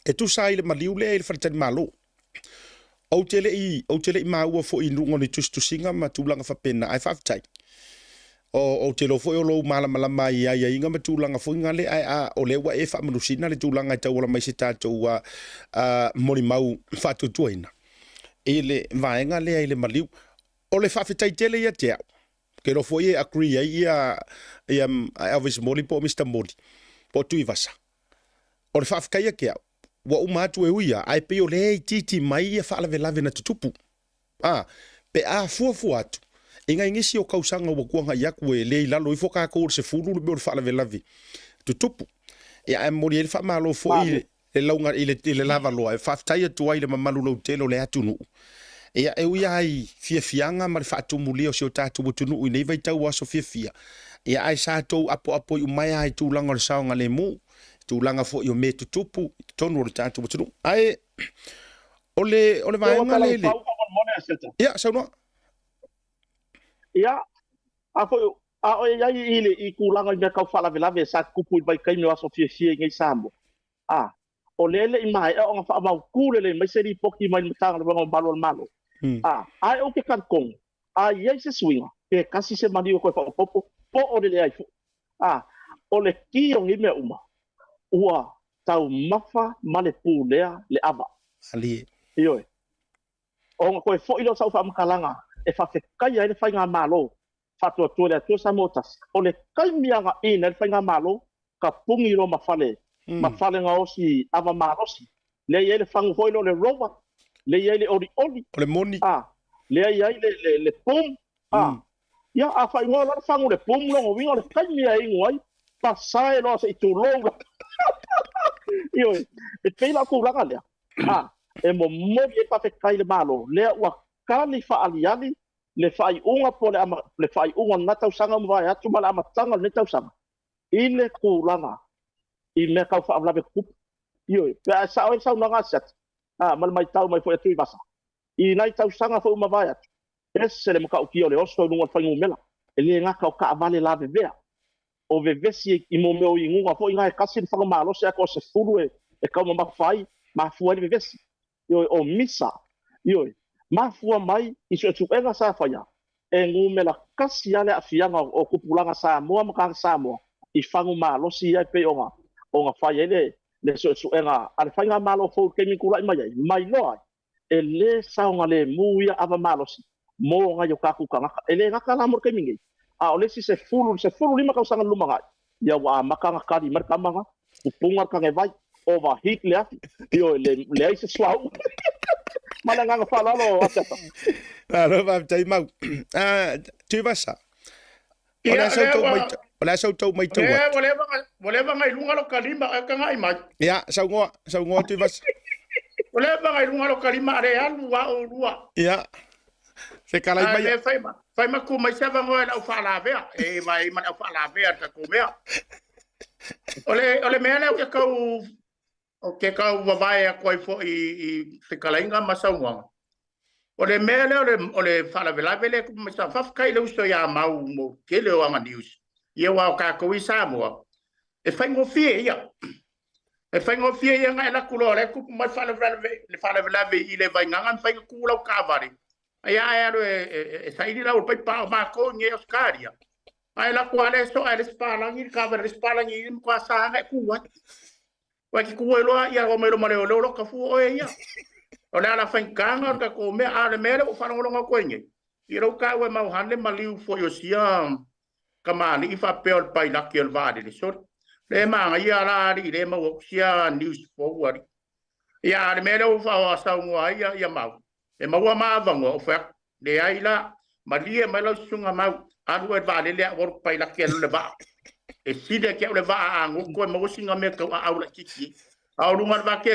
Speaker 1: e tu sai le maliu le fa tan malo o tele i mau fo i nungo ni tu singa ma tu langa fa pena ai fa tai o te lo foi o lo mala mai ia inga matulanga foi ngale ai o le wa e fa manusina le tulanga ta ola mai se tatou mori mau fa tutuina ele vaenga le ile maliu o le fa fitai tele ia te ke lo foi agree ia Elvis Moli po Mr Moli po tu ivasa o le fa fkai ke wa umatu e uia ai pe o le titi mai ia fa la velave na tutupu pe fu atu inga ingisi o kausanga wa kuanga yaku e le lalo ifo ka ko se fulu le fa la velavi tutupu e ai mo le fa malo fo i le launga ile lava lo e fa tai tu ai le mamalu lo telo le atunu e uia ai fianga ma fa tu muli o se tatu butunu i nei vai tau aso fia e ai sa to apo i mai ai tu langa le saunga le mu tu langa fo i me tutupu tonu le tatu butunu ai ole vai ngale ya sa no
Speaker 9: ia o ia ile i kulanga me ka fala vela sa kupu vai kai me aso fie ngai sambo o lele i mai o nga fa mau kulele mai seri poki mai tanga le balo malo ai o ke kan kong ia se swinga ke kasi se mani ko fa popo po o le ai o le ki o ngi me ua tau mafa male pulea le ava
Speaker 1: ali
Speaker 9: io o nga ko fo ilo sa fa makalanga e fa fe kai ai fa nga malo fa to le to sa motas o le kai mianga ina fa nga malo ka pungi ro mafale nga osi ava marosi le ye le fango foilo le roba le ye le ori
Speaker 1: le moni
Speaker 9: le ye le pum ya fa ngo la fango le pum lo wingo le kai mia ingoi pasai lo se tu longa io e pe la ku la galia e mo ye pa fe kai le malo le wa kali fa aliali le fai unga po le fai unga na tau sanga mo vai atu mala matanga le tau sanga ile kulanga I me kau fa avla be kup yo pe sa o sa nga set mal mai tau mai fo tu basa I nai tau sanga fo ma vai ese le maka ki o le oso no fa ngumela ele nga ka vale la vea o vevesi I mo meu I ngunga fo inga kasi fa malo se ko se fulu e ka ma fai ma fu le vevesi yo o misa yo ma fu mai I so tu enga sa fa ya e ngumela kasi ale afianga o kupulanga Samoa maka Samoa I fangu malo si ai pe onga fai ele le so enga ale fanga malo fo ke mi kula mai lo ele saunga le muia ava malo si mo nga yo kaku kanga ele nga kala mo ke mingi a ole si se fulu lima ka usanga lumanga ya wa makanga kali marka manga upunga ka nge vai overheat le yo le ai se swau mana nga fala lo atata
Speaker 1: lo va tai mau tu vas ça Ola so to mai to wa
Speaker 8: Wale ba ngai lunga lo kalima ka ngai mai
Speaker 1: ya so ngo tu vas
Speaker 8: Wale ba ngai lunga lo kalima re alu wa o lua
Speaker 1: ya se kala mai
Speaker 8: fai ma ku mai sa va ngoi la fa la vea e mai ma fa la vea ta ku mea ole me na ke ka wa vai a koi fo I se kala inga ma sa ngwa ole me ole fa la vele ku ma sa fa kai lo so ya mau mo ke le wa news ye wa ka ko I Samoa e fai ngo fie ia e fai ngo fie ia ngai la kulo le ku ma fa la vele I le vai nganga fai ku lo ka vari Ai e sai di la ul pai pa ma ko nge Oscaria ai la quale so ai spalang il cover spalang il qua sa ngai ku wa ki ku lo ia go me lo mare lo ka fu o ia o la fai kanga ka ko me a le mere o fa lo ngo kwenye I ro ka we ma hanle maliu fo yo sia kamali I fa pe ol pai la ki ol vade le so le ma ia la ri le ma o sia news fo wa ia le mere o fa sa ngo ia mau e maua mavango o fa le ai la malie mai lo sunga mau adu e vale le or pai la ke le va e side ke le va angu ko mo singa me ka au la kiki au lunga va ke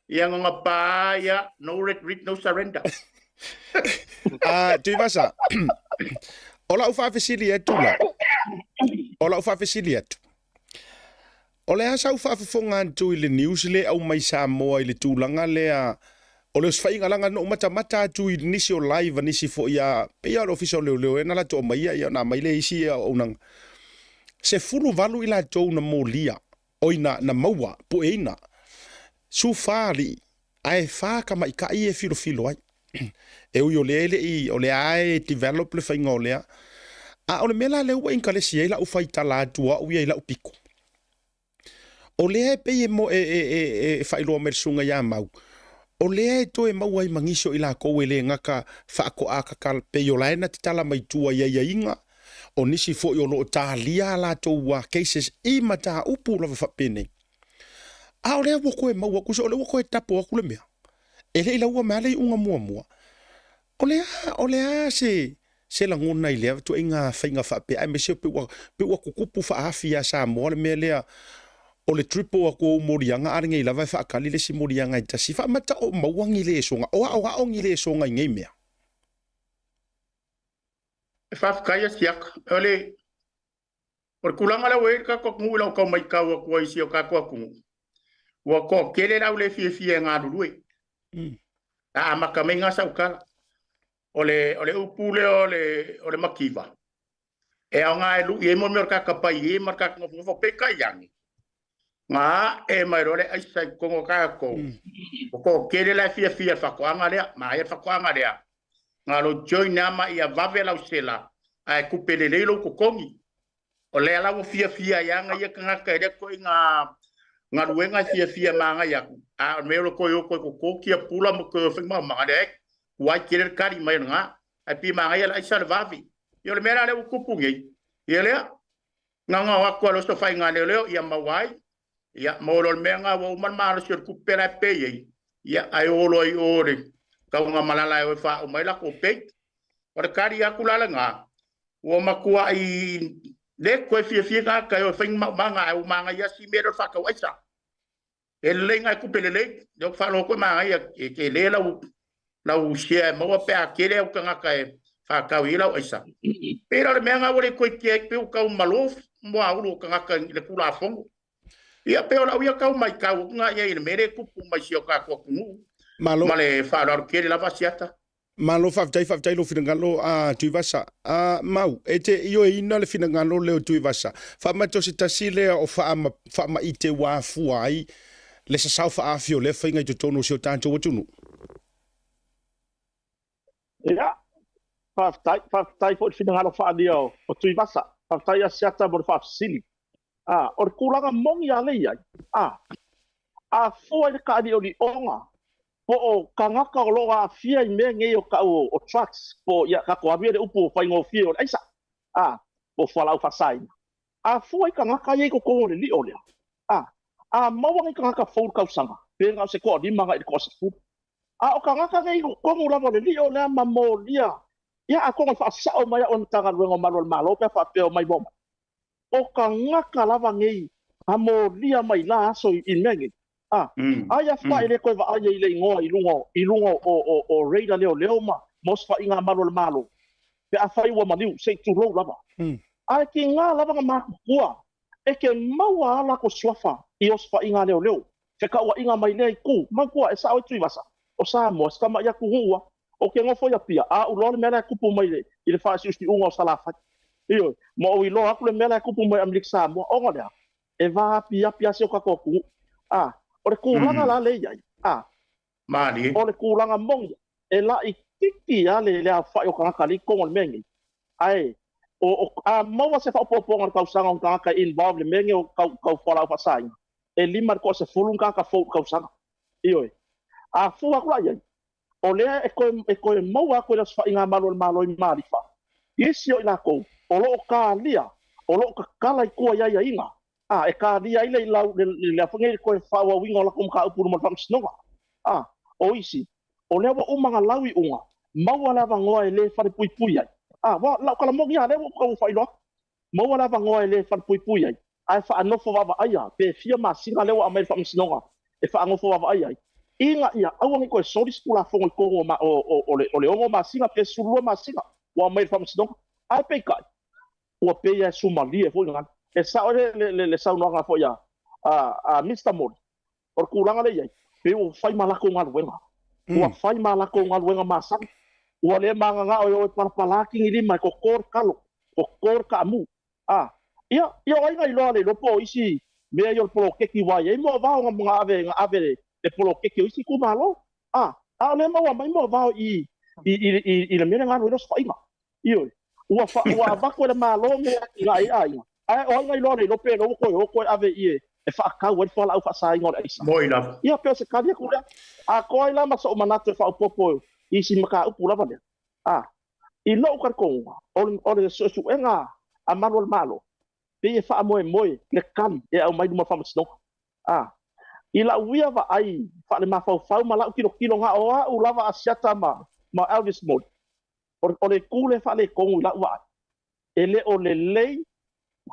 Speaker 8: ia nga pa ia no retreat no surrender
Speaker 1: tu vas ça ola ufa facilitate la ola ufa facilitate ola asa ufa fonga tu le news le au mai Samoa I le tulanga le a o le sfainga langa no mata tu nisi o live nisi fo ia pe ia official leo na la to mai ia na mai le isi o nang se fulu valu ila to na molia oina na maua po eina su fali ai fa kama ka ie filo ai e o le I o le ai develop le fainga o le a o le mela le wa inka le siela u faita la tua u ia la upiko o le pe mo e failo mersunga ya mau o lea to e maua I mangiso I la kou e le ngaka whaako aka ka peo laena te tala mai tua ia inga o nisi fo I o lo ta lia la to wa cases I mata upu la whapene a o lea wako e maua kusa o le wako e tapo akule mea e le ila ua mea le unga mua o lea se la ngona I lea to inga whainga whape ai me se pe wa kukupu whaafi a Samoa le mea lea o le tripo ako morianga aringa I lava fa akali le si morianga I tasi fa mata o mauangi le songa o ngi le songa ngai mea
Speaker 8: fa kaya siak ole por kulanga la we ka ko ngula ko mai ka ko isi o ka ko ku wa ko kele la le fie nga dului a ma ka menga sa ka ole upule ole makiva e nga lu ye mo mer ka pa ye mar ka ngo fo pe ka yangi nga e mai role ai sai ko ka ko kele la fie fa ko nga le ma e fa ko nga le nga lo join nama ia vavela usela ai kupele lelo ko kongi o le ala fie yanga ia kanga ka de ko nga luenga fie manga ya a me lo ko yo ko kia pula mo ko fe ma de wa kele kari mai nga ai pi manga ia ai salvavi yo le mera le kupungi ele nga wa ko lo so fa nga le ia mawai ia mo lo menga wo man ma lo sur kupera pe ia ai olo ai ore ka nga malala e fa o mai la ko pe por kari akula nga o makua I le ko fie ka yo fing manga o manga ya si mero fa ka waisa el lenga ku pelele do fa lo ko manga ya ke le la u sia mo pe akele o ka fa ka wi la waisa pero le menga o le ko ke pe ka o malof mo ulu kangaka le kula fongo ia pe ola uia kau mai kau nga ia ina mere kupu mai sio ka ko kungu
Speaker 1: Malo.
Speaker 8: male fa ro kele la vasiata
Speaker 1: Malo faftai lo finangalo a tuivasa a mau ete io ina le finangalo le tuivasa fa mato se tasile o fa ma ite wa fuai le sa sau fa afio le fa inga tono sio tanto watunu
Speaker 9: ia faftai fo finangalo fa dio o tuivasa faftai a siata mo fa sili o kulanga mongi ale ia a fuai le ka dio li onga po o kangaka o loa fia I mea nge o ka o trucks po ia ka ko avia de upu fai ngo fia o aisa po falau fasai a fuai kangaka ye ko ko le li o le a mawangi kangaka fo ka usanga pe nga se ko di manga I ko se fu o kangaka nge ko mo la le li o le ma mo lia ia a ko fa sa o mai on tanga ngo malo malo pe fa pe o mai bom o kangaka lava nge a mo lia mai la so I mea aya fa ile ko va aya ile ngo ilungo o reida leo ma mos fa inga malo pe a fai wa maliu se tu lo lava ai ki nga lava ma kua e ke maua ala ko swafa I os fa inga leo fe ka wa inga mai le ku ma kua e sa o tu vasa o sa mo ska ma ya ku hua o ke ngo fo ya pia u lo me la ku pu mai le ile fa si usti ungo sala fa io mo o lo aku le me la ku pu mai amlik sa mo o ngole e va pia se ka ko ku o le kulanga la le ia
Speaker 8: mali
Speaker 9: o le kulanga mongi e la I kiki ale le a fai o kangaka li kongo le mengi ai o a maua se fa poponga ka usanga o kangaka involved le mengi o ka fala fa sai e lima ko se fulun ka fo ka usanga io a fua kula ia o le e ko maua ko le fa inga malo I mali fa isi o ina ko o lo ka lia o lo ka kala I ko ia inga e ka dia ile lau le afange ko fa wa wingo la kum ka upuru mo fam snova o isi o le wa umanga lawi unga maua la va ngoa le fa pui pui ai wa la kala mo ya le ko fa ilo maua la va ngoa le fa pui pui ai fa no fo va ai pe fia ma singa le wa mai fam snova e fa ngo fo va ai inga ia awangi ko so diskula fo ko ma o le ongo ma singa pe sulu ma singa wa mai fam snova ai pe kai o pe ya sumalia fo ngana e sa le sa no nga fo ya Mr. Mod or kulanga le ye pe o fai malako ngal wenga o fai malako ngal wenga masa o le manga nga o palaki ngi ma ko kor kalo ko kor kamu ia ai ngai lo le lo po isi me yo pro ke ki wa ye mo va nga ave le pro ke ki isi ku malo le mo wa mai mo va I le me nga no fai nga io o va ko le malo me ai o ngai lo le lo pe lo ko ave e fa ka wa fa la fa sai ngol ai
Speaker 8: moila
Speaker 9: ia pe se kalia kula ko ai la ma so manatu fa popo isi maka upu la vale I lo ka ko o le so enga a malo pe fa mo le kan e au mai ma fa sno I la uia va ai fa le ma fa ma la kilo nga o lava asiata ma Elvis Mod o le kule fa le ko la wa ele o le lei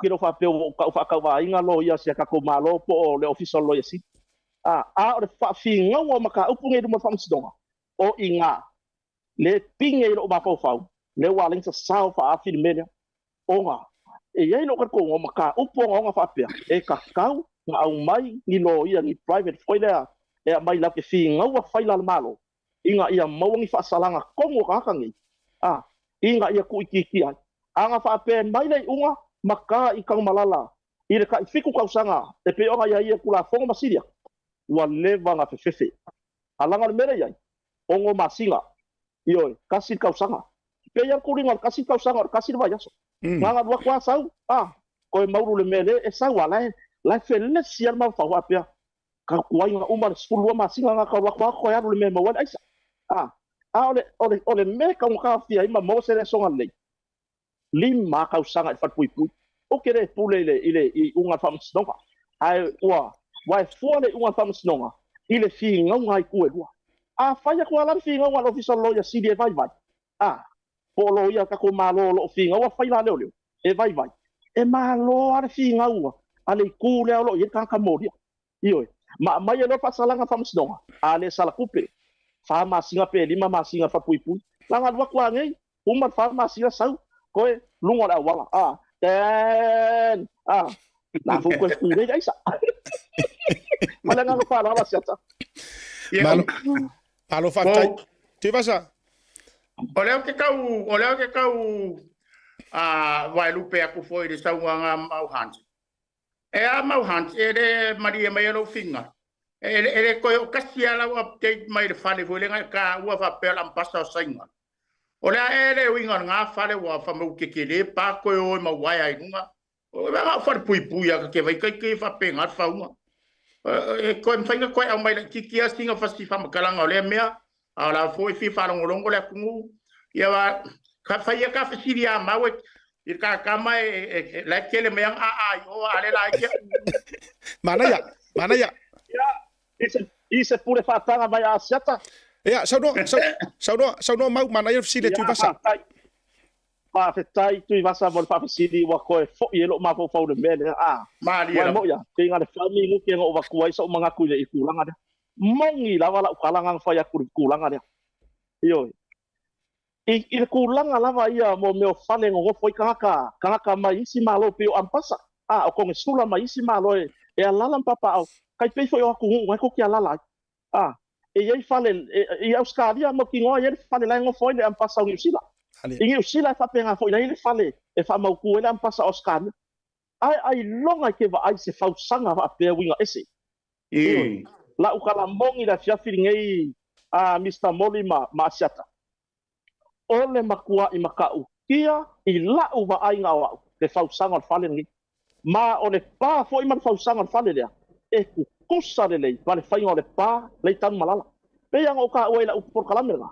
Speaker 9: kilo fa pe o ka va inga lo ia se ka ko malo po le official lo yesi o le fa finga o maka upu ngai mo fam sidonga o inga le pinge lo ba fa le wa ling sa sao fa afi media o nga e ye lo ko o maka upu nga fa pe e ka kau nga au mai ni lo ia ni private foi le e mai la ke finga o fa ila malo inga ia mo ngi fa salanga ko mo ka kangi inga ia ku iki anga fa pe mai le unga maka I kang malala I le ka fiku ka usanga e pe onga ia kula fonga masiria wa leva nga fefe alanga le mere ia ongo masinga io kasi ka usanga pe ia kulinga kasi ka usanga kasi va yaso nga wa kwa sau ko e mauru le mere e sau ala la felle sia ma fa wa pe ka kuai nga umar sulu masinga nga ka wa kwa ko ya le me wa aisa ole me ka nga fia ima mo se le songa le lima ka usanga fa pui o kere pule ile unga fam snonga ai wa fole unga fam snonga ile fi nga ai ku edua fa ya ko ala fi nga wa official lo ya CD vai polo ia ka ko malo lo fi nga wa fa ila leo e vai e malo ar fi nga wa ale ku le lo ye kan ka modia io ma ya lo fa salanga fam snonga ale sala kupe fa ma singa pe lima ma singa fa pui langa wa kwa ngai uma fa ma singa sau koe lungo la wala ten na fu ko fu le isa mala nga pa la siata
Speaker 1: malo fatai tu vas ça
Speaker 8: oleo ke kau vai lupe aku foi de sauanga mau hans mau hans ele maria mai lo finga ele ko kasia la update mai de fale foi lenga ka wa fa pel am passa sainga olea ele winga nga fale wa fa mo ke le pa ko o ma wai ai nga o va fa pui ke vai ke fa penga fa uma ko mfainga ko au mai ki singa fa si fa makalanga ole mea ala foi fi fa longo le kungu ia wa ka fa ia ka fa siria mawe ir ka kama la kele me ang o ale la ke
Speaker 1: mana ya
Speaker 9: ya ise pure fa tanga mai asiata
Speaker 1: ya sauno mau mana ia fsile tu basa
Speaker 9: pa fetai tu basa vol fa fsili wa ko fo yelo ma fo de mele
Speaker 8: mali
Speaker 9: wa mo ya tinga de fami ngu ke ngo wa kuai so manga ku le ikulanga de mongi la wala kalanga fa ya kulanga de yo il kulanga lava ia mo me fale ngo foi kaka mai isi malo pe o ampasa o kong sula mai isi malo e alala papa au kai pe foi o ku ngai ko ki alala e ia fale e australia mo ki ngoi e fale la ngo foi de ampasa o sila ingi usila fa penga foi na ile fale e fa mau ku ele ampasa oscar ai longa ke va ai se fa sanga va pe winga ese la ukala mongi la fia filingai Mr. Molima Masiata ole makua I makau kia I lau wa ai ngā wau te whausanga o whale ngi ma o le pā fo I man whausanga o whale lea e ku kusa le lei ma le whainga o le pā lei tanu malala pe anga o ka ue la upor kalamera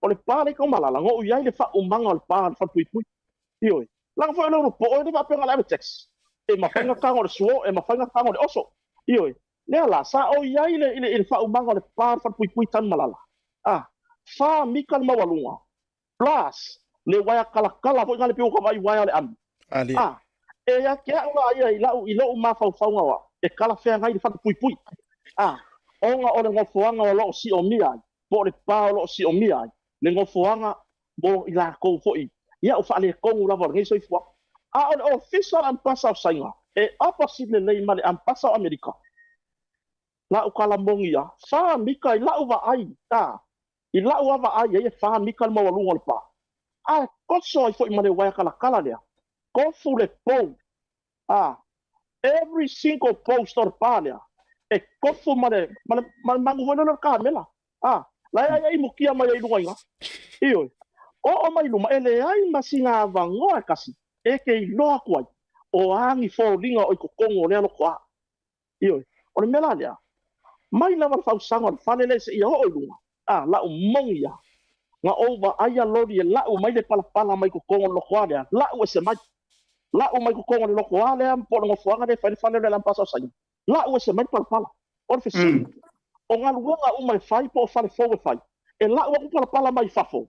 Speaker 9: o le pā lei kau malala ngo uiai le wha umanga o le pā le wha pui ioi langa fo e leo po oe le wa penga le text e ma whainga kanga o le suo e ma whainga kanga o le oso ioi lea la sa o iai le wha umanga o le pā le wha pui tanu malala wha mika le mawalunga plus le waya kala fo ngale pe ko vai waya le am e ya ke nga ia I lo ma fa nga wa e kala fe ngai fa pui onga o le ngofoanga o lo si o mia po le pa lo si o mia le ngofoanga bo ila ko fo ia o fa le ko la vor ngai so fo o official am passa sainga e opposite le mai am passa america la o kala mongia fa mika la o va ai I la wa ai e fa mikal ma walu ngol pa ko so fo I mane wa kala lea ko fu le po every single post or pa lea e ko fu mane mangu wala no ka mela la ai mo kia mai lu nga io o mai lu ma ele ai masinga vango kasi e ke lo ko o angi fo linga o ko kongo le no kwa io o le mela lea mai la fa usanga fa le se io o lu la mongia nga over aya lori la mai le pala mai ko kongo lo kwale la o se mai la o mai ko kongo lo kwale am po ngo fuanga de fa le lampasa sa la o se mai pala o fe si o nga luanga o mai fai po fa le fo fai e la o ko pala mai fafo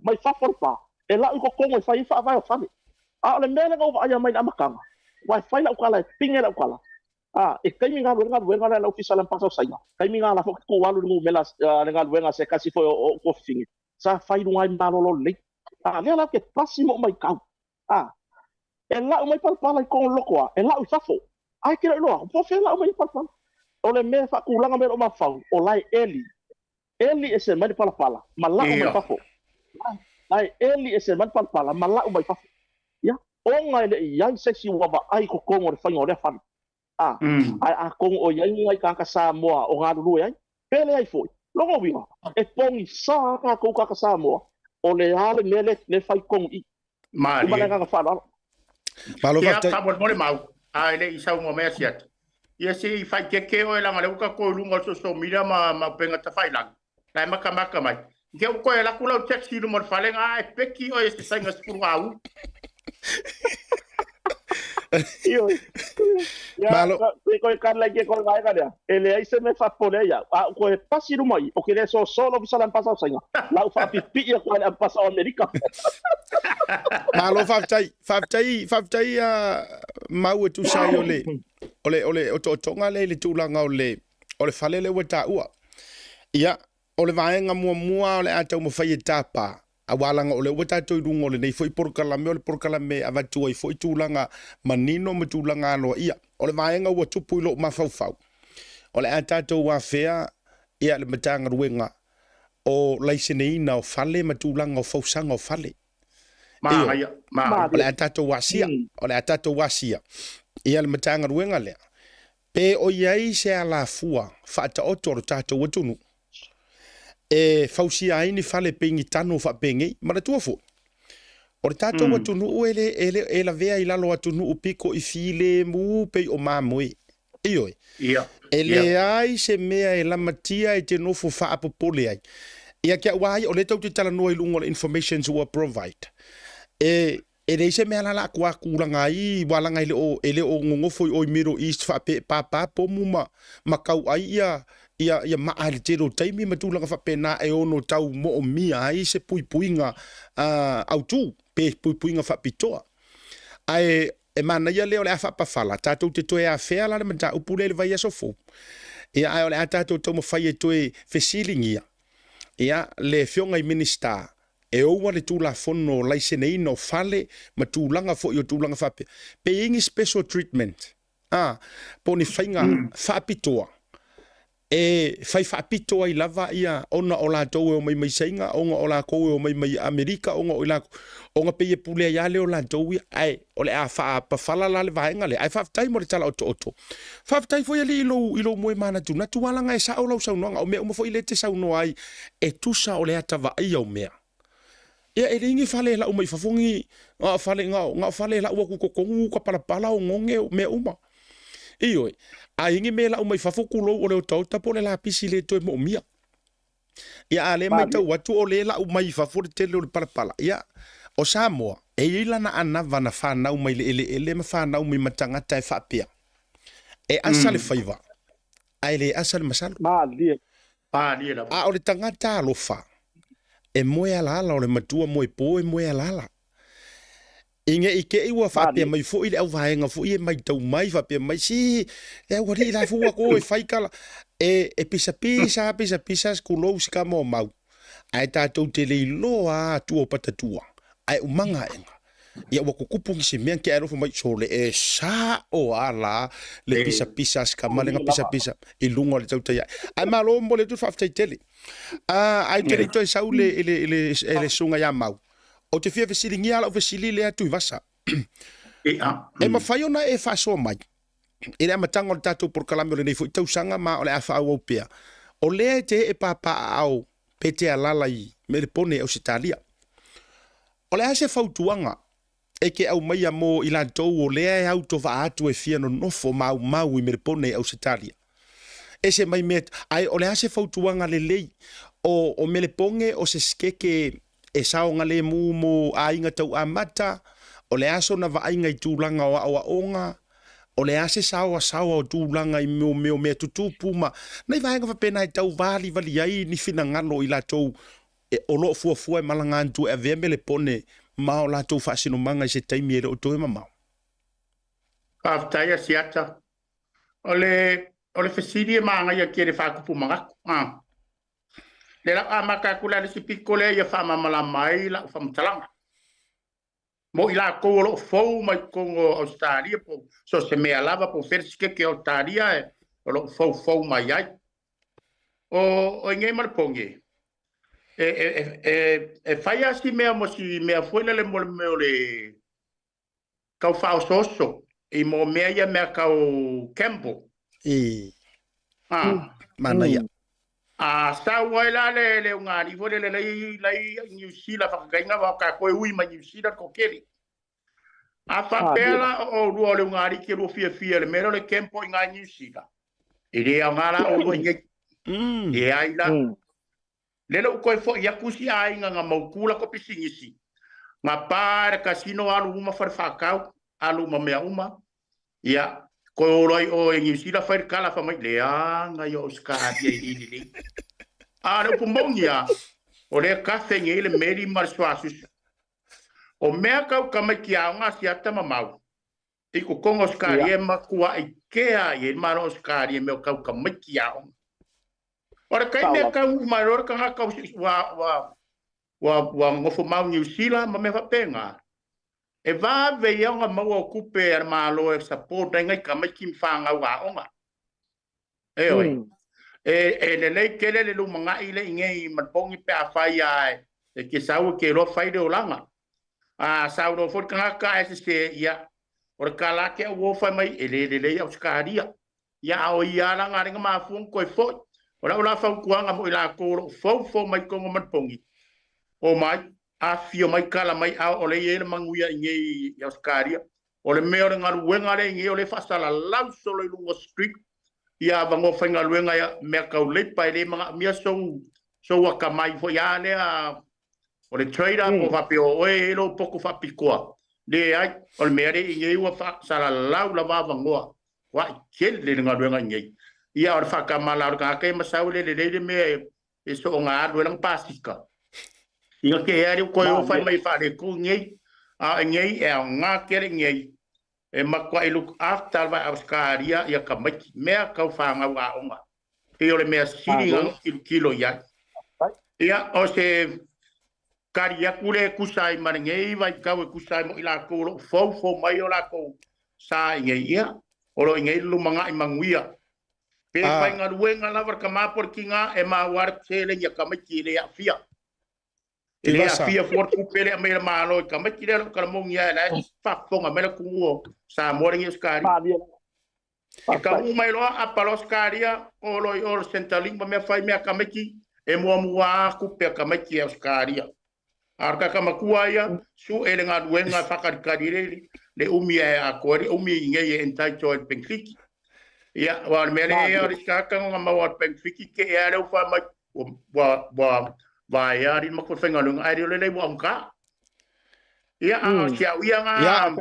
Speaker 9: pa e la ko kongo fa vai fa le mele over aya mai amakanga wa fai la kala pinga la kala e kai minga luenga la official lampasa sa kai minga la fo ko walu ngu mela nga luenga se kasi fo o fingi sa fai lunga malolo le le la ke pasimo mai kau e la mai pala ko loko e la fafo ai ke lo po fe la mai pala o le me fa kulanga me o ma fa o lai eli ese mai pala ma la mai fafo lai eli ese mai pala ma la mai fafo ya o ngai le yang sexy wa ba ai ko kongo le fa ngore fa ai kongo o yang ngai ka Samoa o ngalu ai pele ai foi longo winga e pongi sa ka ko ka Samoa o le ale mele le fai kong I
Speaker 8: mali
Speaker 9: ma nga fa
Speaker 1: malo
Speaker 8: fa ta mo mau ai le isa mo me siat ia se fai ke o la ngale ka ko lungo so mira ma penga ta fai lang lai maka mai ke ko la kula o taxi mo fale nga e peki o ese sanga spurau
Speaker 9: Io malo ko kan la ke ko vai ka ele ai se me fa pole ya ko e pasi lu mai o ke le so solo bisa lan pasa sanga la fa pi ya ko la pasa america
Speaker 1: malo faftai mau tu sai ole o tonga le tulanga ole fale le wata ua ia ole vaenga mua ole ata mo fai tapa awalanga o le ua tātou rungo le nei foi porkalame o le porkalame avatua i foi tūlanga manino ma tūlanga aloa ia. O le vaenga ua tupu ilo mafaufau. O le a tātou wawhea ia le matanga ruenga o laiseneina o fale ma tūlanga o fausanga o fale. O le a tātou wasia. O le a tātou wasia. Ia le matanga ruenga lea. Pe o iai se ala fua whaata oto o tātou watunu. E fausia aini fale pengi tano fa pengi mara tua fo. O le tātou watunu ele la vea i lalo watunu upiko i file mu pe o mamoi. Ioi. Ele ai se mea e la matia e te nofo wha apopole ai. Ia kia wai o le tau te tala noa i lungo le information were provide. E reise mea lala kua kuranga i walanga ele o ngongofo i oi Middle East wha pe papa po muma makau ai ia maale tero taimi matulanga wha pena e ono tau mo o mia ai se puipuinga au tu pe puipuinga wha pitoa. Ai e mana ia leo le a whapawhala tātou te toe a whea lana mata upule le vai aso fō. Ia ai o le a tātou tau mawhai e toe whesilingia. Ia le whionga i minister e oua le tūla whono laiseneina o fale ma tūlanga fo i o tūlanga whape. Pe ingi special treatment. Po ni whainga whapitoa. E whai whapitoa i lava ia ona o la tau e o mai sainga, onga o la kou e o mai Amerika, onga o la onga pe e pulea ia leo la tau ia, ai, o le a whapawhala la le vaenga le, ai whaftai mo le tala oto. Whaftai fo ia li ilo moe mana tu, na tualanga e sa o lau saunoanga, o mea umafo i le te saunoa ai, e tusa o le atawa ai au mea. Ia e ringi whale la umai whafongi, ngā whale la ua kukokongu ka palapala o ngonge o mea uma. Ioi, a ingi me la umai whafoku lo o leo tau tapo le la pisi le toe mo mia. Ia a le mai tau watu o le la umai whafore te leo le palapala. Ia, o Samoa, e ila na anawa na whanau mai le ele ma whanau mai matangata e whapea. E asa le whaiva. Ai le asa le masalo. A o le tangata alofa. E moe alala o le matua moe po e moe alala. Inge ike iwa whapea mai fo i le au vaenga fo i e mai tau mai whapea mai si e wari la fua ko e whaikala e pisa skulou sika mo mau ai tātou te le iloa tua patatua ai umanga enga ia wako kupungi se mean ke aerofa mai so le e sa o ala le pisa sika malenga pisa i lunga le tautai ai malo mo le tu whaftai tele ai te le toi sau le sunga ya mau o te fia fesili ala o fesili le atu i vasa. E mawhai ona e whasoa mai. E rea matanga o le tātou por kalame o le nei fo i tausanga ma o le Afi Aotearoa. O lea te e papa au pe te alala i me le pone au sitalia. O lea se fautuanga e ke au mai mo i lantou o lea e auto va atu e fia no nofo mau i me le pone au sitalia. E se mai met, ai o lea se fautuanga le lei o me le ponge o se skeke e sao ngale mo ainga tau amata, o le aso na vainga i tūlanga o onga, o le ase sao o tūlanga i mea tutupu ma, nei vaenga whapena i tau vali ai ni fina ngalo i latou e o loo fuafua e malangantu e avea me le pone ma o latou whaasino manga i se taimi e le o toe mamau.
Speaker 8: Whaftai a siata. O le fesiri e maanga ia kere whakupu mangaku. Le la amakakula le sipiko le ia whamamala mai la whamtalanga. Mo i la kou lo fou mai kongo Australia po so se mea lava po fersike ke Australia e lo fou mai ai. O ingei marponge. E fai asi mea mo si mea fuena le mo le kau whao soso i mo mea ia mea kau Campbell.
Speaker 1: Mana ia.
Speaker 8: Sa wai la le ngari fo le lei New Zealand fa kainga wa ka ko ui ma New Zealand ko keri. Fa pela o ru le ngari ke ru fia le mero le campo nga New Zealand. Ire a ngala o nge. E ai la. Le lo ko fo ya kusi ai nga maukula ko pisingisi. Nga par casino alu uma farfakau alu ma mea uma. Ya ko roi o New Zealand fa kala fa mai le nga yo ska di. Ano pumongia o le kafe nge le meri marswasus. O mea kau kamakia nga siata mamau. Iko kongo skari e makua ikea e maro skari e meo kau kamakia. Ora kai mea kau maror ka nga kau wa wa ngofo mau New Zealand ma me fa penga e va ve ia nga mau kupe ar malo e support ngai ka mai kim fanga wa onga e le kele le lu manga ile ngai man pongi pe afai ai e ke sau ke ro fai de olanga a sau no for ka ka se ia or kala ke wo fai mai ele auskaria ia o ia la nga ma fun ko fo ora fa kuanga mo ila ko fo mai ko man pongi o mai Afi mai kala mai a ole ye manguia ngi auskaria ole meore nga wenga le ngi ole fasala lau solo lu street ia vango fenga luenga ya me kau le pai le manga mia so waka mai fo ya le a o le trader po fa pe o e lo poco fa picoa le ai o mere i wa fa sala lau la va vango wa kel le nga luenga ngi ia o fa ka mala ka ke ma sa le me e so nga luenga pasika ia ke ia ko o fa mai fa le ku ngi a ngi e nga ke ngi e makwa look after vai auskaria ia ka mai mea kau whanga wa onga. E ole mea siri kilo ia. Ia o se karia kure kusai marangei vai kau e kusai mo ila kuro fau mai o la kou sa ngei ia. Oro ngei lumanga i manguia. Pe pai ngā ruenga lavar ka mapor ki ngā e ma war tele ia ka mai ki le afia. Ele afia for kupele a mera malo ka mai ki le ka mongia la fa fonga mera kuo sa moringi skari. Ka mai lo a palos karia o lo o centraling me fai me ka mai ki e mua kupe ka mai ki skaria. Arka ka makua ia su ele nga duenga fakar kadire le umi a kori umi nge entai cho penkliki. Ia wa mele ia riska ka nga ma penkliki ke era u fa mai vai ari mako fenga lung ai le wa unka ia a sia ia nga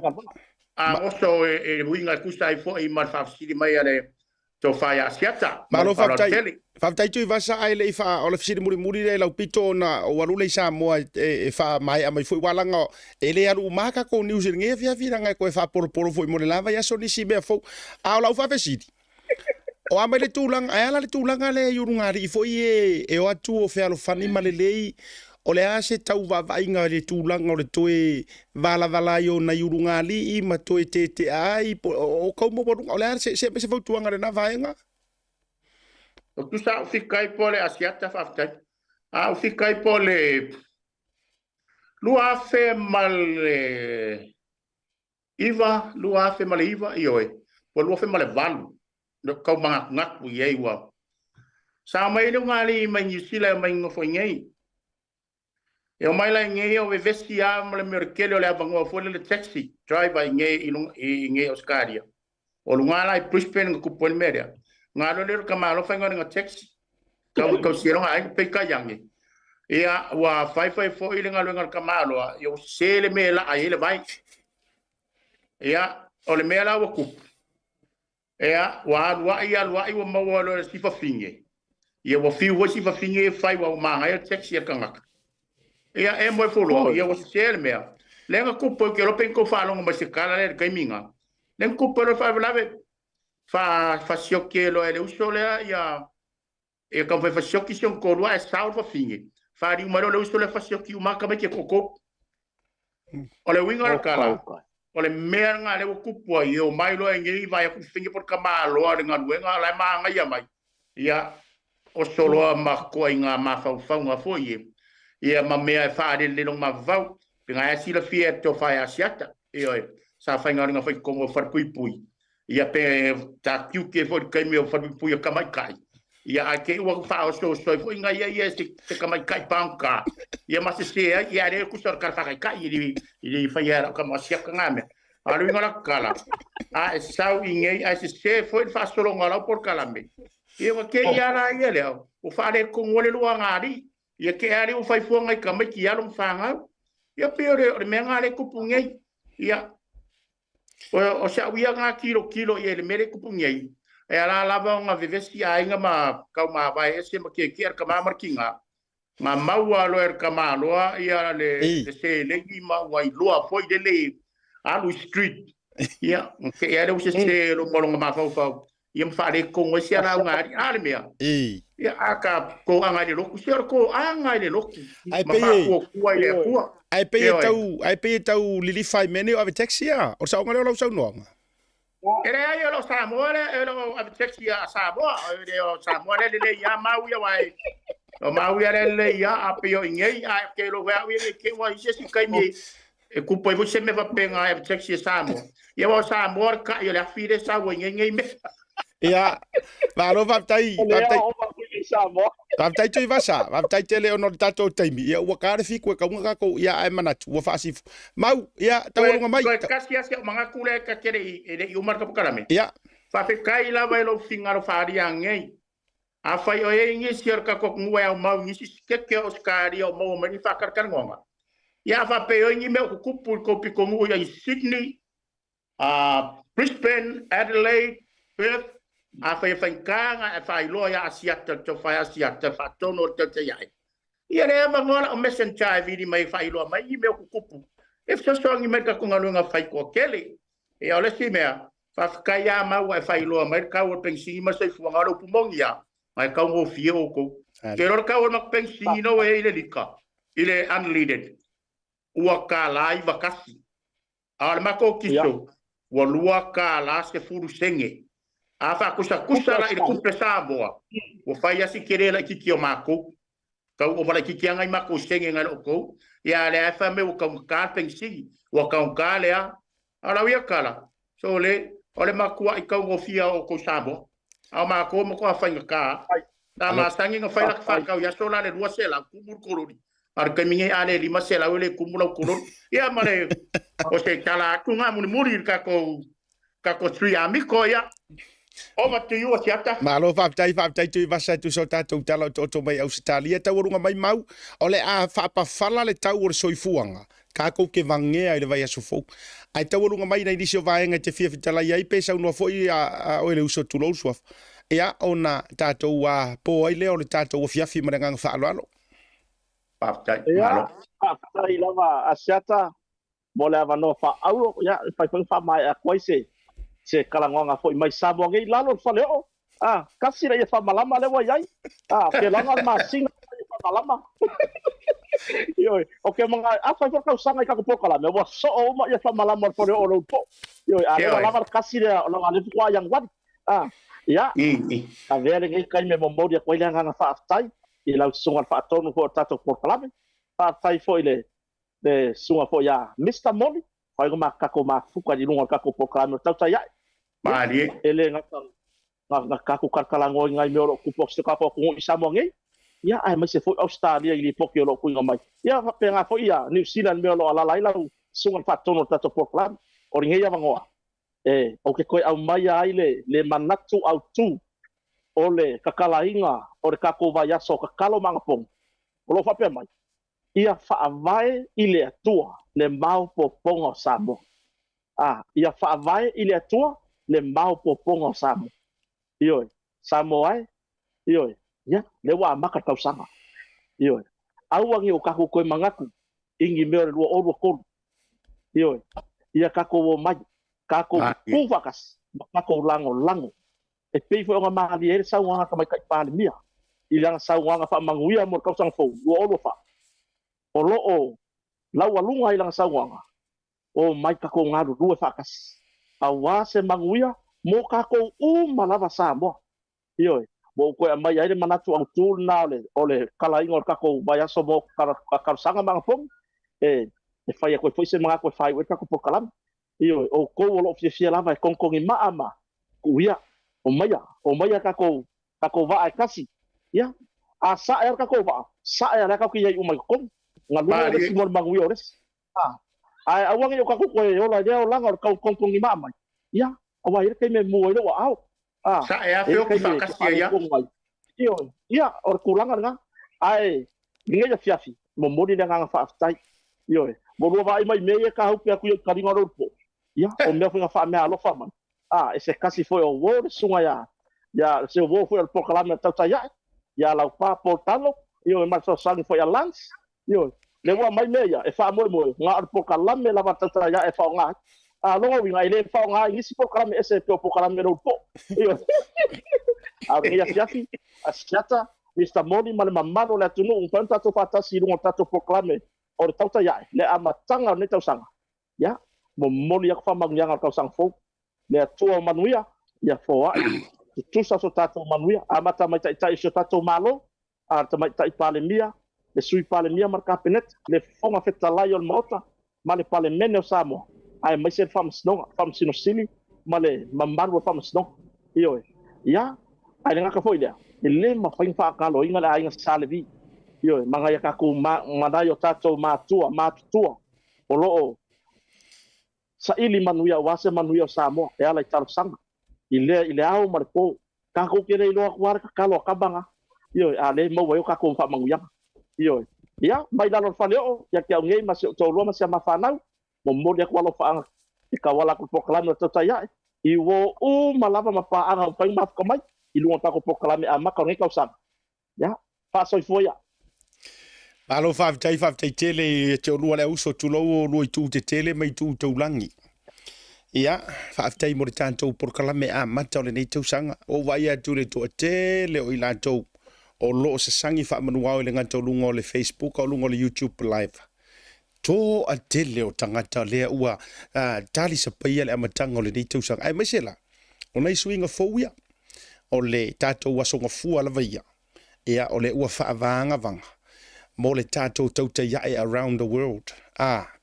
Speaker 8: a oso e winga kusai fo i mar fa sidi mai ale to fa ya siata
Speaker 1: malo fa tu vasa ai le fa ola sidi muri le lau pito na o walule Samoa e fa mai a mai fo walanga ele aru maka ko New Zealand nge fia ngai ko fa por fo mo le lava ya so ni si be fo a lau fa sidi o ame le tulang ala le tulanga le yurungari fo e o atu o fe alo fani malelei o le ase tau vavainga le tulanga o le toe vala yo na yurungali i ma toe te ai o kaumo o le ase se fautuanga le na vaenga
Speaker 8: o tu sa fikai po le asiata faftai a fikai po le lua fe mal iva lua fe mal iva ioe po lua fe mal valu no kau manga ngaku ye wa sa mai no ngali mai New Zealand mai ngofo ngei e mai la ngei o vestia mo le merkele le avango fo le taxi driver ngei ngei Australia o lungala i Brisbane ku pol media ngalo le ka malo fa ngani taxi kau siro ai pe ka yangi ia wa 554 ile ngalo ngal ka malo yo sele mela ai le vai ia o le mela wa ku ea wa ia maua lo sifa finge ia wa fi wo sifa finge fai wa ma ia taxi ka ngak ia e mo folo ia wa sel mea lenga ku po ke lo pen ko fa lo ma se kala le kaiminga len ku po lo fa lave fa sio ke lo ele uso le ia e ka fa sio ki sion ko lo e sa fa finge fa ri ma lo uso le fa sio ki ma ka me ke koko ole winga kala ole mea nga le kupua i o mai loa ngei vai aku fingi por kamaloa ringa ruenga lai maanga ia mai. Ia o soloa makua i ngā mawhauwhaunga fo i ia ma mea e whaare lelong ma vau pinga e sila fia to whae asiata i oi sa whainga ringa whai kongo wharpui pui. Ia pe ta kiuke fo i kaimi o wharpui pui o kamai kai. Ia a ke ua whao so fo i ngā ia se kamai kai panka. Ia mase sea ia re kusar kar whakai kai i whai era kama siaka ngame. Alu ngala kala. A sau ingei a se fo i whasolo ngala por kalame. Ia wa ke ia ra ia leo. O whare kongole lua ngari. Ia ke are o whai fuanga i kamai ki alum whangau. Ia peore o mea ngare kupungei. Ia o sa uia ngā kilo ia le mere kupungei. E ala lava nga vivesi a inga ma kau ma vai ese ma ke ar ka ma markinga. Ma maua lo er ka ma loa ia le se legi ma wai loa foi de le alu street. Ia ke era o se lo molonga ma fau fau. ia mfare kongo sia la ngari ale mea ia aka ko anga le loku sia ko anga le loku ma fa ko kuai le kua
Speaker 1: ai pe tau lili fai mene o ave taxi a o sa ngale lo sa no
Speaker 8: Ele ai lo Samoa le lo ave taxi a Samoa le o Samoa le ia mau ia wai o mau ia le ia a pe o ingei a ke lo wa ia ke wa ise si kai mi e kupo e você me va penga ave taxi a Samoa ia o Samoa ka ia le fide sa wa ingei me
Speaker 1: ia valo vaptai tu vasa vaptai tele ono tato taimi ia ua kare fiku ka unga ko ia ai manatu ua fasif mau ia tawalunga mai
Speaker 8: kasi asia manga kule ka kere e umar ka pukarame
Speaker 1: ia
Speaker 8: fa fe kai la vai lo fingaro faria ngei a fai o e ngi sier ka ko ngua au mau ngi ke oskari o mau mani fa kar kan ngonga ia fa pe o ngi me ku kupu ko pi ko ngu ia Sydney Brisbane Adelaide Perth a fai kanga e fai loya asiata to fai asiata fa tono te yai ia le mangola o messenger vidi mai fai lo mai me ku kupu e fa so ngi me ka ko ngalunga fai ko kele e ole si mea fa kaya ma wa fai lo mai ka o pensi ma se fu ngalo pumongia mai ka ngo fio ko ke ro ka o ma pensi no e ile lika ile unleaded ua ka lai vakasi al ma ko kiso wa lua ka la se furu senge afa kusa la ile kumpesa boa o fai asi kerela kiki o mako ka o vala kiki anga mako senge ngalo ko ya le afa me o ka pensi o ka le ala wia kala so le ole makua I ka ngo fia o ko sabo a mako mo ko fa ka ta ma sangi ngo fai la fa ka ya so la le dua sela kumur kolori ar ka mingi ale lima sela ole kumula kolor ya mare o se kala ku nga muri ka ko tri amiko ya Over to you, Siata.
Speaker 1: Malo whaptai tu vasa tu so tātou tala o mai Australia. Tau orunga mai mau. Ole a whapawhala le tau o soifuanga. Ka kou ke vangea i le vai aso fou. Ai tau orunga mai nei nisi o vaenga te fia fitala iai pesa unua foi a oele uso tu lousuaf. Ea ona tātou a po aile o le tātou o fiafi marengang whaaloalo.
Speaker 8: Whaptai.
Speaker 9: Ea, whaptai lava a Siata. Mole avanoa whaaulo. Ia, whaiwhanga mai a koise. Se kalangonga foi mai Samoa ngai lalo faleo kasi ra ia famalama le wai ai ke langa masina ia famalama yo okay mga afa ka usanga ka ko kala me wa so o ma ia famalama faleo o po yo a lava kasi ra o ngale kwa yang wan ya a ver ngai kai me momoria ko ile nga fa aftai i lau sunga fa tonu ko tato por kala fa aftai foi le sunga foi ya Mr Molly Fai ko makako mafuka di lunga kako pokano tau tai ai.
Speaker 8: Mari
Speaker 9: ele nga kako karkalango ngai me lo kupo se kapo ko Samoa ngai. Ya ai mai se foi Australia ili pokio lo kuinga mai. Ya pe nga foi ya New Zealand me lo ala lai la sunga fa tono tato pokano. Ori ngai ya vangoa. O ke koi au mai ai le manatu au tu. Ole kakalainga ore kako vai aso kakalo mangapong. Lo fa pe mai. Ia whaavae I le atua le mau poponga o Samoa. Ia whaavae I le atua le mau poponga o Samoa. Ioi, Samoa ioi, ia, le wa maka tausanga. Ioi, auangi o kako koe mangaku, ingi meo le lua orua kolu. Ioi, ia kako o mai, kako puwakas, kako lango. E pei fo o ngā ere sauanga ka mai kai pāle mia. Ilanga sauanga wha manguia mo kausang fau, lua orua wha. O loo lau alunga I langa sauanga o mai kako ngaru rue whakas a wase manguia mo kako malava Samoa ioi mo koe a mai aere manatu au tūl na ole kalainga o kako vai aso mo karusanga mga pong e whai a koe whaise mga koe whai ue kako pokalam ioi o kou o loo fia lava e kongkongi maama kuia o maia kako vaa e kasi ia a sae ar kako vaa sae ar kako iai umai kong Ngalunga le simor mangui ores. Ai awangi o kako koe ola leo langa o kau kongkongi mamai. Ia, awa ere kei me mua ilo wa au.
Speaker 8: Sa ea feo ki whakasia ia.
Speaker 9: Ia, o kulanga nga. Ai, nge ya fiafi. Mo mori nga nga whaaftai. Ia, mo rua vai mai mea ka haupi a kuia karinga ropo. Ia, o mea whinga wha mea alofa man. E se kasi foi o wore sunga ia. Ia, se o wore foi o pokalame tauta ia. Ia lau pā portalo. Ia, e marso sangi foi a lance. Yo, le wa mai meia e fa mo nga ar poka lame la batata ya e fa nga longa winga ile fa nga ngisi po kala me ese po kala me ro po io a ngia fiafi a siata Mr. Moni male mamano le tunu un panta to fata si lunga tato proclame o tauta ya le amatanga ne tausanga ya mo moni ya fa mangyanga ka sang fo le atua manuia ya fo tu sa so tato manuia amata mai tai so tato malo a ta mai tai palemia le sui palemia marka penet le fonga feta lion mota male palemene Samoa ai mai se fam sno fam sino sili male mambaru fam sno io ya ai nga ka foi dia ele ma fain fa ka lo inga la inga salevi io manga ya ka ku ma yo tato ma tua o lo sa ili manuia wase manuia Samoa e ala tar sang ile au marpo ka ko kire lo kwar ka lo ka banga io ale mo wa ka ko fa manguia io ya mai la lo fa leo ya ke ngai ma se to lo ma se ma fa nau mo mo dia ko lo fa e ka wala ko proclame to ya i wo malava ma fa anga fa ma ka mai i luang ta ko proclame a ma ka ngai ka sa ya fa so fo ya
Speaker 1: Alo fa tele te o le uso tu lo lo tu te tele mai tu te ulangi. Ia fa tai mo tanto proclame a mata le nei tu sanga o vai atu le to tele o ila to o lo se sangi fa manuao le ngato lungo le Facebook o lungo le YouTube live. To a tele o tangata le ua tali sa paia le amatanga le nei tu sanga ai mesela. O nei swinga fo ia o le tato wasonga fua la vaia. Ia o le ua fa vanga vanga. Mo le tātou tauta iai around the world.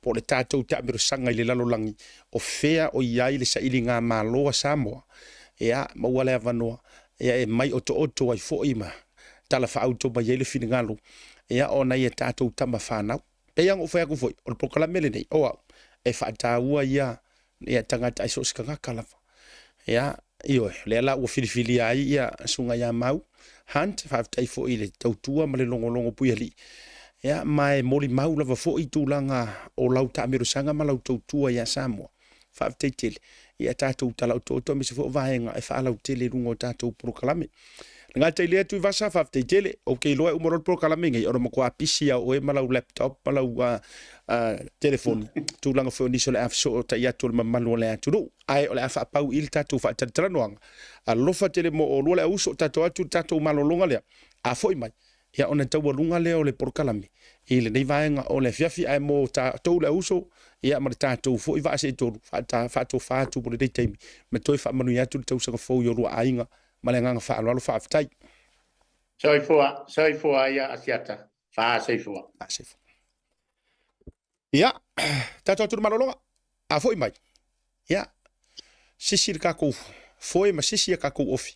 Speaker 1: Po le tātou tāmiru sanga i le lalolangi o fea o iai le saili ngā māloa Samoa. Ea, maua le avanoa. Ea, e mai oto ai fo ima. Tala wha auto mai ele fini ngalo. Ea, o nei e tātou tama whanau. E yang o whea ku foi. O le pokala mele nei. Oa, e wha tāua ia. Ea, tangata iso skanga kalawa. Ea, ioe, le ala ua filifili ai ia sunga ia mau. Hunt, whaafitai fo i le tautua ma le longo pui ali. Ia, mai moli mau lava fo i tūlanga o lau tāmiru sanga ma lau tautua ia Samoa. Whaafitai tele. Ia tātou talau tōtua me se fo vahenga e whaalau tele rungo tātou prokalame. Ngā tei lea tui vasa whaafitai tele. O kei loa umorol prokalame ngai. Ora makua pisia o e malau laptop, malau telefoni. Tūlanga fo niso le afso o ta iatu le mamalu le aturu. Ai o le afa pau il tātou whaatarataranoanga. A lofa tele mo o lua le uso tātou atu tātou malolonga lea. A foi mai. Ia ona taua lunga lea o le porkalame. I le nei vaenga o le fiafi ai mo tātou le uso. Ia ma le tātou fo i vaase toru. Whaatou whaatu mo le dei teimi. Me toi whaamanu i atu le tausanga fo i orua ainga. Ma le nganga whaaloalo whaafitai.
Speaker 8: Soifua ia asiata. Whaaseifua.
Speaker 1: Ia, tātou atu le malolonga. A foi mai. Ia, sisi le kakou. Foi ma sisi a kakou ofi.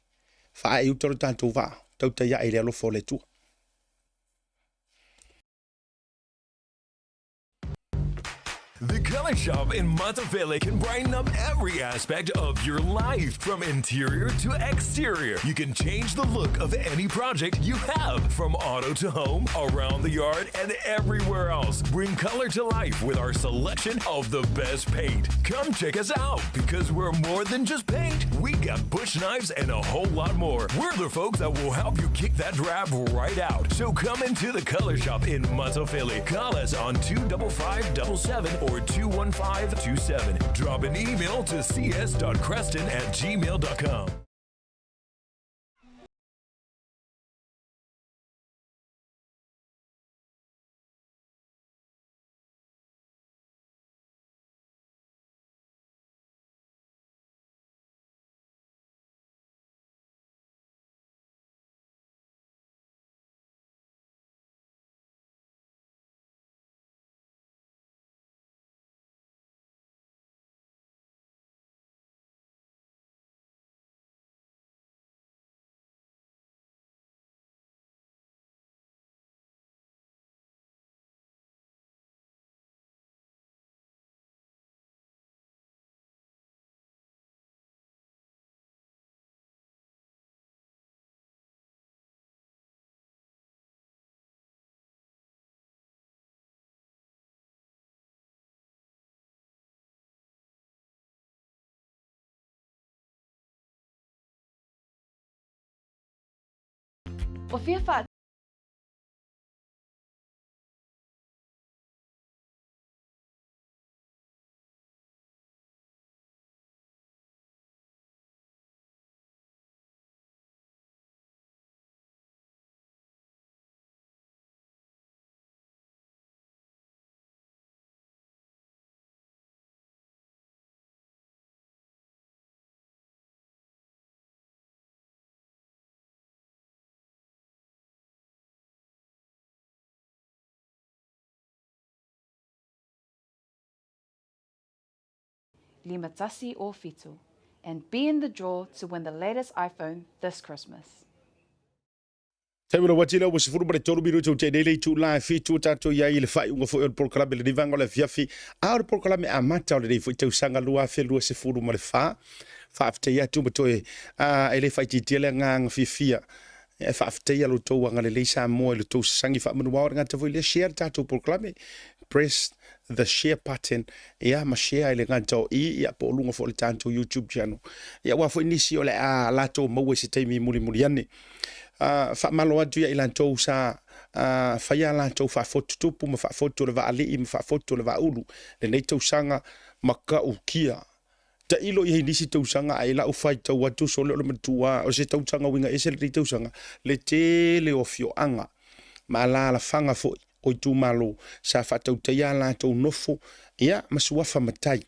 Speaker 1: Wha e utoro tātou wā. Tauta ia e le alofo le tua.
Speaker 6: The Color Shop in Matavele can brighten up every aspect of your life, from interior to exterior. You can change the look of any project you have, from auto to home, around the yard, and everywhere else. Bring color to life with our selection of the best paint. Come check us out, because we're more than just paint. We got bush knives and a whole lot more. We're the folks that will help you kick that drab right out. So come into the Color Shop in Matavele. Call us on 25577 or 21527. Drop an email to cs.creston@gmail.com.
Speaker 7: O fia wha Tasi o Fitu and be in the draw to win the latest iPhone this Christmas.
Speaker 1: Te wala watila wa sifuru bare tolu biru tu te dele tu la fi tu tato ya ile fa unga fo el program le divanga le fiafi a le program a mata le fo te usanga lua fe lua sifuru mare fa afte ya tu betoe ele fa ti tele ngang fifia e fa afte ya lo to nga le Samoa le to sangi fa manu wa nga te vo le share tato program press the share button ya ma share ile nga to ya po lunga fo le tanto YouTube channel ya wa fo inisi ole a la to mo we se te mi muri yani fa malo atu ya ilantou sa fa ya lantou fa foto tupu ma fa foto le va ali ma fa foto le va ulu le nei tau sanga maka ukia ta ilo i nisi tau sanga ai la u fai tau atu so le matua o se tau sanga winga ese le tau sanga le tele o fio anga ma la fanga fo o tu malo sa fa tau te ya lantou nofo ya masuafa matai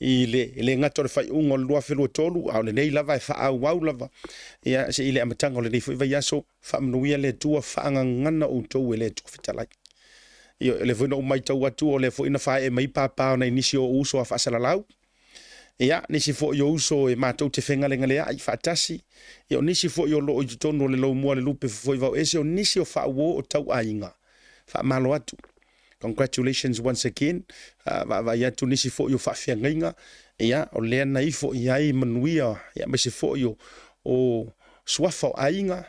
Speaker 1: ile ngato le fai ungo lua felo tolu au le nei lava fa au lava ya se ile amatanga le nei fa yaso fa mnuia le tua fa ngana o to le tu fitalai io le vono mai tau atu o le fo ina fa e mai papa na inisio uso fa salalau ya nisi fo yo uso e matou te fenga le ngale ai fa tasi io nisi fo yo lo o tono le lo mo le lupe fo va ese o nisi o fa wo o tau ainga fa malo atu. Congratulations once again. Va ya tunisi fo yo fa fiangainga ya o le na ifo ya I manuia ya me se fo yo o swafa ainga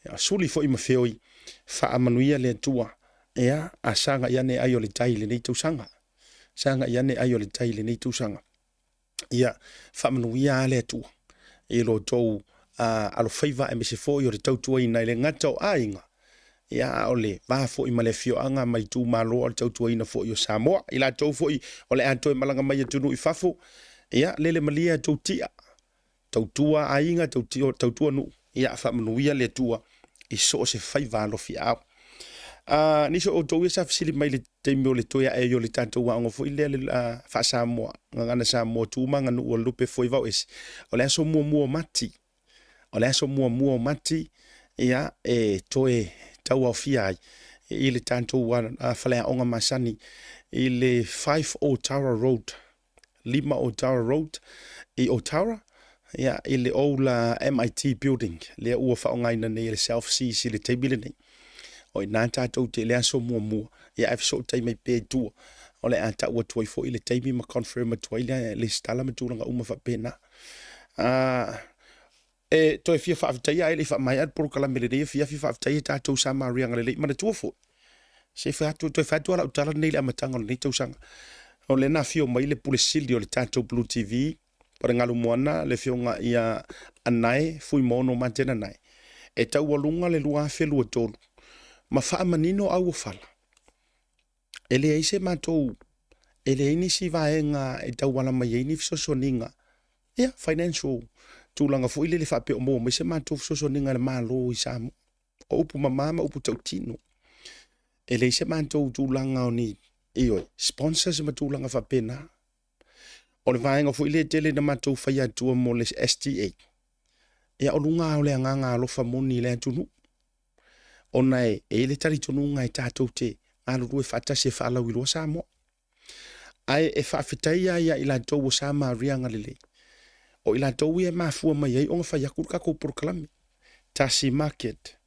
Speaker 1: ya suli fo I mafeoi fa manuia le tua ya asanga ya ne ayo le taile nei tu sanga ya ne ayo le taile nei tu sanga ya fa manuia le tua e lo tou alo faiva me se fo yo le tau tua ina le ngato ainga ya ole va fo I malefio anga mai tu malo o tau tuina fo yo Samoa ila tau fo I ole anto malanga mai tunu I fafo ya lele malia tau tia tau tua ainga tau tua nu ya fa manuia le tua I so se fai valo fi au ni so o tau sa fsili mai le temio le toya e yo le tanto wa ngo fo ile le fa Samoa ngana Samoa tu manga nu o lupe fo I va es ole so mo mati ole so mo mati ya e toe tau au fia ile tanto wa fale onga masani ile 5 Otawa Road 5 Otawa Road I Otawa ya ile ola MIT building le ua fa onga ina ne ile self see si le tebile nei o ina tato te le so mo ya I've so tai mai pe tu ole anta wa toi fo ile tebi ma confirm toi le stala ma tu nga uma fa pena e to fia fa aftai ile fa mai at por kala mele fia fa aftai ta to sa maria ngale ma tu fo se fa tu to fa tu ala utala nei le matanga nei to sanga o le na fio mai le pulesil o le tato Blue TV para ngalu moana le fio nga ia anai fui mono mantena nai e tau walunga le lua felu tolu ma fa manino au fala ele ai se matou ele ini si vaenga e tau wala mai ini so ninga ya financial tulanga fo ile le fa pe mo me se matou so ninga le malo I Samoa o upu mama upu tautino ele se matou tulanga oni io sponsors ma tulanga fa pena o le vaenga fo ile tele na matou fa ya tu mo le STA ya o lunga o le nganga lo fa moni le tunu ona e le tari tunu ngai tatou te alu rue fata se fa la wilo Samoa ai e fa fitai ya ila to Sama rianga lele o ila to we ma fu mai ai on fa ya kurka ko proclame Tasi Market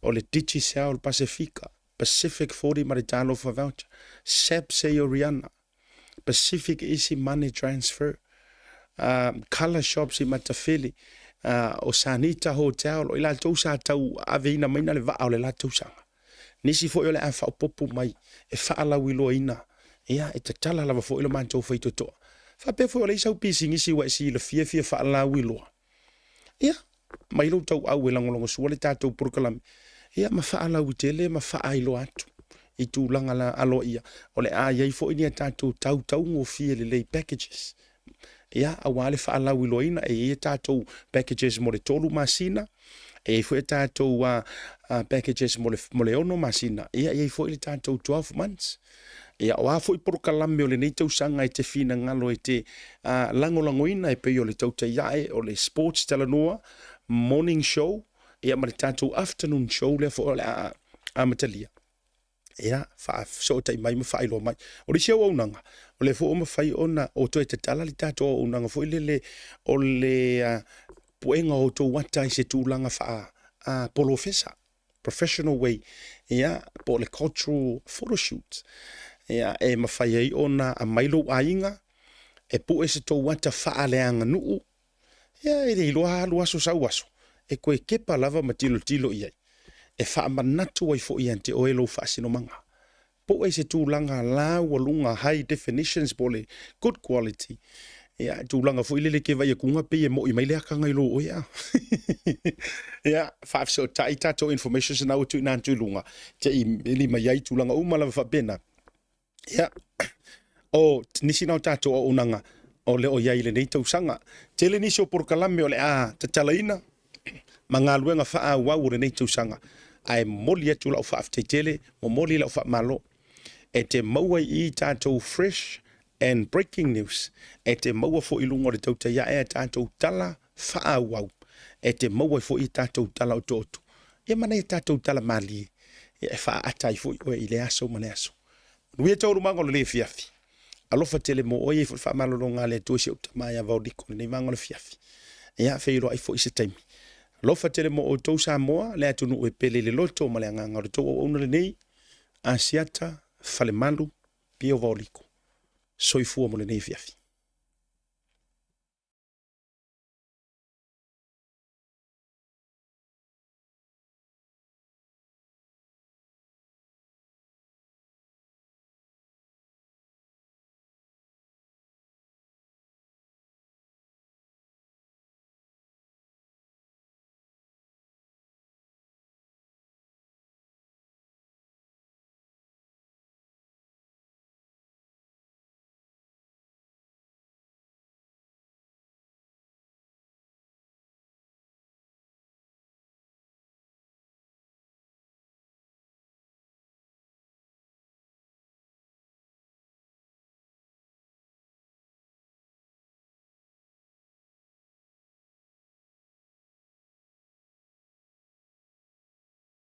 Speaker 1: o le Digicel Pacific 40 maritalo for voucher SSAB Sayoriana PacificEzy money transfer ColourShop si matafeli o Sanita hotel o ila to sa tau aveina maina le va o le la to sanga nisi fo yo le afa popu mai e fa ala wilo ina ia e tatala lava fo ilo manto fo itoto fa pe fo le sau pising isi wa si le fia fa ala wilo ia mai lo tau au e langolongo suale tatou prokalam ia ma fa ala witele ma fa ailo atu I tu langa la alo ia o le a ia fo ini tatou tau ngo fia le packages ia awale fa ala wilo ina e tatou packages mo le tolu masina e fo tatou packages mo le ono masina ia fo ile tatou 12 months ia wa fo I prokalame o le nei tau sanga I te fina ngalo I te langolangoina e pe o le tau te iae o le sports talanoa morning show ia ma le tatou afternoon show le fo le amatalia ia fa so tai mai ma fa ilo mai o le sia wonanga O le fo o mawhai ona o toi te tala li tato o unanga fo ilele o le puenga o tō wata I se tūlanga wha polofesa. Professional way. Ia, po le cultural photoshoot. Ia, e mawhai ai ona a mailo ainga. E po e se tō wata wha leanga nuu. Ia, e rei loa halu aso sau aso. E koe kepa lava ma tilo iai. E wha manatu ai fo iante o elo wha sino manga. Po e se tūlanga la walunga high definitions pole good quality. Ia, tūlanga fo ilele ke vai e kunga pe e mo I maile aka ngai lo o ia. Ia, wha so tai tato information sa nau tu nantu lunga. Te I lima iai tūlanga umala wha pena. Ia, o nisi nau tato o unanga o le o iai le nei tausanga. Te le nisi o porkalame o le te talaina. Mga luenga wha wau le nei tausanga. Ai moli atu lau wha afteitele, mo moli lau wha malo. E te maua I tātou fresh and breaking news. E te maua fo ilunga le tauta ia e tātou tala wha wau. E te maua fo I tātou tala o tōtu. E mana I tātou tala mali. E wha atai fo I le aso mane aso. Nui e tauru mango le fiafi. Alofa tele mo oie fo wha malolonga le tuisi o tamaya vaudiko le mango le fiafi. Ia whiro ai fo I se taimi. Lofa tele mo o tau Samoa, le atunu e pele le loto ma le anganga o tau o una le nei, asiata, falemalu, pio vaoliko. Soifua mo le nei fiafi.